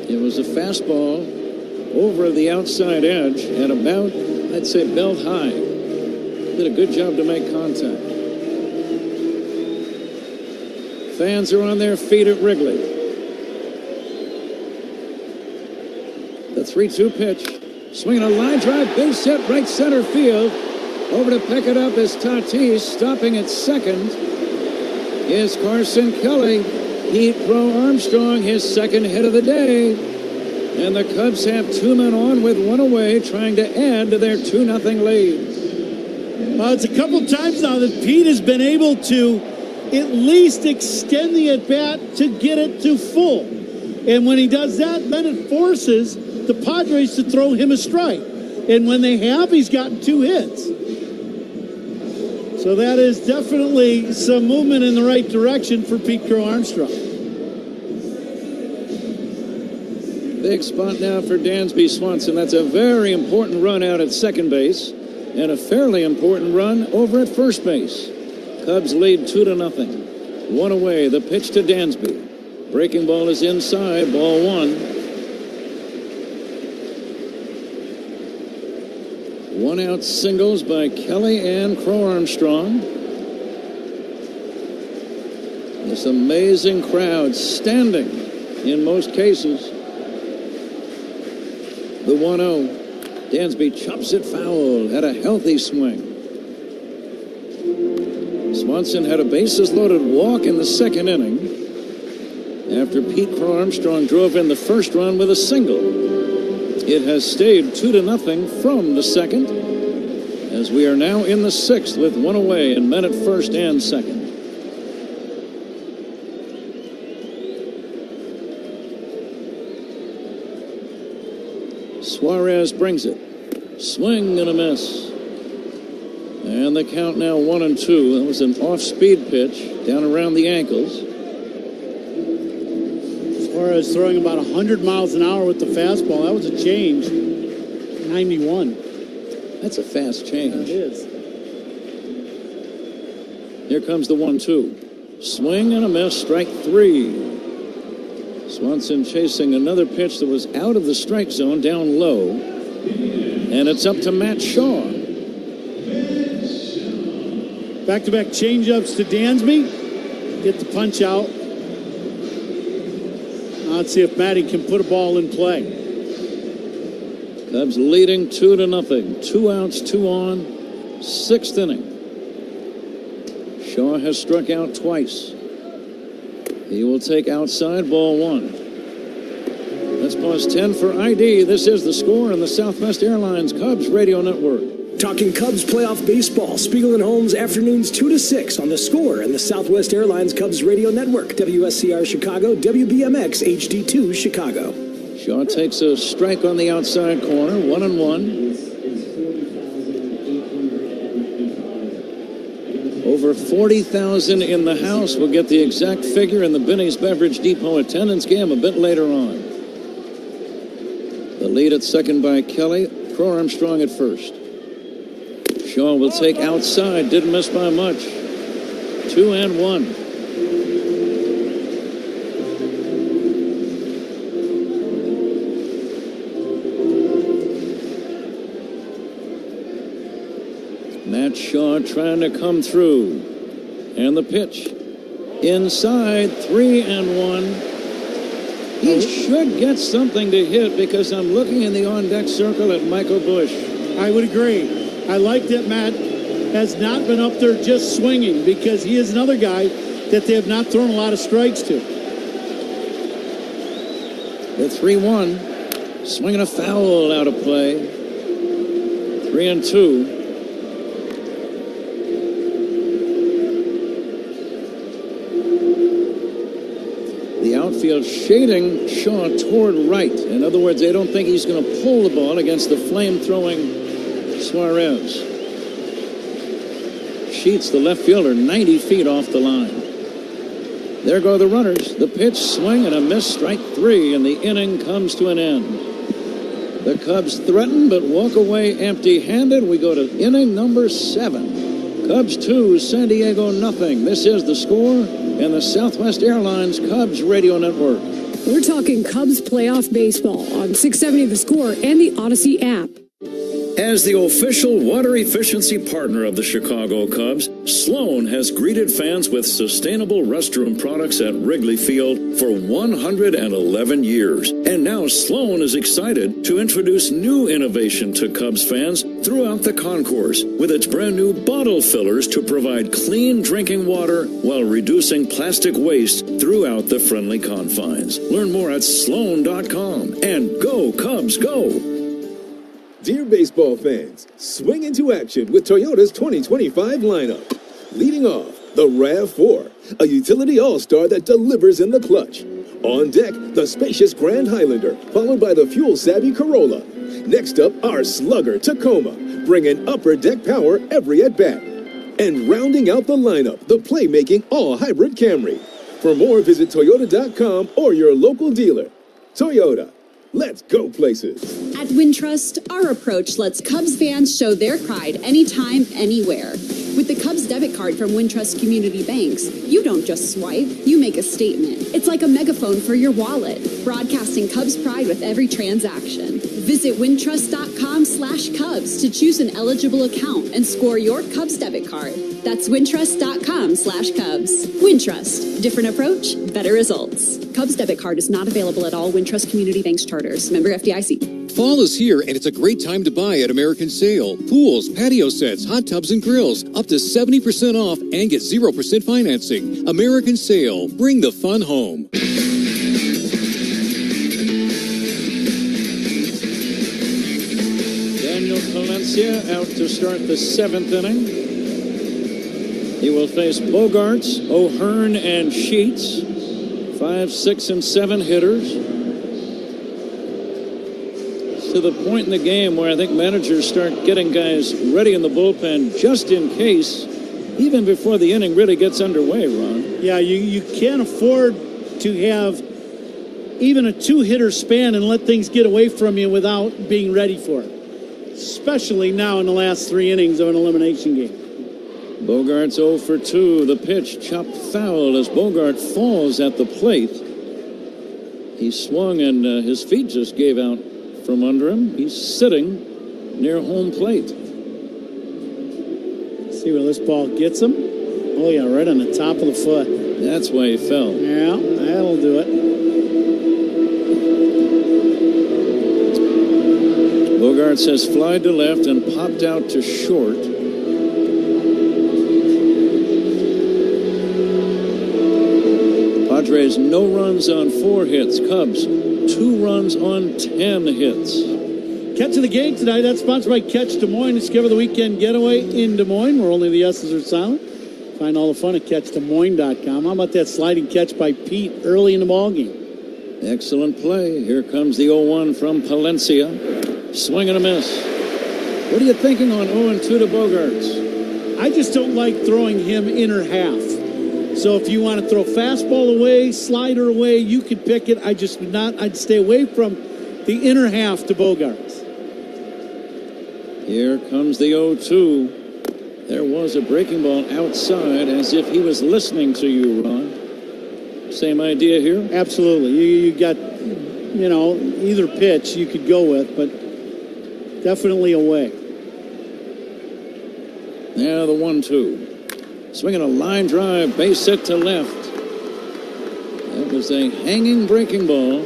It was a fastball over the outside edge at about, I'd say, belt high. Did a good job to make contact. Fans are on their feet at Wrigley. The 3-2 pitch. Swinging a line drive, base hit, right center field. Over to pick it up is Tatis. Stopping at second is Carson Kelly. Heat Crow Armstrong, his second hit of the day. And the Cubs have 2 men on with 1 away, trying to add to their 2-0 lead. It's a couple times now that Pete has been able to at least extend the at-bat to get it to full. And when he does that, then it forces the Padres to throw him a strike. And when they have, he's gotten 2 hits. So that is definitely some movement in the right direction for Pete Crow Armstrong. Big spot now for Dansby Swanson. That's a very important run out at second base and a fairly important run over at first base. Cubs lead 2-0. 1 away. The pitch to Dansby. Breaking ball is inside. Ball 1. 1 out singles by Kelly and Crow Armstrong. This amazing crowd standing in most cases. The 1-0. Dansby chops it foul. Had a healthy swing. Swanson had a bases-loaded walk in the second inning after Pete Crow Armstrong drove in the first run with a single. It has stayed 2-0 from the second, as we are now in the 6th with 1 away and men at first and second. Suarez brings it. Swing and a miss. And the count now 1-2. That was an off-speed pitch down around the ankles. Suarez throwing about 100 miles an hour with the fastball. That was a change. 91. That's a fast change. It is. Here comes the 1-2. Swing and a miss. Strike 3. Swanson chasing another pitch that was out of the strike zone, down low. And it's up to Matt Shaw. Back-to-back changeups to Dansby. Get the punch out. Let's see if Matty can put a ball in play. Cubs leading 2-0. 2 outs, 2 on. 6th inning. Shaw has struck out twice. He will take outside, ball 1. Let's pause 10 for ID. This is The Score on the Southwest Airlines Cubs Radio Network. Talking Cubs playoff baseball. Spiegel and Holmes afternoons 2 to 6 on The Score and the Southwest Airlines Cubs Radio Network. WSCR Chicago, WBMX HD2 Chicago. Shaw takes a strike on the outside corner. 1-1. Over 40,000 in the house. We'll get the exact figure in the Binny's Beverage Depot attendance game a bit later on. The lead at second by Kelly. Crow Armstrong at first. Shaw will take outside. Didn't miss by much. 2-1. Matt Shaw trying to come through. And the pitch. Inside. 3-1. He should get something to hit because I'm looking in the on-deck circle at Michael Busch. I would agree. I like that Matt has not been up there just swinging because he is another guy that they have not thrown a lot of strikes to. The 3-1. Swinging a foul out of play. 3-2. The outfield shading Shaw toward right. In other words, they don't think he's going to pull the ball against the flame-throwing Suarez. Sheets the left fielder 90 feet off the line. There go the runners. The pitch, swing, and a miss. Strike 3, and the inning comes to an end. The Cubs threaten but walk away empty-handed. We go to inning number 7. Cubs 2, San Diego nothing. This is The Score and the Southwest Airlines Cubs Radio Network. We're talking Cubs playoff baseball on 670 The Score and the Odyssey app. As the official water efficiency partner of the Chicago Cubs, Sloan has greeted fans with sustainable restroom products at Wrigley Field for 111 years. And now Sloan is excited to introduce new innovation to Cubs fans throughout the concourse with its brand new bottle fillers to provide clean drinking water while reducing plastic waste throughout the friendly confines. Learn more at Sloan.com and go Cubs go! Dear baseball fans, swing into action with Toyota's 2025 lineup. Leading off, the RAV4, a utility all-star that delivers in the clutch. On deck, the spacious Grand Highlander, followed by the fuel-savvy Corolla. Next up, our slugger Tacoma, bringing upper deck power every at-bat. And rounding out the lineup, the playmaking all-hybrid Camry. For more, visit Toyota.com or your local dealer. Toyota. Let's go places. At Wintrust, our approach lets Cubs fans show their pride anytime, anywhere. With the Cubs debit card from Wintrust Community Banks, you don't just swipe, you make a statement. It's like a megaphone for your wallet, broadcasting Cubs pride with every transaction. Visit wintrust.com/Cubs to choose an eligible account and score your Cubs debit card. That's wintrust.com/Cubs. Wintrust. Different approach, better results. Cubs debit card is not available at all Wintrust Community Banks charters. Member FDIC. Fall is here, and it's a great time to buy at American Sale. Pools, patio sets, hot tubs, and grills. Up to 70% off and get 0% financing. American Sale. Bring the fun home. Daniel Palencia out to start the seventh inning. He will face Bogarts, O'Hearn, and Sheets. 5, 6, and 7 hitters. To the point in the game where I think managers start getting guys ready in the bullpen just in case, even before the inning really gets underway, Ron. Yeah, you can't afford to have even a two-hitter span and let things get away from you without being ready for it, especially now in the last 3 innings of an elimination game. Bogart's 0 for 2. The pitch chopped foul as Bogart falls at the plate. He swung and his feet just gave out from under him. He's sitting near home plate. See where this ball gets him? Oh, yeah, right on the top of the foot. That's why he fell. Yeah, that'll do it. Bogarts has flied to left and popped out to short. Padres no runs on 4 hits. Cubs 2 runs on 10 hits. Catch of the game tonight. That's sponsored by Catch Des Moines. Discover the weekend getaway in Des Moines where only the S's are silent. Find all the fun at CatchDesMoines.com. How about that sliding catch by Pete early in the ballgame? Excellent play. Here comes the 0-1 from Palencia. Swing and a miss. What are you thinking on 0-2 to Bogarts? I just don't like throwing him inner half. So if you want to throw fastball away, slider away, you can pick it. I just would not. I'd stay away from the inner half to Bogarts. Here comes the 0-2. There was a breaking ball outside as if he was listening to you, Ron. Same idea here? Absolutely. You got, either pitch you could go with, but definitely away. Now the 1-2. Swinging a line drive, base hit to left. That was a hanging breaking ball.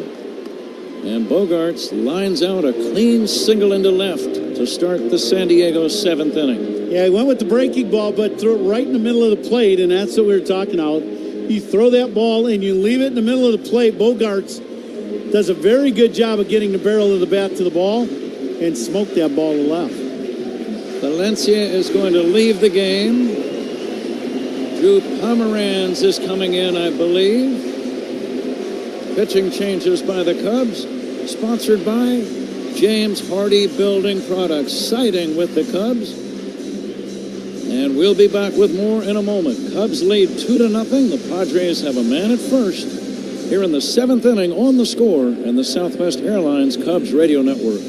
And Bogarts lines out a clean single into left to start the San Diego 7th inning. Yeah, he went with the breaking ball, but threw it right in the middle of the plate, and that's what we were talking about. You throw that ball and you leave it in the middle of the plate. Bogarts does a very good job of getting the barrel of the bat to the ball and smoke that ball to left. Valencia is going to leave the game. Drew Pomeranz is coming in, I believe. Pitching changes by the Cubs, sponsored by James Hardy Building Products, siding with the Cubs. And we'll be back with more in a moment. Cubs lead 2-0. The Padres have a man at first here in the 7th inning on The Score and the Southwest Airlines Cubs Radio Network.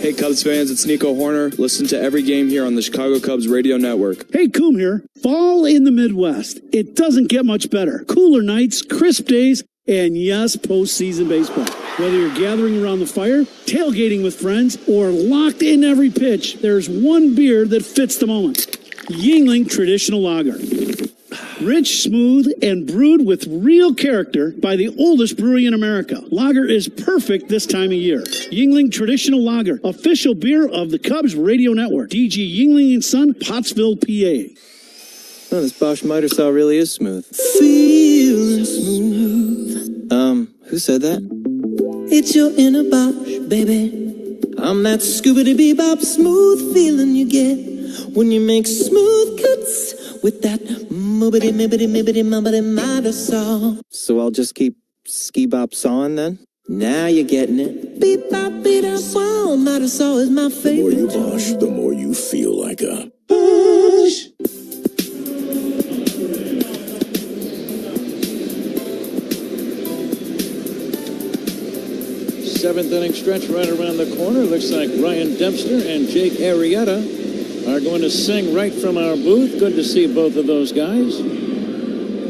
Hey Cubs fans, it's Nico Horner. Listen to every game here on the Chicago Cubs Radio Network. Hey, Coom here. Fall in the Midwest. It doesn't get much better. Cooler nights, crisp days, and yes, postseason baseball. Whether you're gathering around the fire, tailgating with friends, or locked in every pitch, there's one beer that fits the moment. Yuengling Traditional Lager. Rich, smooth, and brewed with real character by the oldest brewery in America. Lager is perfect this time of year. Yuengling Traditional Lager, official beer of the Cubs Radio Network. DG Yuengling & Son, Pottsville, PA. Oh, this Bosch miter saw really is smooth. Feeling smooth. Who said that? It's your inner Bosch, baby. I'm that scoobity-bebop smooth feeling you get when you make smooth cuts with that mobity saw. So I'll just keep ski-bop sawing then? Now you're getting it. Beep-bop, beat-up, miter saw is my favorite. The more you Bosch, the more you feel like a Bosch. Seventh inning stretch right around the corner. Looks like Ryan Dempster and Jake Arrieta are going to sing right from our booth. Good to see both of those guys.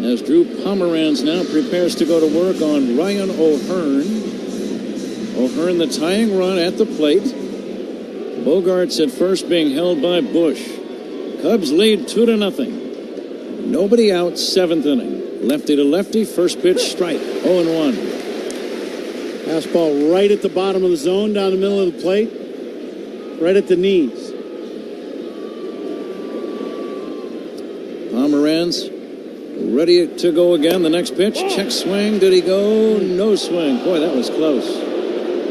As Drew Pomeranz now prepares to go to work on Ryan O'Hearn. O'Hearn the tying run at the plate. Bogarts at first being held by Bush. Cubs lead 2-0. Nobody out, seventh inning. Lefty to lefty, first pitch strike, 0-1. Fastball right at the bottom of the zone, down the middle of the plate, right at the knees. Pomeranz ready to go again. The next pitch, check swing. Did he go? No swing. Boy, that was close.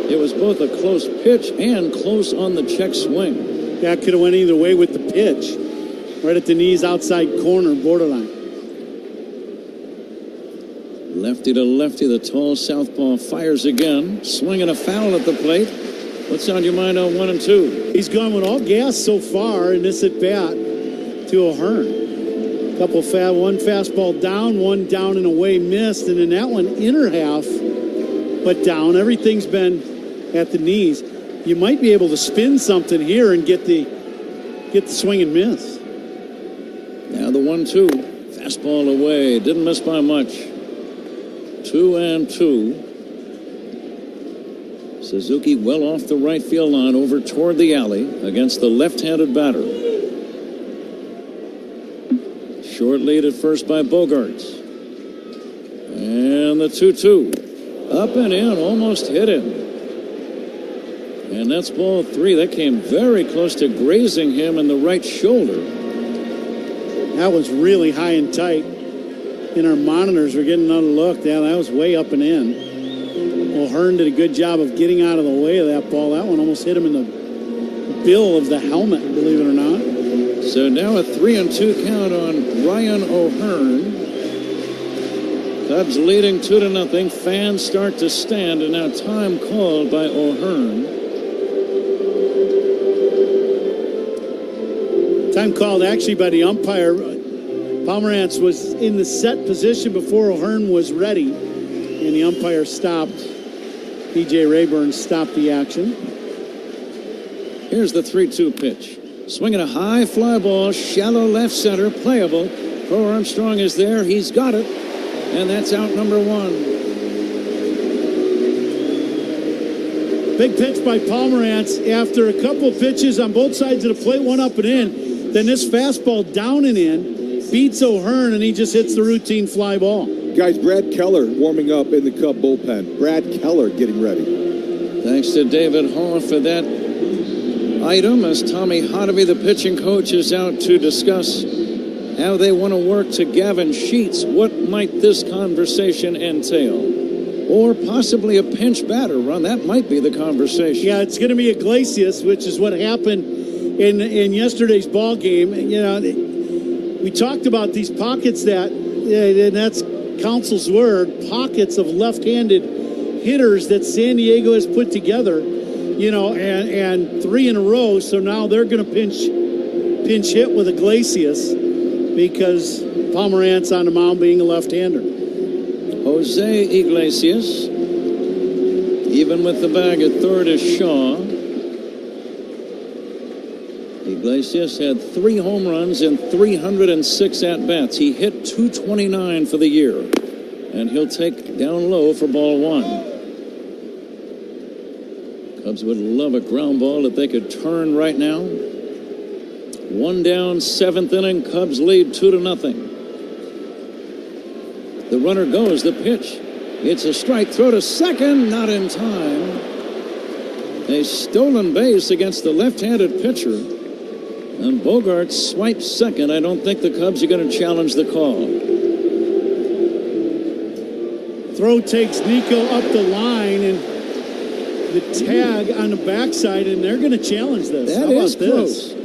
It was both a close pitch and close on the check swing. That could have went either way with the pitch. Right at the knees, outside corner, borderline. Lefty to lefty, the tall southpaw fires again. Swinging a foul at the plate. What's on your mind on 1 and 2? He's gone with all gas so far in this at bat to O'Hearn. One fastball down, one down and away missed, and then that one inner half, but down. Everything's been at the knees. You might be able to spin something here and get the swing and miss. Now the 1-2. Fastball away. Didn't miss by much. 2-2. Suzuki well off the right field line over toward the alley against the left-handed batter. Short lead at first by Bogarts. And the 2-2. Up and in, almost hit him. And that's ball 3. That came very close to grazing him in the right shoulder. That was really high and tight. In our monitors, we're getting another look. Yeah, that was way up and in. O'Hearn did a good job of getting out of the way of that ball. That one almost hit him in the bill of the helmet, believe it or not. So now a 3-2 count on Ryan O'Hearn. Cubs leading 2-0. Fans start to stand, and now time called by O'Hearn. Time called actually by the umpire. Pomeranz was in the set position before O'Hearn was ready, and the umpire stopped. DJ Rayburn stopped the action. Here's the 3-2 pitch. Swinging a high fly ball, shallow left center, playable. Bo Armstrong is there. He's got it. And that's out number 1. Big pitch by Pomeranz after a couple of pitches on both sides of the plate, one up and in. Then this fastball down and in. Beats O'Hearn, and he just hits the routine fly ball. Guys, Brad Keller warming up in the Cub bullpen. Brad Keller getting ready. Thanks to David Hall for that item, as Tommy Hotovy, the pitching coach, is out to discuss how they want to work to Gavin Sheets. What might this conversation entail? Or possibly a pinch batter run. That might be the conversation. Yeah, it's going to be Iglesias, which is what happened in yesterday's ball game. You know, we talked about these pockets and that's Council's word, pockets of left-handed hitters that San Diego has put together, you know, and 3 in a row. So now they're going to pinch hit with Iglesias because Pomeranz on the mound being a left-hander. Jose Iglesias, even with the bag at third is Shaw. Iglesias had 3 home runs and 306 at-bats. He hit .229 for the year. and he'll take down low for ball one. Cubs would love a ground ball that they could turn right now. One down, seventh inning. Cubs lead 2-0. The runner goes, the pitch. It's a strike, throw to second, not in time. A stolen base against the left-handed pitcher. And Bogart swipes second. I don't think the Cubs are going to challenge the call. Throw takes Nico up the line, and the tag on the backside, and they're going to challenge this. That is close.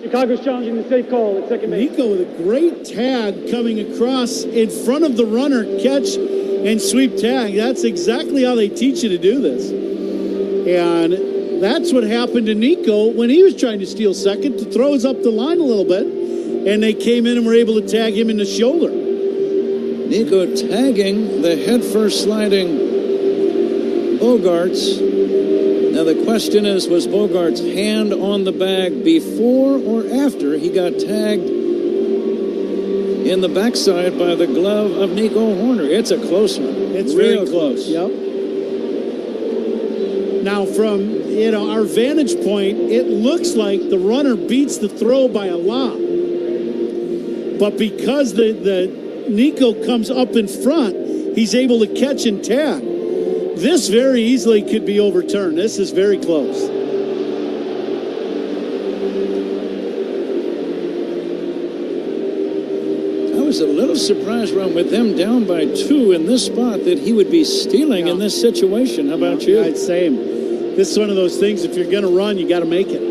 Chicago's challenging the safe call at second base. Nico with a great tag coming across in front of the runner, catch and sweep tag. That's exactly how they teach you to do this. And that's what happened to Nico when he was trying to steal second. The throw is up the line a little bit, and they came in and were able to tag him in the shoulder. Nico tagging the headfirst sliding Bogarts. Now the question is, was Bogart's hand on the bag before or after he got tagged in the backside by the glove of Nico Horner? It's a close one. It's real very close. Yep. Now from our vantage point, it looks like the runner beats the throw by a lot. But because the Nico comes up in front, he's able to catch and tag. This very easily could be overturned. This is very close. I was a little surprised, Ron, with them down by 2 in this spot that he would be stealing in this situation. How about you? I'd say this is one of those things, if you're going to run, you got to make it.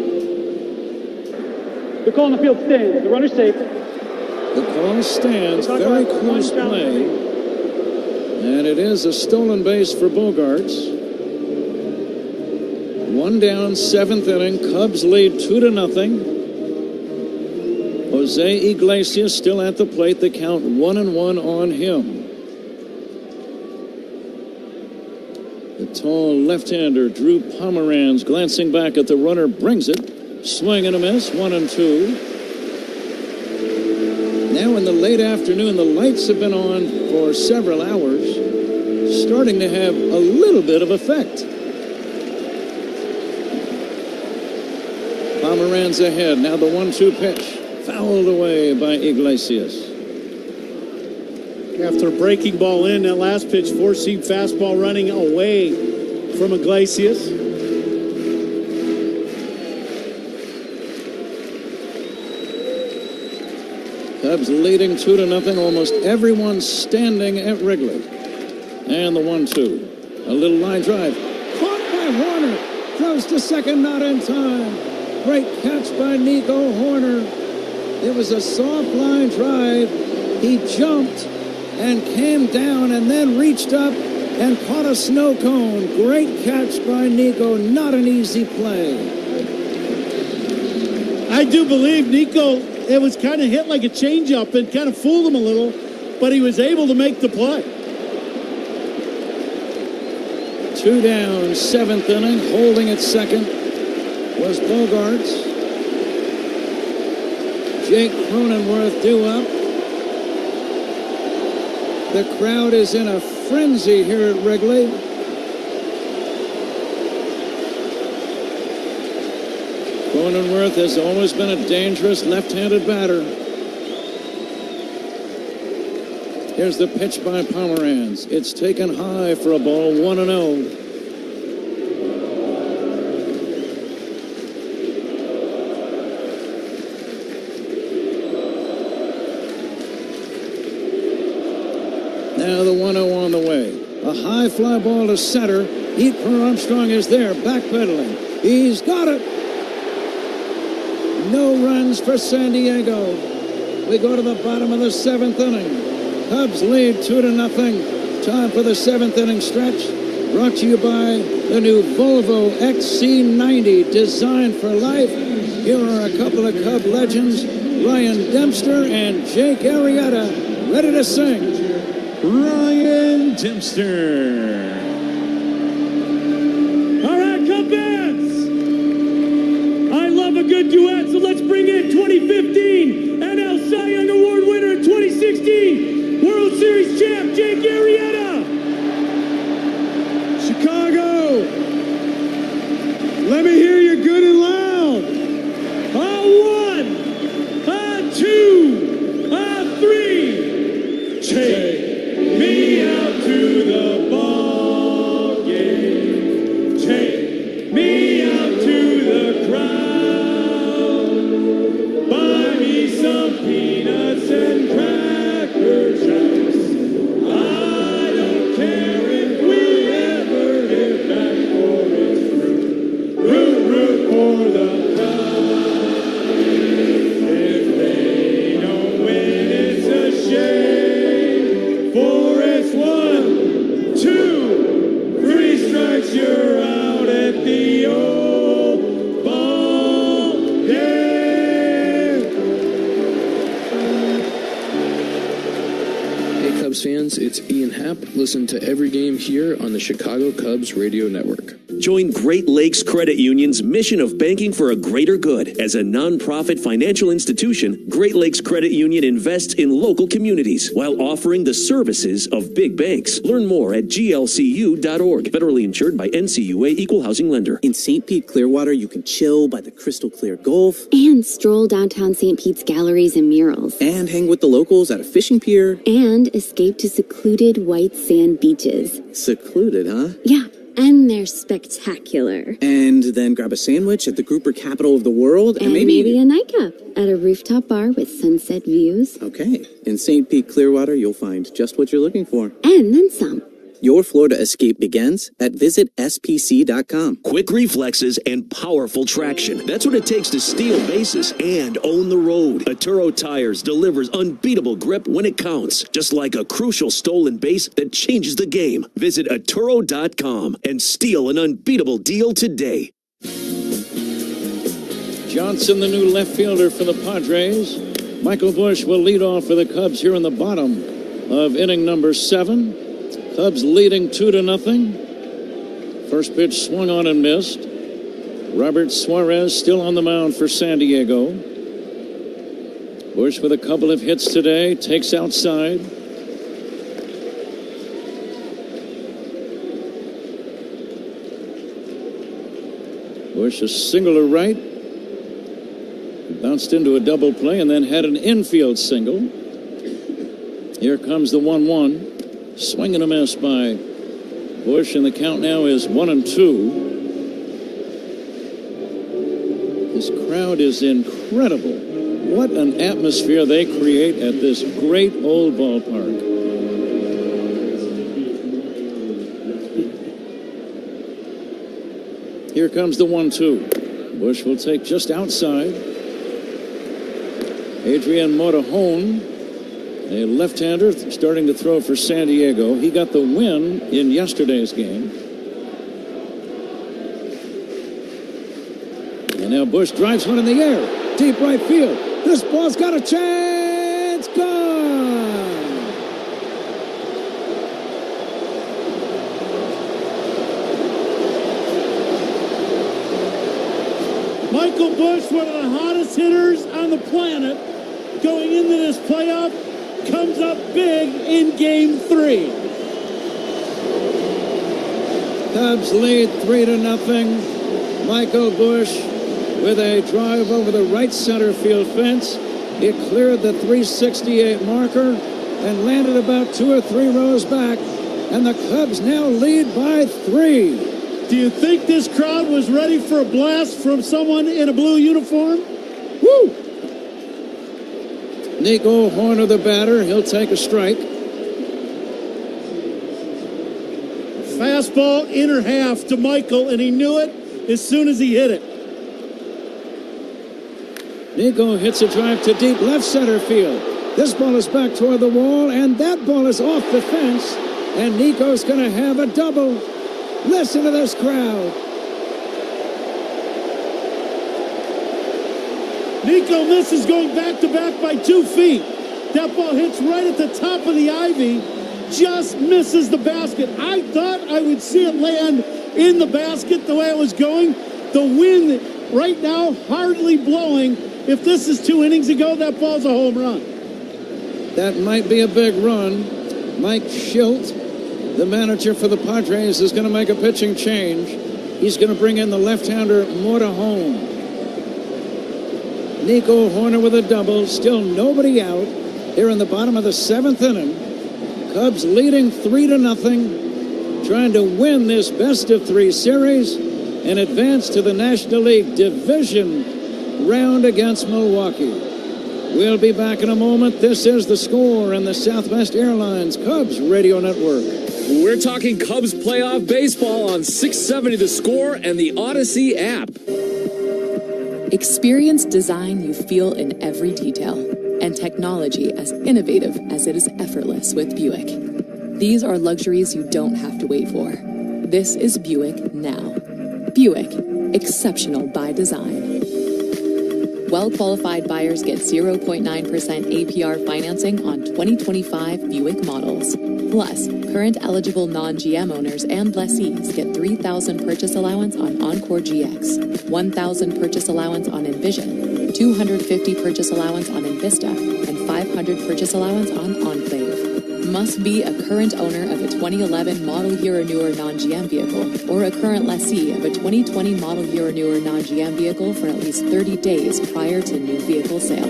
The call on the field stands. The runner's safe. The call stands. Very close play. And it is a stolen base for Bogarts. One down, seventh inning. Cubs lead 2-0. Jose Iglesias still at the plate. The count 1-1 on him. The tall left-hander Drew Pomeranz glancing back at the runner, brings it. Swing and a miss, 1-2. Now in the late afternoon, the lights have been on for several hours, starting to have a little bit of effect. Pomeranz ahead. Now the 1-2 pitch. Fouled away by Iglesias. After a breaking ball in, that last pitch, four-seam fastball running away from Iglesias. Cubs leading 2-0. Almost everyone standing at Wrigley. And the 1-2. A little line drive. Caught by Horner. Throws to second, not in time. Great catch by Nico Horner. It was a soft line drive. He jumped and came down and then reached up and caught a snow cone. Great catch by Nico. Not an easy play. I do believe Nico, it was kind of hit like a changeup and kind of fooled him a little, but he was able to make the play. 2 down, seventh inning. Holding at second was Bogarts. Jake Cronenworth due up. The crowd is in a frenzy here at Wrigley. Cronenworth has always been a dangerous left-handed batter. Here's the pitch by Pomeranz. It's taken high for a ball, 1-0. Now the 1-0 on the way. A high fly ball to center. Eatper Armstrong is there, backpedaling. He's got it. No runs for San Diego. We go to the bottom of the seventh inning. Cubs lead 2-0. Time for the seventh inning stretch. Brought to you by the new Volvo XC90, designed for life. Here are a couple of Cub legends, Ryan Dempster and Jake Arrieta, ready to sing. Ryan Dempster. All right, Cub fans. I love a good duet, so let's bring in 2015 NL Cy Young Award winner in 2016, World Series champ Jake Arrieta. it's Ian Happ. Listen to every game here on the Chicago Cubs Radio Network. Join Great Lakes Credit Union's mission of banking for a greater good. As a nonprofit financial institution, Great Lakes Credit Union invests in local communities while offering the services of big banks. Learn more at glcu.org. Federally insured by NCUA Equal Housing Lender. In St. Pete, Clearwater, you can chill by the crystal clear Gulf. And stroll downtown St. Pete's galleries and murals. And hang with the locals at a fishing pier. And escape to secluded white sand beaches. Secluded, huh? Yeah. And they're spectacular. And then grab a sandwich at the grouper capital of the world. And maybe a nightcap at a rooftop bar with sunset views. Okay. In St. Pete, Clearwater, you'll find just what you're looking for. And then some. Your Florida escape begins at visitspc.com. Quick reflexes and powerful traction. That's what it takes to steal bases and own the road. Atturo Tires delivers unbeatable grip when it counts. Just like a crucial stolen base that changes the game. Visit Atturo.com and steal an unbeatable deal today. Johnson, the new left fielder for the Padres. Michael Busch will lead off for the Cubs here in the bottom of inning number 7. Cubs leading 2-0. First pitch swung on and missed. Robert Suarez still on the mound for San Diego. Busch with a couple of hits today, takes outside. Busch a single to right. Bounced into a double play and then had an infield single. Here comes the 1-1. Swing and a miss by Busch, and the count now is 1-2. This crowd is incredible. What an atmosphere they create at this great old ballpark. Here comes the 1-2. Busch will take just outside. Adrian Morejon, a left-hander starting to throw for San Diego. He got the win in yesterday's game. And now Busch drives one in the air. Deep right field. This ball's got a chance. Gone! Michael Busch, one of the hottest hitters on the planet, going into this playoff, comes up big in Game 3. Cubs lead 3-0. Michael Busch with a drive over the right center field fence. It cleared the 368 marker and landed about 2 or 3 rows back. And the Cubs now lead by 3. Do you think this crowd was ready for a blast from someone in a blue uniform? Woo! Nico Horner, the batter. He'll take a strike. Fastball inner half to Michael, and he knew it as soon as he hit it. Nico hits a drive to deep left center field. This ball is back toward the wall, and that ball is off the fence. And Nico's going to have a double. Listen to this crowd. Nico misses going back-to-back by 2 feet. That ball hits right at the top of the ivy, just misses the basket. I thought I would see it land in the basket the way it was going. The wind right now hardly blowing. If this is 2 innings ago, that ball's a home run. That might be a big run. Mike Schilt, the manager for the Padres, is going to make a pitching change. He's going to bring in the left-hander Morejon. Nico Horner with a double. Still nobody out here in the bottom of the 7th inning. Cubs leading 3-0, trying to win this best-of-3 series and advance to the National League Division round against Milwaukee. We'll be back in a moment. This is The Score and the Southwest Airlines Cubs Radio Network. We're talking Cubs playoff baseball on 670 The Score and the Odyssey app. Experience design you feel in every detail, and technology as innovative as it is effortless with Buick. These are luxuries you don't have to wait for. This is Buick now. Buick, exceptional by design. Well-qualified buyers get 0.9% APR financing on 2025 Buick models. Plus, current eligible non-GM owners and lessees get 3,000 purchase allowance on Encore GX, 1,000 purchase allowance on Envision, 250 purchase allowance on Envista, and 500 purchase allowance on Enclave. Must be a current owner of a 2011 model year or newer non-GM vehicle, or a current lessee of a 2020 model year or newer non-GM vehicle for at least 30 days prior to new vehicle sale.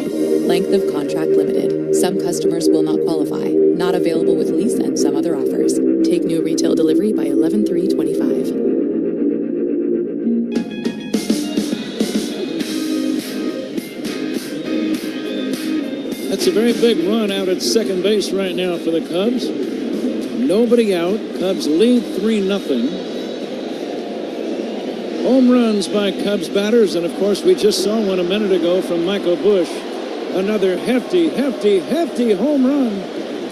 Length of contract limited. Some customers will not qualify. Not available with lease and some other offers. Take new retail delivery by 11/3/25. That's a very big run out at second base right now for the Cubs. Nobody out. Cubs lead 3-0. Home runs by Cubs batters, and of course we just saw one a minute ago from Michael Busch. Another hefty home run.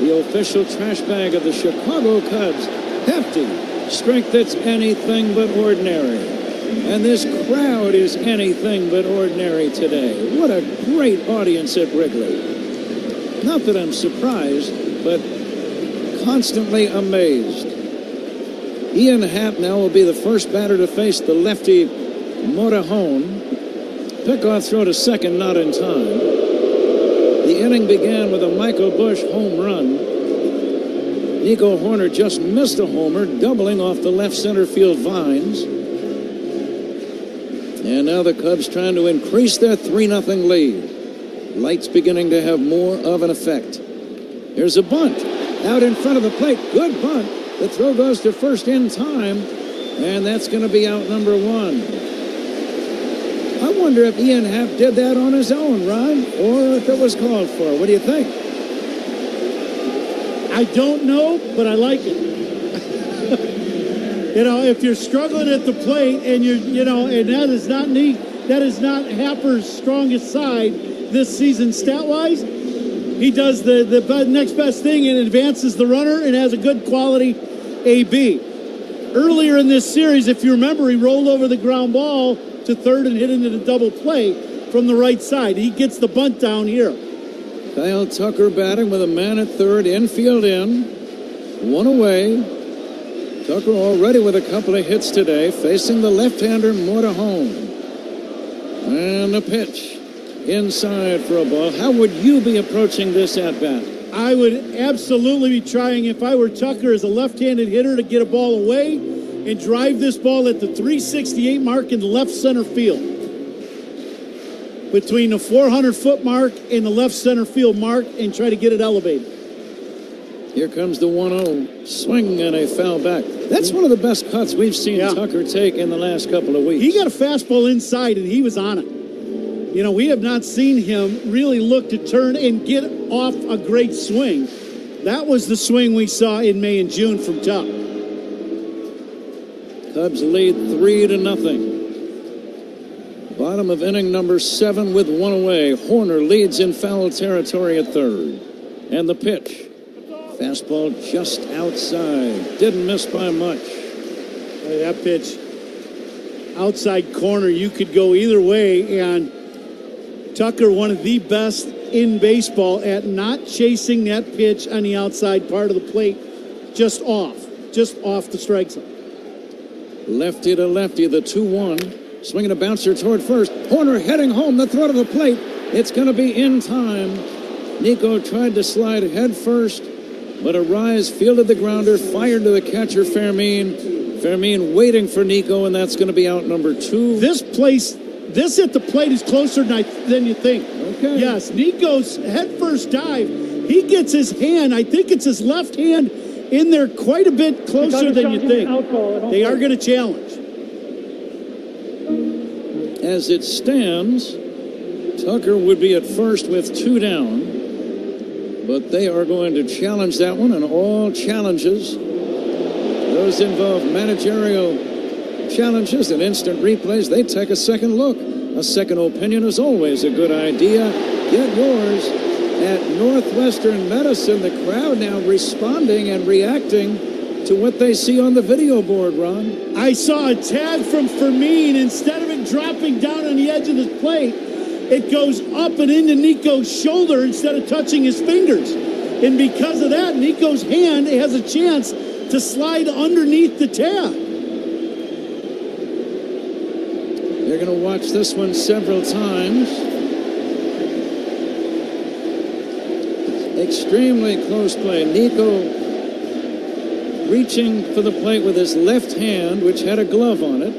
The official trash bag of the Chicago Cubs. Hefty. Strength that's anything but ordinary. And this crowd is anything but ordinary today. What a great audience at Wrigley. Not that I'm surprised, but constantly amazed. Ian Happ now will be the first batter to face the lefty Morejon. Pickoff throw to second, not in time. The inning began with a Michael Busch home run. Nico Horner just missed a homer, doubling off the left center field vines. And now the Cubs trying to increase their 3-0 lead. Lights beginning to have more of an effect. Here's a bunt. Out in front of the plate. Good bunt. The throw goes to first in time. And that's going to be out number one. I wonder if Ian Happ did that on his own, Ron, or if it was called for. What do you think? I don't know, but I like it. If you're struggling at the plate and and that is not neat, that is not Happer's strongest side this season stat-wise. He does the next best thing and advances the runner and has a good quality AB. Earlier in this series, if you remember, he rolled over the ground ball to third and hit into the double play from the right side. He gets the bunt down here. Kyle Tucker batting with a man at third, infield in, one away. Tucker already with a couple of hits today, facing the left-hander Morejon. And a pitch inside for a ball. How would you be approaching this at-bat? I would absolutely be trying, if I were Tucker, as a left-handed hitter, to get a ball away and drive this ball at the 368 mark in the left center field. Between the 400-foot mark and the left center field mark, and try to get it elevated. Here comes the 1-0. Swing and a foul back. That's one of the best cuts we've seen Tucker take in the last couple of weeks. He got a fastball inside, and he was on it. We have not seen him really look to turn and get off a great swing. That was the swing we saw in May and June from Tuck. Cubs lead 3-0. Bottom of inning number 7 with one away. Horner leads in foul territory at third. And the pitch. Fastball just outside. Didn't miss by much. That pitch, outside corner, you could go either way. And Tucker, one of the best in baseball at not chasing that pitch on the outside part of the plate, just off the strike zone. Lefty to lefty, the 2-1. Swinging a bouncer toward first. Horner heading home, the throw to the plate. It's going to be in time. Nico tried to slide head first, but a rise fielded the grounder, fired to the catcher, Fermin. Fermin waiting for Nico, and that's going to be out number 2. This at the plate is closer than you think. Okay. Yes, Nico's head first dive. He gets his hand, I think it's his left hand, in there quite a bit closer than you think. They are going to challenge. As it stands, Tucker would be at first with 2 down. But they are going to challenge that one, and all challenges, those involve managerial challenges and instant replays, they take a second look. A second opinion is always a good idea. Get yours at Northwestern Medicine. The crowd now responding and reacting to what they see on the video board, Ron. I saw a tag from Fermin. Instead of it dropping down on the edge of the plate, it goes up and into Nico's shoulder instead of touching his fingers. And because of that, Nico's hand has a chance to slide underneath the tag. They're going to watch this one several times. Extremely close play. Nico reaching for the plate with his left hand, which had a glove on it,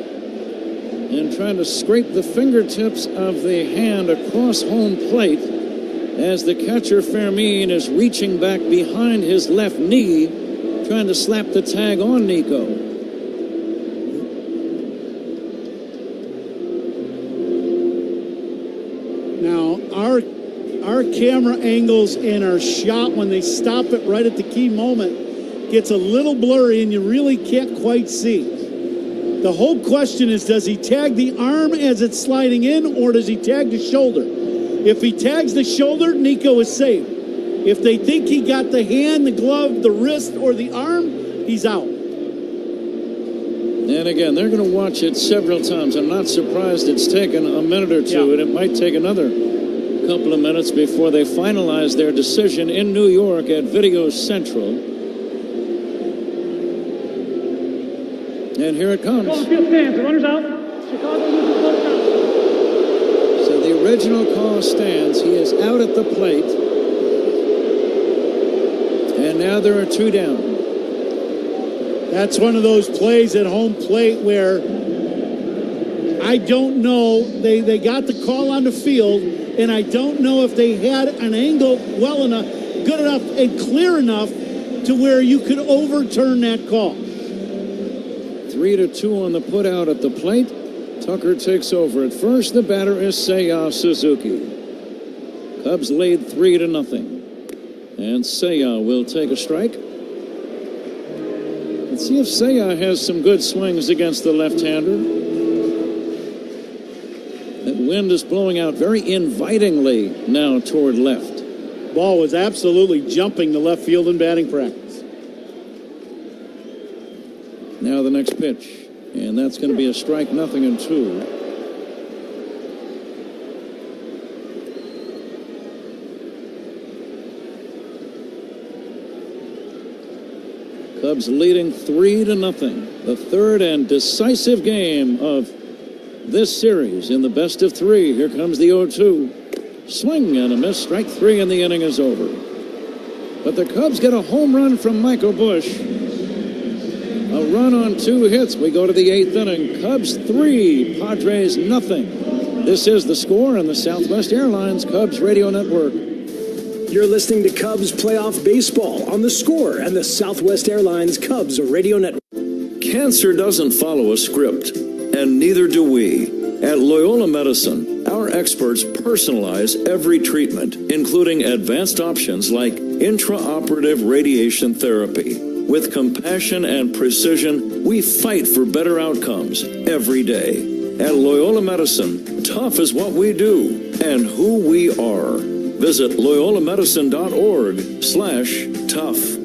and trying to scrape the fingertips of the hand across home plate as the catcher Fermin is reaching back behind his left knee, trying to slap the tag on Nico. Now, our camera angles and our shot when they stop it right at the key moment gets a little blurry and you really can't quite see. The whole question is, does he tag the arm as it's sliding in, or does he tag the shoulder? If he tags the shoulder, Nico is safe. If they think he got the hand, the glove, the wrist, or the arm, he's out. And again, they're going to watch it several times. I'm not surprised it's taken a minute or two, and it might take another couple of minutes before they finalize their decision in New York at Video Central. And here it comes. Field stands. The runner's out. Chicago loses both counts. So the original call stands. He is out at the plate. And now there are two down. That's one of those plays at home plate where I don't know. They got the call on the field, and I don't know if they had an angle well enough, good enough, and clear enough to where you could overturn that call. 3-2 on the put out at the plate. Tucker takes over at first. The batter is Seiya Suzuki. Cubs lead 3-0. And Seiya will take a strike. Let's see if Seiya has some good swings against the left-hander. That wind is blowing out very invitingly now toward left. Ball was absolutely jumping the left field in batting practice. Now the next pitch, and that's going to be a strike, 0-2. Cubs leading 3-0. The third and decisive game of this series in the best of three. Here comes the 0-2. Swing and a miss. Strike three, and the inning is over. But the Cubs get a home run from Michael Busch. A run on 2 hits. We go to the 8th inning. Cubs 3, Padres 0. This is The Score on the Southwest Airlines Cubs Radio Network. You're listening to Cubs Playoff Baseball on The Score and the Southwest Airlines Cubs Radio Network. Cancer doesn't follow a script, and neither do we. At Loyola Medicine, our experts personalize every treatment, including advanced options like intraoperative radiation therapy. With compassion and precision, we fight for better outcomes every day. At Loyola Medicine, tough is what we do and who we are. Visit loyolamedicine.org/tough.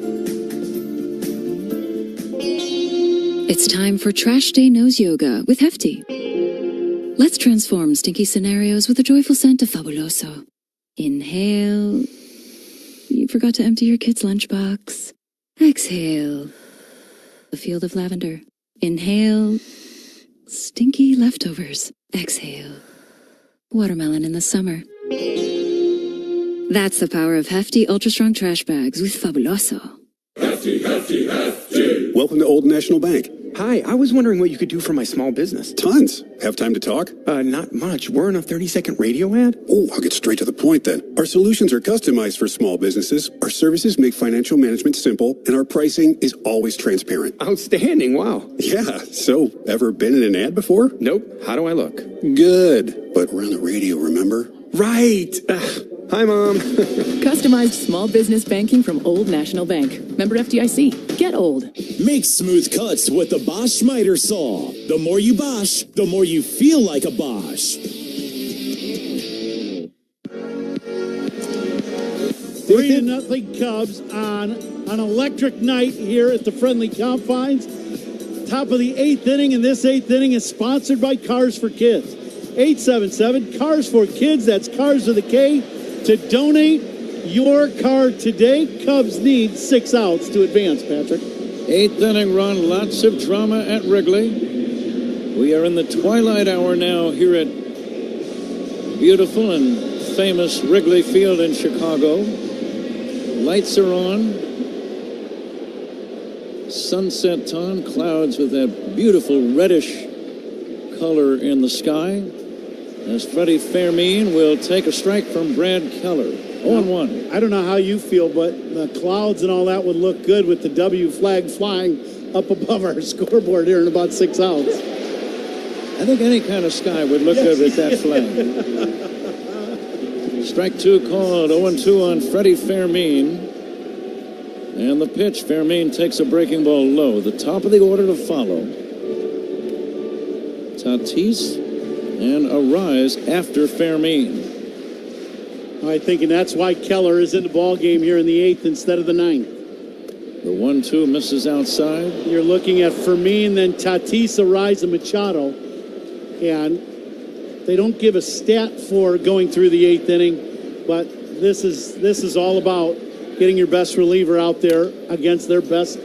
It's time for Trash Day Nose Yoga with Hefty. Let's transform stinky scenarios with a joyful scent of Fabuloso. Inhale. You forgot to empty your kid's lunchbox. Exhale. A field of lavender. Inhale. Stinky leftovers. Exhale. Watermelon in the summer. That's the power of Hefty Ultra Strong Trash Bags with Fabuloso. Hefty, Hefty, Hefty. Welcome to Old National Bank. Hi, I was wondering what you could do for my small business. Tons. Have time to talk? Not much. We're in a 30-second radio ad. Oh, I'll get straight to the point then. Our solutions are customized for small businesses. Our services make financial management simple, and our pricing is always transparent. Outstanding. Wow. Yeah. So, ever been in an ad before? Nope. How do I look? Good. But we're on the radio, remember? Right. Hi, Mom. Customized small business banking from Old National Bank. Member FDIC. Get old. Make smooth cuts with the Bosch miter saw. The more you Bosch, the more you feel like a Bosch. 3-0 Cubs on an electric night here at the Friendly Confines. Top of the 8th inning, and this 8th inning is sponsored by Cars for Kids. 877 Cars for Kids. That's Cars with a K. To donate your card today. Cubs need 6 outs to advance, Patrick. 8th inning run, lots of drama at Wrigley. We are in the twilight hour now here at beautiful and famous Wrigley Field in Chicago. Lights are on. Sunset on, clouds with that beautiful reddish color in the sky. As Freddie Fermin will take a strike from Brad Keller. 0-1. I don't know how you feel, but the clouds and all that would look good with the W flag flying up above our scoreboard here in about 6 outs. I think any kind of sky would look good with that flag. Strike 2 called. 0-2 on Freddie Fermin. And the pitch, Fermin takes a breaking ball low. The top of the order to follow. Tatis and Arise after Fermin. I'm thinking that's why Keller is in the ball game here in the 8th instead of the 9th. The 1-2 misses outside. You're looking at Fermin, then Tatis, Arise, and Machado. And they don't give a stat for going through the 8th inning, but this is all about getting your best reliever out there against their best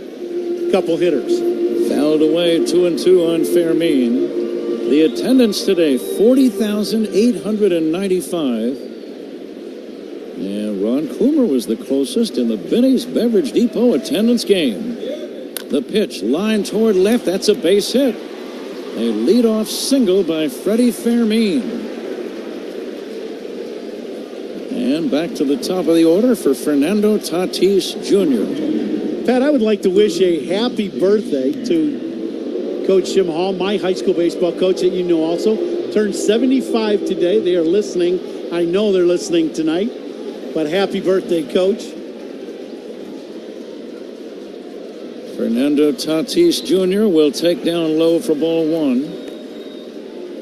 couple hitters. Fouled away, 2-2 on Fermin. The attendance today, 40,895. And Ron Coomer was the closest in the Benny's Beverage Depot attendance game. The pitch, line toward left, that's a base hit. A leadoff single by Freddie Fermin. And back to the top of the order for Fernando Tatis Jr. Pat, I would like to wish a happy birthday to Coach Jim Hall, my high school baseball coach that you know also. Turned 75 today. They are listening. I know they're listening tonight. But happy birthday, Coach. Fernando Tatis Jr. will take down low for ball 1.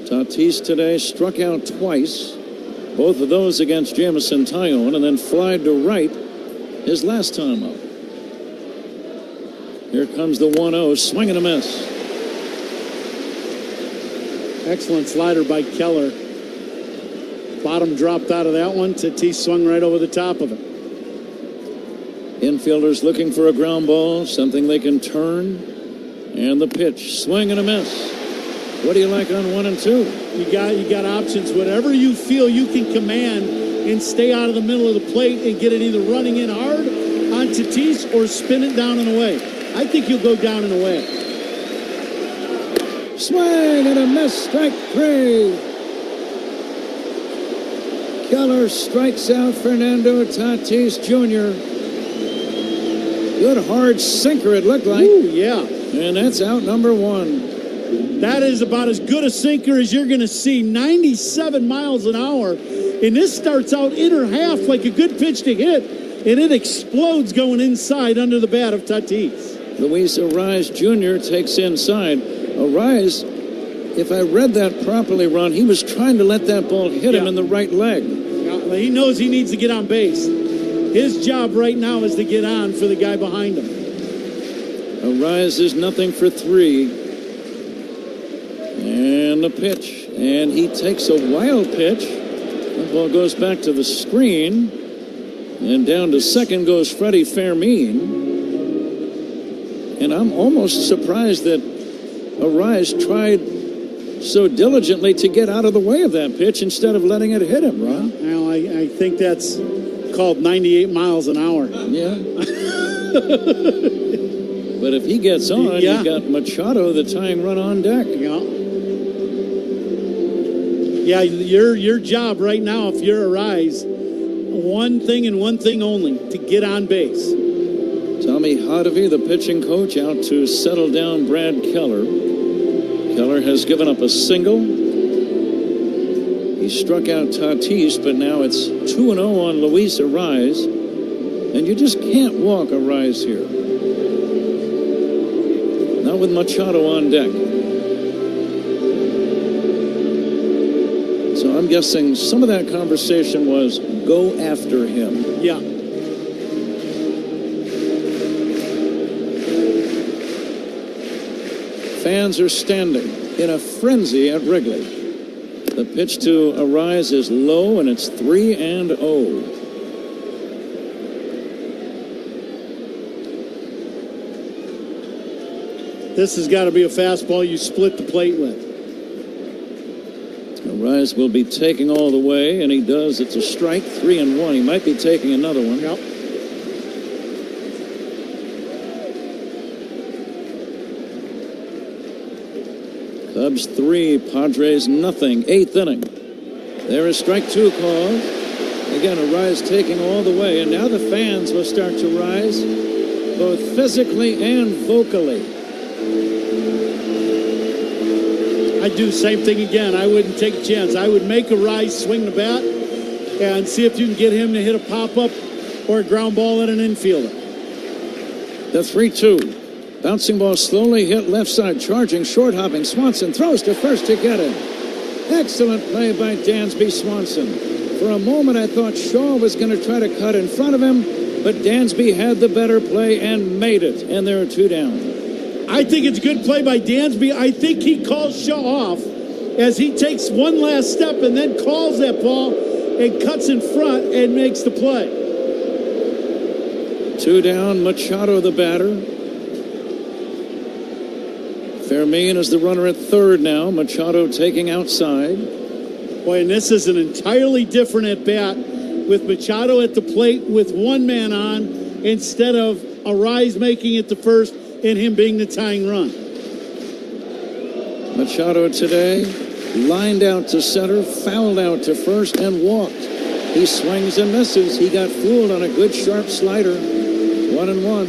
Tatis today struck out twice. Both of those against Jamison Tyone, and then flied to right his last time up. Here comes the 1-0, swing and a miss. Excellent slider by Keller. Bottom dropped out of that one. Tatis swung right over the top of it. Infielders looking for a ground ball, something they can turn. And the pitch, swing and a miss. What do you like on 1 and 2? You got options. Whatever you feel you can command and stay out of the middle of the plate and get it either running in hard on Tatis or spin it down and away. I think you'll go down and away. Swing and a miss, strike 3. Keller strikes out Fernando Tatis Jr. Good hard sinker it looked like. Ooh, yeah. And that's out number 1. That is about as good a sinker as you're going to see. 97 miles an hour. And this starts out inner half like a good pitch to hit. And it explodes going inside under the bat of Tatis. Luis Arise Jr. takes inside. Arise, if I read that properly, Ron, he was trying to let that ball hit him in the right leg. Yeah, he knows he needs to get on base. His job right now is to get on for the guy behind him. Arise is nothing for 3. And the pitch. And he takes a wild pitch. The ball goes back to the screen. And down to second goes Freddie Fermin. And I'm almost surprised that Arise tried so diligently to get out of the way of that pitch instead of letting it hit him, Ron. Well, I think that's called 98 miles an hour. Yeah. But if he gets on, you've got Machado, the tying run on deck. Yeah, your job right now, if you're Arise, one thing and one thing only, to get on base. Tommy Hodovy, the pitching coach, out to settle down Brad Keller. Keller has given up a single. He struck out Tatis, but now it's 2-0 on Luis Arise. And you just can't walk Arise here. Not with Machado on deck. So I'm guessing some of that conversation was go after him. Yeah. Fans are standing in a frenzy at Wrigley. The pitch to Arise is low, and it's 3-0. This has got to be a fastball you split the plate with. Rise will be taking all the way, and he does. It's a strike, 3-1. He might be taking another one. Yep. Cubs 3, Padres nothing. 8th inning. There is strike 2 called. Again, a Rise taking all the way, and now the fans will start to rise, both physically and vocally. I'd do the same thing again. I wouldn't take a chance. I would make a Rise swing the bat and see if you can get him to hit a pop-up or a ground ball at an infielder. The 3-2. Bouncing ball slowly hit left side, charging, short hopping. Swanson throws to first to get him. Excellent play by Dansby Swanson. For a moment, I thought Shaw was going to try to cut in front of him, but Dansby had the better play and made it, and there are 2 down. I think it's a good play by Dansby. I think he calls Shaw off as he takes one last step and then calls that ball and cuts in front and makes the play. 2 down, Machado the batter. Fermin is the runner at third now. Machado taking outside. Boy, and this is an entirely different at-bat with Machado at the plate with one man on instead of a Rise making it to first and him being the tying run. Machado today lined out to center, fouled out to first, and walked. He swings and misses. He got fooled on a good sharp slider. 1-1.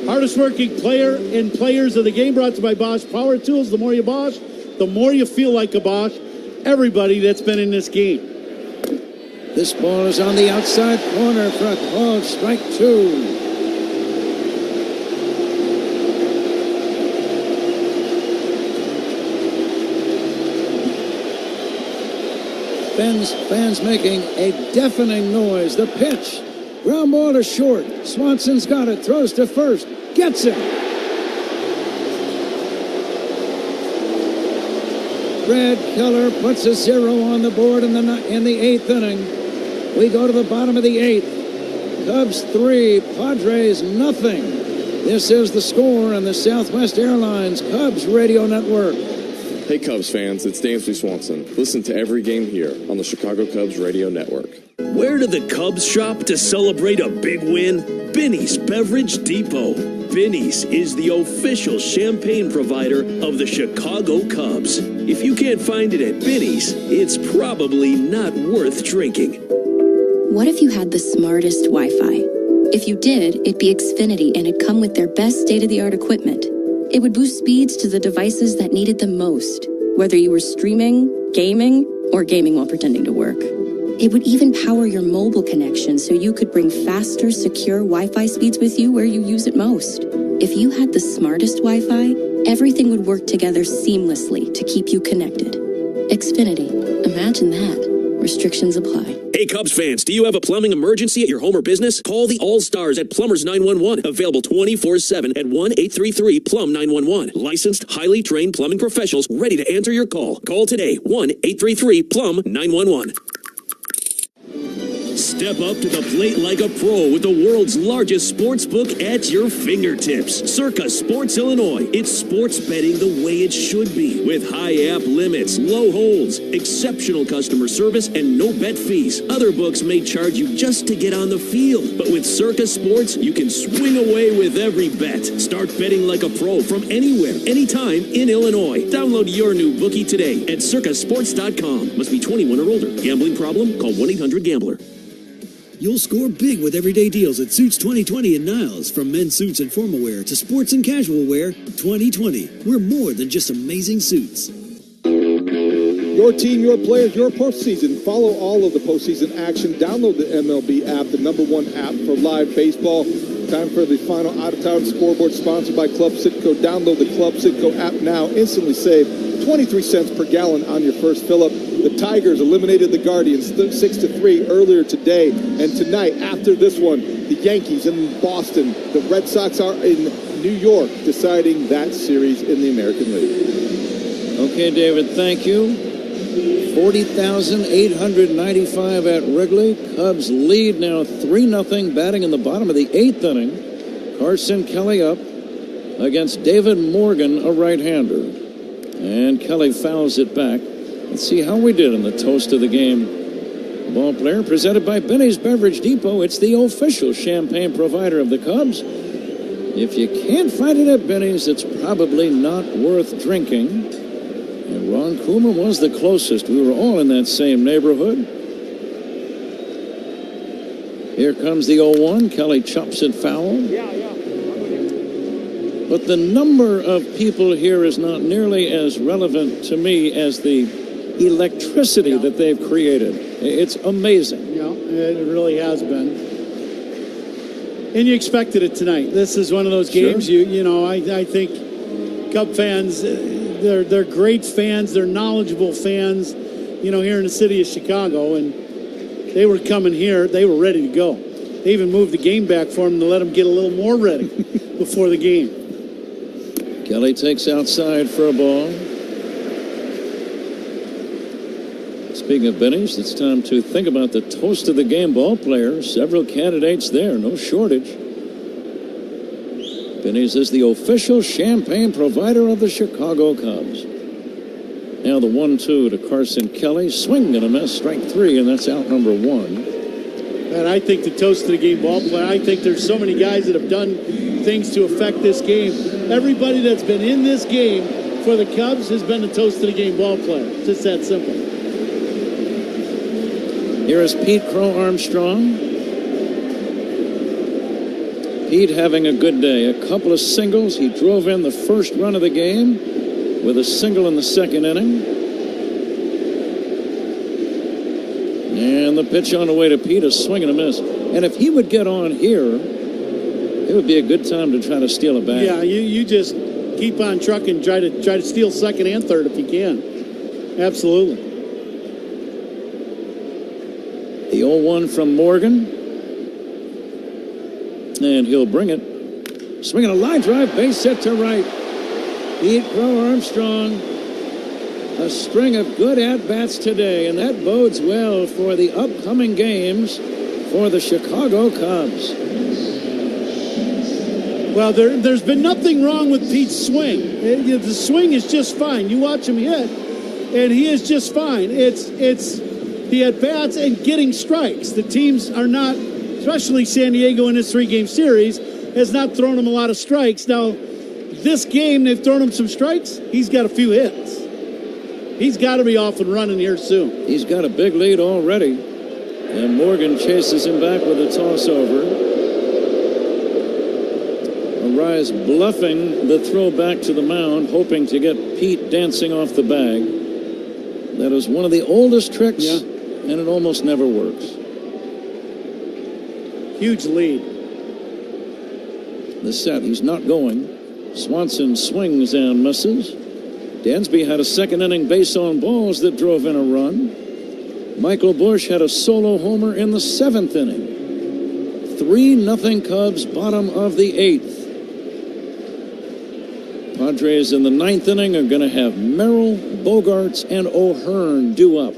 Hardest working player and players of the game, brought to you by Bosch Power Tools. The more you Bosch, the more you feel like a Bosch. Everybody that's been in this game. This ball is on the outside corner for a called strike 2. Fans making a deafening noise. The pitch. Ground ball to short. Swanson's got it. Throws to first. Gets it. Brad Keller puts a 0 on the board in the 8th inning. We go to the bottom of the 8th. Cubs 3, Padres nothing. This is the score on the Southwest Airlines Cubs Radio Network. Hey Cubs fans, it's Dansby Swanson. Listen to every game here on the Chicago Cubs Radio Network. Where do the Cubs shop to celebrate a big win? Binny's Beverage Depot. Binny's is the official champagne provider of the Chicago Cubs. If you can't find it at Binny's, it's probably not worth drinking. What if you had the smartest Wi-Fi? If you did, it'd be Xfinity and it'd come with their best state-of-the-art equipment. It would boost speeds to the devices that needed them most, whether you were streaming, gaming, or gaming while pretending to work. It would even power your mobile connection so you could bring faster, secure Wi-Fi speeds with you where you use it most. If you had the smartest Wi-Fi, everything would work together seamlessly to keep you connected. Xfinity. Imagine that. Restrictions apply. Hey Cubs fans, do you have a plumbing emergency at your home or business? Call the All-Stars at Plumbers 911. Available 24/7 at 1-833-PLUM-911. Licensed, highly trained plumbing professionals ready to answer your call. Call today, 1-833-PLUM-911. Step up to the plate like a pro with the world's largest sports book at your fingertips. Circa Sports Illinois. It's sports betting the way it should be. With high app limits, low holds, exceptional customer service, and no bet fees. Other books may charge you just to get on the field. But with Circa Sports, you can swing away with every bet. Start betting like a pro from anywhere, anytime in Illinois. Download your new bookie today at circasports.com. Must be 21 or older. Gambling problem? Call 1-800-GAMBLER. You'll score big with everyday deals at Suits 2020 in Niles. From men's suits and formal wear to sports and casual wear, 2020. We're more than just amazing suits. Your team, your players, your postseason. Follow all of the postseason action. Download the MLB app, the #1 app for live baseball. Time for the final out-of-town scoreboard, sponsored by Club Citgo. Download the Club Citgo app now. Instantly save 23 cents per gallon on your first fill-up. The Tigers eliminated the Guardians 6-3 earlier today. And tonight, after this one, the Yankees in Boston. The Red Sox are in New York, deciding that series in the American League. Okay, David, thank you. 40,895 at Wrigley. Cubs lead now 3-0, batting in the bottom of the 8th inning. Carson Kelly up. against David Morgan, a right-hander. And Kelly fouls it back. Let's see how we did in the toast of the game. Ball player presented by Benny's Beverage Depot. It's the official champagne provider of the Cubs. If you can't find it at Benny's, it's probably not worth drinking. And Ron Coomer was the closest. We were all in that same neighborhood. Here comes the 0-1. Kelly chops it foul. But the number of people here is not nearly as relevant to me as the electricity that they've created. It's amazing. Yeah, it really has been. And you expected it tonight. This is one of those games. Sure. I think Cub fans, they're great fans. They're knowledgeable fans. Here in the city of Chicago, and they were coming here. They were ready to go. They even moved the game back for them to let them get a little more ready before the game. Kelly takes outside for a ball. Speaking of Benny's, it's time to think about the toast of the game ball player. Several candidates there, no shortage. Benny's is the official champagne provider of the Chicago Cubs. Now the 1-2 to Carson Kelly. Swing and a miss, strike 3, and that's out number 1. And I think the toast of the game ball player, I think there's so many guys that have done things to affect this game. Everybody that's been in this game for the Cubs has been the toast of the game ball player. It's just that simple. Here is Pete Crow Armstrong. Pete having a good day. A couple of singles. He drove in the first run of the game with a single in the second inning. And the pitch on the way to Pete, a swing and a miss. And if he would get on here, it would be a good time to try to steal a bag. Yeah, you just keep on trucking, try to steal second and third if you can. Absolutely. The 0-1 from Morgan. And he'll bring it. Swinging a line drive, base hit to right. Pete Crow Armstrong. A string of good at-bats today, and that bodes well for the upcoming games for the Chicago Cubs. Well, there's been nothing wrong with Pete's swing. The swing is just fine. You watch him hit, and he is just fine. It's the at-bats and getting strikes. The teams are not, especially San Diego in this 3-game series, has not thrown him a lot of strikes. Now, this game, they've thrown him some strikes. He's got a few hits. He's got to be off and running here soon. He's got a big lead already. And Morgan chases him back with a toss-over. Arise bluffing the throw back to the mound, hoping to get Pete dancing off the bag. That is one of the oldest tricks, and it almost never works. Huge lead. The set, he's not going. Swanson swings and misses. Dansby had a second inning base on balls that drove in a run. Michael Busch had a solo homer in the 7th inning. 3-0 Cubs, bottom of the 8th. Padres in the 9th inning are going to have Merrill, Bogarts, and O'Hearn due up.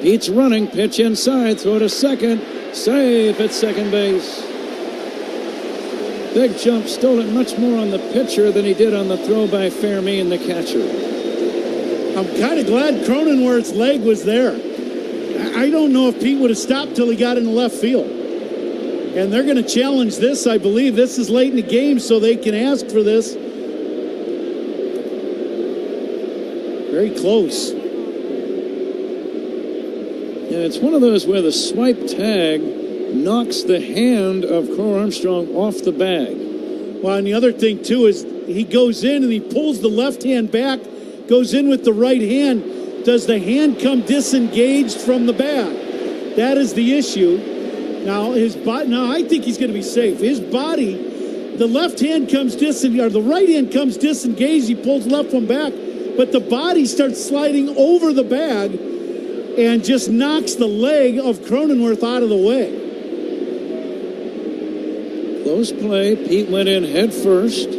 Pete's running, pitch inside, throw to second, safe at second base. Big jump, stole it much more on the pitcher than he did on the throw by Fermi and the catcher. I'm kind of glad Cronenworth's leg was there. I don't know if Pete would have stopped till he got in the left field. And they're going to challenge this, I believe. This is late in the game, so they can ask for this. Very close. Yeah, it's one of those where the swipe tag knocks the hand of Crow Armstrong off the bag. Well, and the other thing, too, is he goes in and he pulls the left hand back, goes in with the right hand. Does the hand come disengaged from the bag? That is the issue. Now, I think he's going to be safe. His body, the left hand comes or the right hand comes disengaged. He pulls left one back, but the body starts sliding over the bag and just knocks the leg of Cronenworth out of the way. Close play. Pete went in head first.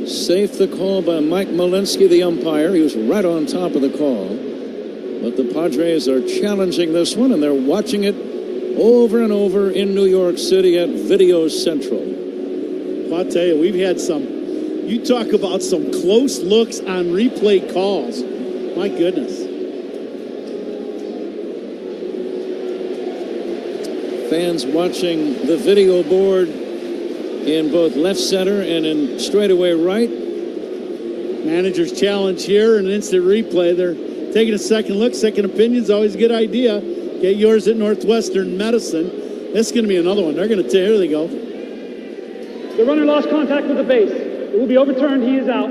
Safe the call by Mike Malinsky, the umpire. He was right on top of the call. But the Padres are challenging this one, and they're watching it over and over in New York City at Video Central. Well, I'll tell you, we've had some, you talk about some close looks on replay calls. My goodness. Fans watching the video board in both left center and in straightaway right. Manager's challenge here, an instant replay. They're taking a second look. Second opinion's always a good idea. Get yours at Northwestern Medicine. This is going to be another one. They're going to here they go. The runner lost contact with the base. It will be overturned. He is out.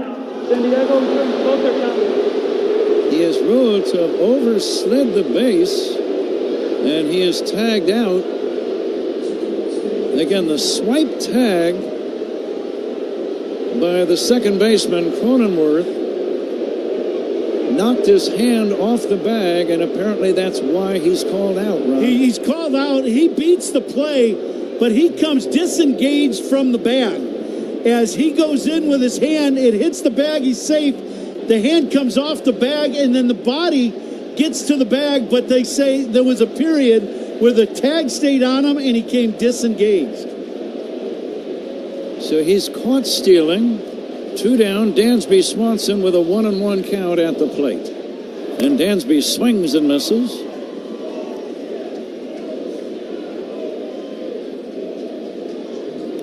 San Diego returns both their counters. He is ruled to have overslid the base, and he is tagged out. Again, the swipe tag by the second baseman, Cronenworth, knocked his hand off the bag, and apparently that's why he's called out, Rob. He's called out. He beats the play, but he comes disengaged from the bag. As he goes in with his hand, it hits the bag. He's safe. The hand comes off the bag, and then the body gets to the bag, but they say there was a period where the tag stayed on him, and he came disengaged. So he's caught stealing. 2 down, Dansby Swanson with a 1-1 count at the plate. And Dansby swings and misses.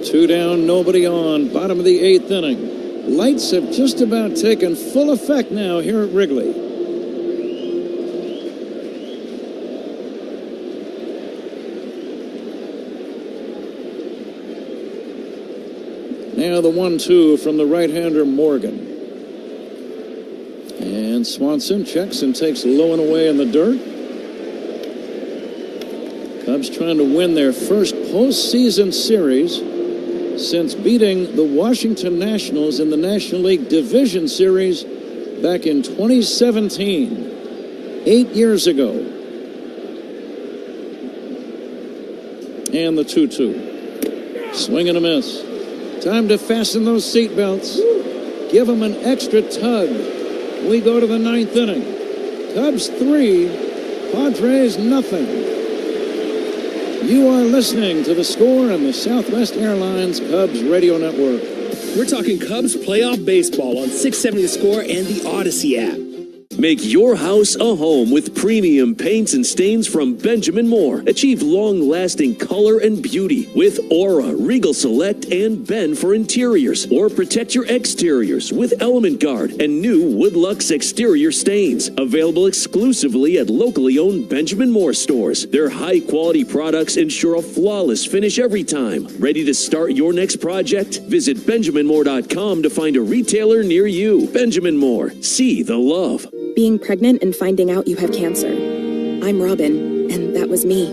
Two down, nobody on. Bottom of the 8th inning. Lights have just about taken full effect now here at Wrigley. Now the 1-2 from the right-hander Morgan. And Swanson checks and takes low and away in the dirt. Cubs trying to win their first postseason series since beating the Washington Nationals in the National League Division Series back in 2017, 8 years ago. And the 2-2. Swing and a miss. Time to fasten those seatbelts. Give them an extra tug. We go to the 9th inning. Cubs 3, Padres nothing. You are listening to The Score on the Southwest Airlines Cubs Radio Network. We're talking Cubs playoff baseball on 670 The Score and the Odyssey app. Make your house a home with premium paints and stains from Benjamin Moore. Achieve long-lasting color and beauty with Aura, Regal Select, and Ben for interiors. Or protect your exteriors with Element Guard and new Woodlux exterior stains. Available exclusively at locally owned Benjamin Moore stores. Their high-quality products ensure a flawless finish every time. Ready to start your next project? Visit BenjaminMoore.com to find a retailer near you. Benjamin Moore. See the love. Being pregnant and finding out you have cancer. I'm Robin, and that was me.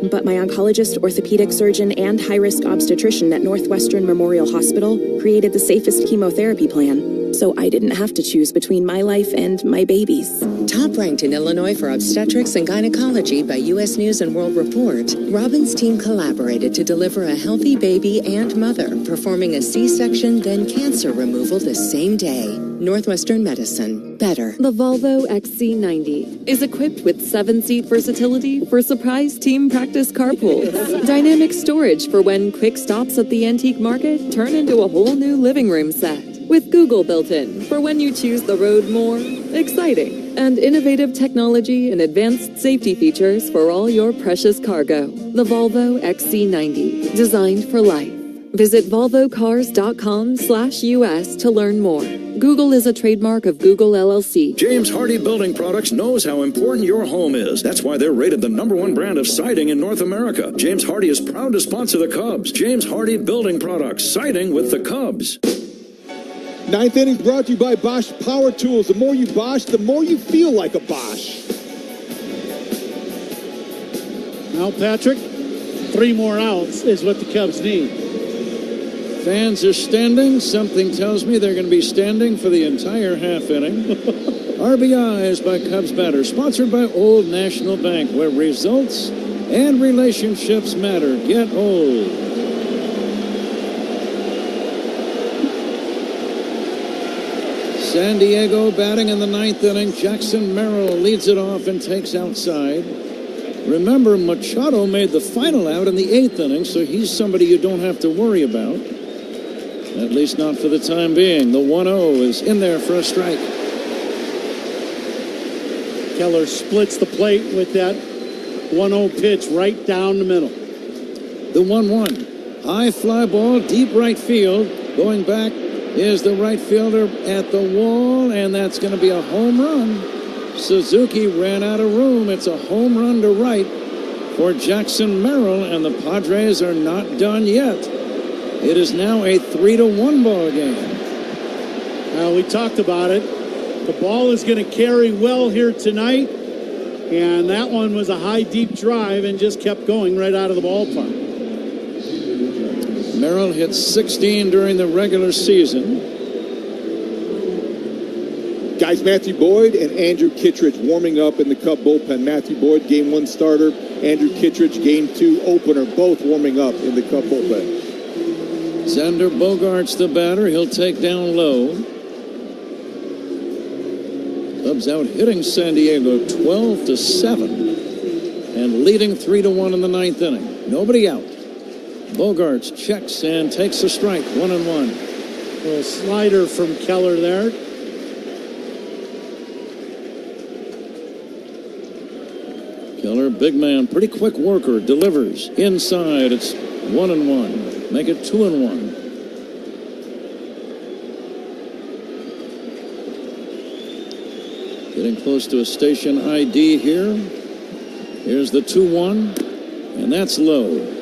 But my oncologist, orthopedic surgeon, and high-risk obstetrician at Northwestern Memorial Hospital created the safest chemotherapy plan, so I didn't have to choose between my life and my baby's. Top ranked in Illinois for obstetrics and gynecology by U.S. News and World Report, Robin's team collaborated to deliver a healthy baby and mother, performing a C-section, then cancer removal the same day. Northwestern Medicine. Better. The Volvo XC90 is equipped with 7-seat versatility for surprise team practice carpools. Dynamic storage for when quick stops at the antique market turn into a whole new living room set. With Google built in for when you choose the road more exciting. And innovative technology and advanced safety features for all your precious cargo. The Volvo XC90. Designed for life. Visit volvocars.com/US to learn more. Google is a trademark of Google LLC. James Hardie Building Products knows how important your home is. That's why they're rated the #1 brand of siding in North America. James Hardie is proud to sponsor the Cubs. James Hardie Building Products, siding with the Cubs. 9th inning brought to you by Bosch Power Tools. The more you Bosch, the more you feel like a Bosch. Now, Patrick, 3 more outs is what the Cubs need. Fans are standing. Something tells me they're going to be standing for the entire half inning. RBIs by Cubs batter, sponsored by Old National Bank, where results and relationships matter. Get old. San Diego batting in the 9th inning. Jackson Merrill leads it off and takes outside. Remember, Machado made the final out in the 8th inning, so he's somebody you don't have to worry about. At least not for the time being. The 1-0 is in there for a strike. Keller splits the plate with that 1-0 pitch right down the middle. The 1-1. High fly ball, deep right field. Going back is the right fielder at the wall, and that's going to be a home run. Suzuki ran out of room. It's a home run to right for Jackson Merrill, and the Padres are not done yet. It is now a 3-1 ball game. We talked about it. The ball is going to carry well here tonight, and that one was a high, deep drive and just kept going right out of the ballpark. Merrill hit 16 during the regular season. Guys, Matthew Boyd and Andrew Kittredge warming up in the Cub bullpen. Matthew Boyd, Game 1 starter. Andrew Kittredge, Game 2 opener. Both warming up in the Cub bullpen. Xander Bogaerts the batter. He'll take down low. Cubs out hitting San Diego 12-7 and leading 3-1 in the ninth inning. Nobody out. Bogaerts checks and takes a strike. 1-1. Little slider from Keller there. Keller, big man, pretty quick worker, delivers inside. It's 1-1. Make it 2-1. Getting close to a station ID here. Here's the 2-1, and that's low.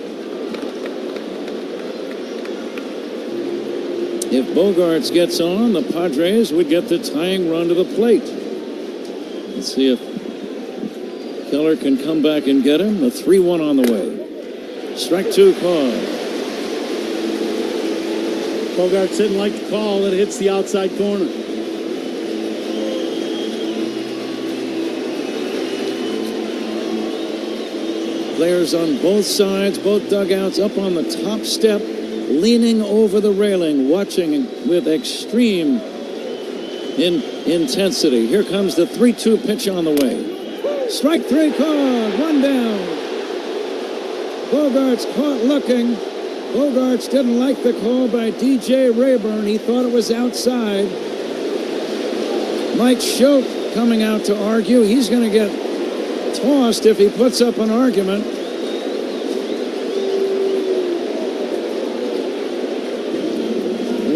If Bogaerts gets on, the Padres would get the tying run to the plate. Let's see if Keller can come back and get him. The 3-1 on the way. Strike 2 called. Bogaerts didn't like the call. It hits the outside corner. Players on both sides, both dugouts, up on the top step, leaning over the railing, watching with extreme intensity. Here comes the 3-2 pitch on the way. Strike 3 called. 1 down. Bogaerts caught looking. Bogaerts didn't like the call by DJ Rayburn. He thought it was outside. Mike Schoch coming out to argue. He's going to get tossed if he puts up an argument.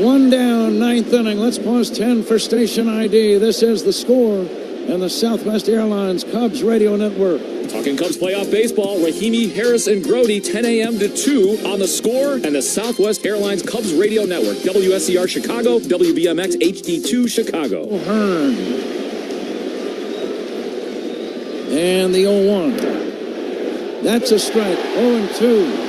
One down, ninth inning. Let's pause 10 for station ID. This is The Score and the Southwest Airlines Cubs Radio Network. Talking Cubs playoff baseball, Rahimi, Harris, and Grody, 10 a.m. to 2 on The Score and the Southwest Airlines Cubs Radio Network. WSCR Chicago, WBMX HD2 Chicago. Hearn. And the 0-1. That's a strike. 0-2.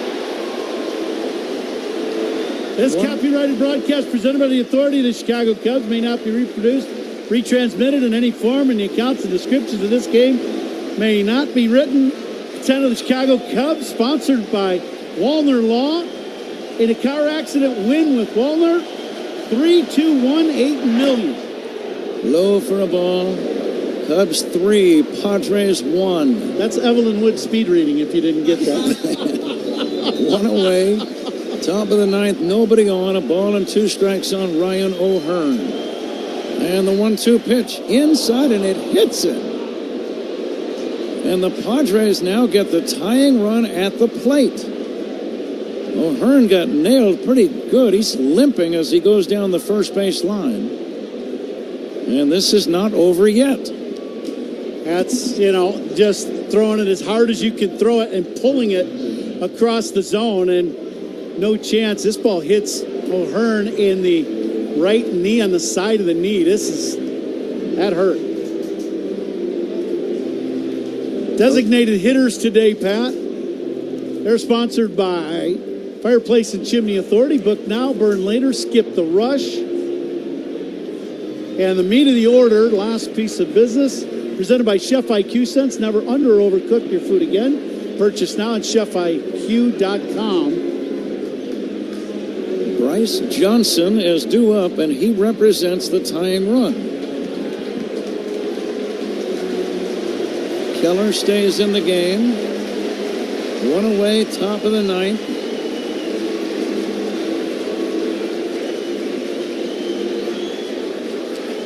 This copyrighted broadcast presented by the authority of the Chicago Cubs may not be reproduced, retransmitted in any form, and the accounts and descriptions of this game may not be written. Consent of the Chicago Cubs, sponsored by Walner Law. In a car accident win with Walner, 3-2-1-8 million. Low for a ball. Cubs 3, Padres 1. That's Evelyn Wood speed reading if you didn't get that. 1 away. Top of the ninth, nobody on. A ball and 2 strikes on Ryan O'Hearn. And the 1-2 pitch inside, and it hits it. And the Padres now get the tying run at the plate. O'Hearn got nailed pretty good. He's limping as he goes down the first base line. And this is not over yet. That's, just throwing it as hard as you can throw it and pulling it across the zone. And no chance. This ball hits O'Hearn in the right knee, on the side of the knee. That hurt. Designated hitters today, Pat. They're sponsored by Fireplace and Chimney Authority. Book now, burn later, skip the rush. And the meat of the order, last piece of business, presented by Chef IQ. Sense never under or overcook your food again. Purchase now at chefiq.com. Bryce Johnson is due up, and he represents the tying run. Keller stays in the game. 1 away, top of the ninth.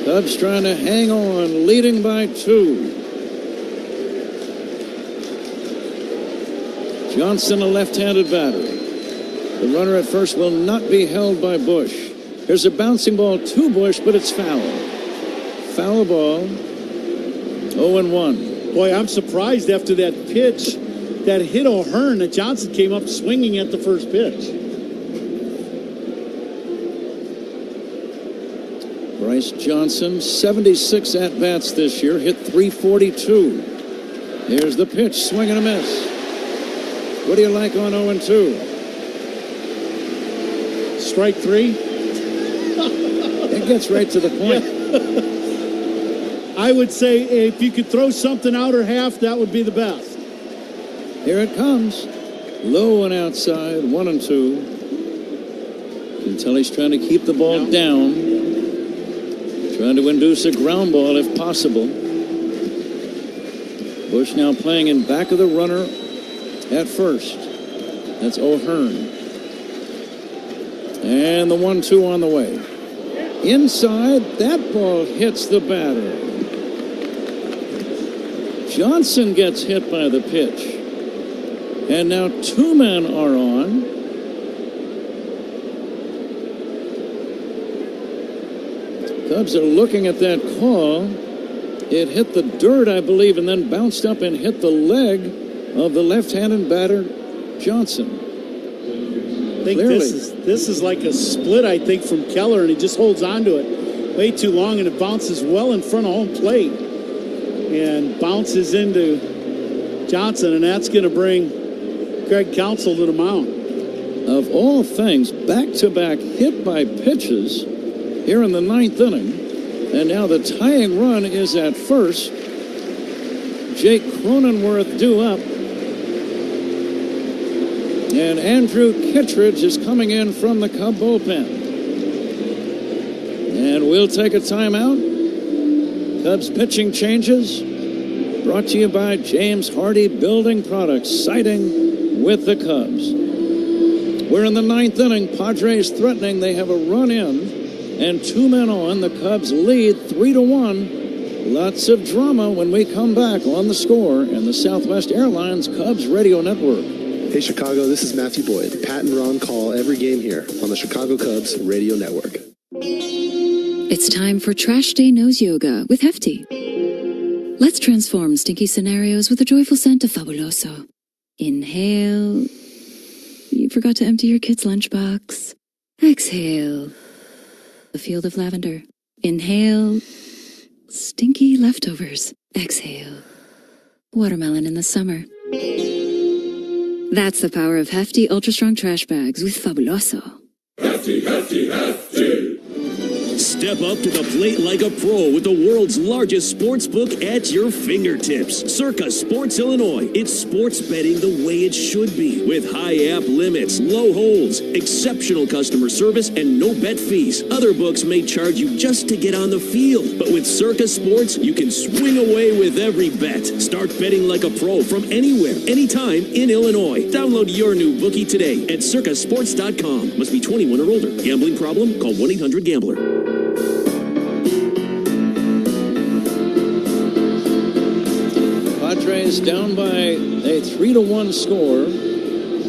Cubs trying to hang on, leading by 2. Johnson, a left-handed batter. The runner at first will not be held by Bush. Here's a bouncing ball to Bush, but it's foul. Foul ball. 0-1. Boy, I'm surprised after that pitch that hit O'Hearn that Johnson came up swinging at the first pitch. Bryce Johnson, 76 at-bats this year, hit .342. Here's the pitch, swing and a miss. What do you like on 0-2? Strike 3? It gets right to the point. I would say if you could throw something out or half, that would be the best. Here it comes. Low and outside, 1-2. You can tell he's trying to keep the ball down. Trying to induce a ground ball if possible. Bush now playing in back of the runner at first. That's O'Hearn. And the 1-2 on the way. Inside, that ball hits the batter. Johnson gets hit by the pitch. And now 2 men are on. Cubs are looking at that call. It hit the dirt, I believe, and then bounced up and hit the leg of the left-handed batter, Johnson. I think this is like a split, I think, from Keller, and he just holds on to it way too long, and it bounces well in front of home plate and bounces into Johnson, and that's going to bring Craig Counsell to the mound. Of all things, back-to-back hit by pitches here in the 9th inning, and now the tying run is at first. Jake Cronenworth due up. And Andrew Kittredge is coming in from the Cub bullpen. And we'll take a timeout. Cubs pitching changes. Brought to you by James Hardy Building Products, siding with the Cubs. We're in the 9th inning. Padres threatening. They have a run in and 2 men on. The Cubs lead 3-1. Lots of drama when we come back on The Score and the Southwest Airlines Cubs Radio Network. Hey Chicago, this is Matthew Boyd. Pat and Ron call every game here on the Chicago Cubs Radio Network. It's time for Trash Day Nose Yoga with Hefty. Let's transform stinky scenarios with a joyful scent of Fabuloso. Inhale. You forgot to empty your kid's lunchbox. Exhale. A field of lavender. Inhale. Stinky leftovers. Exhale. Watermelon in the summer. That's the power of Hefty Ultra Strong Trash Bags with Fabuloso. Hefty, Hefty, Hefty. Step up to the plate like a pro with the world's largest sports book at your fingertips. Circa Sports Illinois. It's sports betting the way it should be. With high app limits, low holds, exceptional customer service, and no bet fees. Other books may charge you just to get on the field. But with Circa Sports, you can swing away with every bet. Start betting like a pro from anywhere, anytime in Illinois. Download your new bookie today at circasports.com. Must be 21 or older. Gambling problem? Call 1-800-GAMBLER. Padres down by a 3-1 score,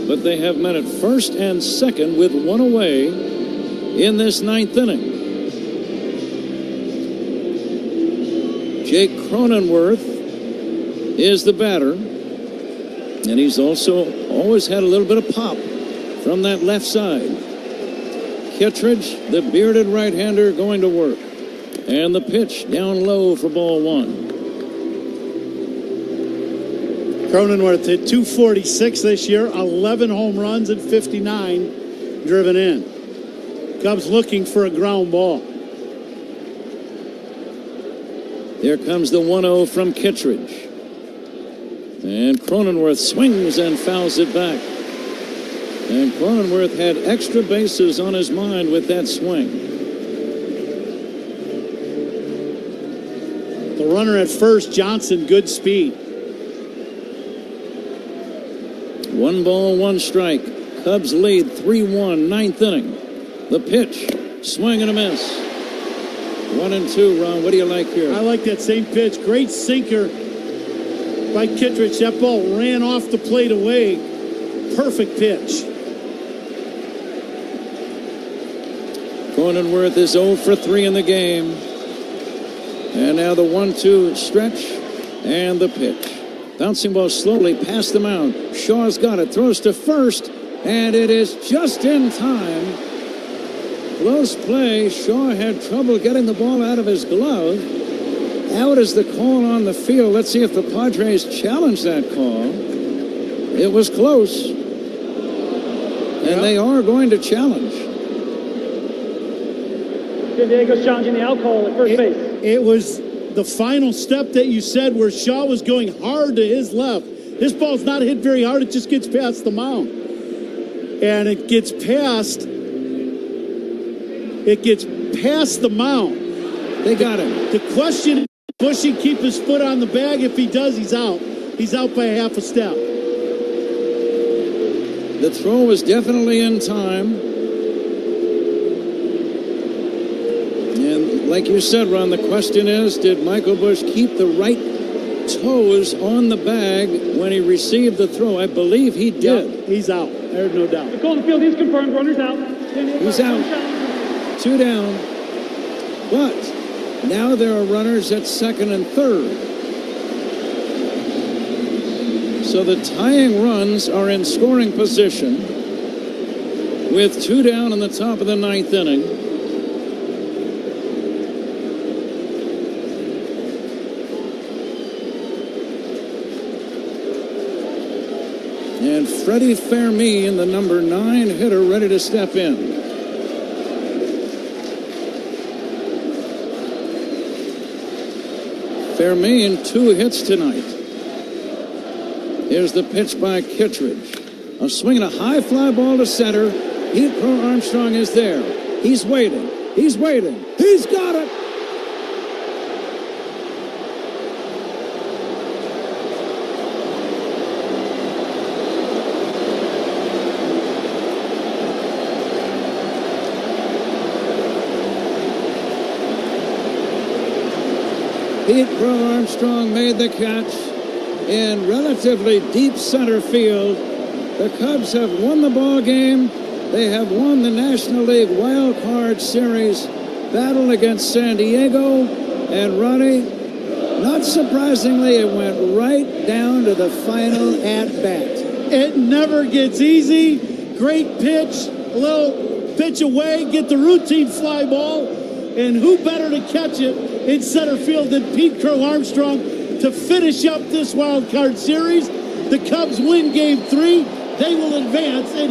but they have men at first and second with 1 away in this 9th inning. Jake Cronenworth is the batter, and he's also always had a little bit of pop from that left side. Kittredge, the bearded right-hander, going to work, and the pitch down low for ball 1. Cronenworth hit .246 this year, 11 home runs and 59 driven in. Cubs looking for a ground ball. Here comes the 1-0 from Kittredge. And Cronenworth swings and fouls it back. And Cronenworth had extra bases on his mind with that swing. The runner at first, Johnson, good speed. 1 ball, 1 strike. Cubs lead 3-1, 9th inning. The pitch, swing and a miss. 1-2, Ron. What do you like here? I like that same pitch. Great sinker by Kittredge. That ball ran off the plate away. Perfect pitch. Cronenworth is 0 for 3 in the game. And now the 1-2 stretch and the pitch. Bouncing ball slowly past the mound. Shaw's got it. Throws to first. And it is just in time. Close play. Shaw had trouble getting the ball out of his glove. Out is the call on the field. Let's see if the Padres challenge that call. It was close. And they are going to challenge. San Diego's challenging the out call at first base. It was the final step that you said where Shaw was going hard to his left. This ball's not hit very hard. It just gets past the mound. And it gets past the mound. They got him. The question is, Bushy keep his foot on the bag. If he does, he's out. He's out by a half a step. The throw was definitely in time. And like you said, Ron, the question is, did Michael Busch keep the right toes on the bag when he received the throw? I believe he did. Yep, he's out. There's no doubt. The call on the field, he's confirmed. Runner's out. He's out. 2 down. But now there are runners at second and third. So the tying runs are in scoring position with 2 down in the top of the 9th inning. And Freddie Fermin, the number 9 hitter, ready to step in. Fermin, 2 hits tonight. Here's the pitch by Kittredge. A swing and a high fly ball to center. Pete Crow Armstrong is there. He's waiting. He's waiting. He's got it. Pete Crow Armstrong made the catch in relatively deep center field. The Cubs have won the ball game. They have won the National League Wild Card Series battle against San Diego. And Ronnie, not surprisingly, it went right down to the final at-bat. It never gets easy. Great pitch. A little pitch away. Get the routine fly ball. And who better to catch it in center field than Pete Crow Armstrong to finish up this wild card series? The Cubs win Game 3. They will advance into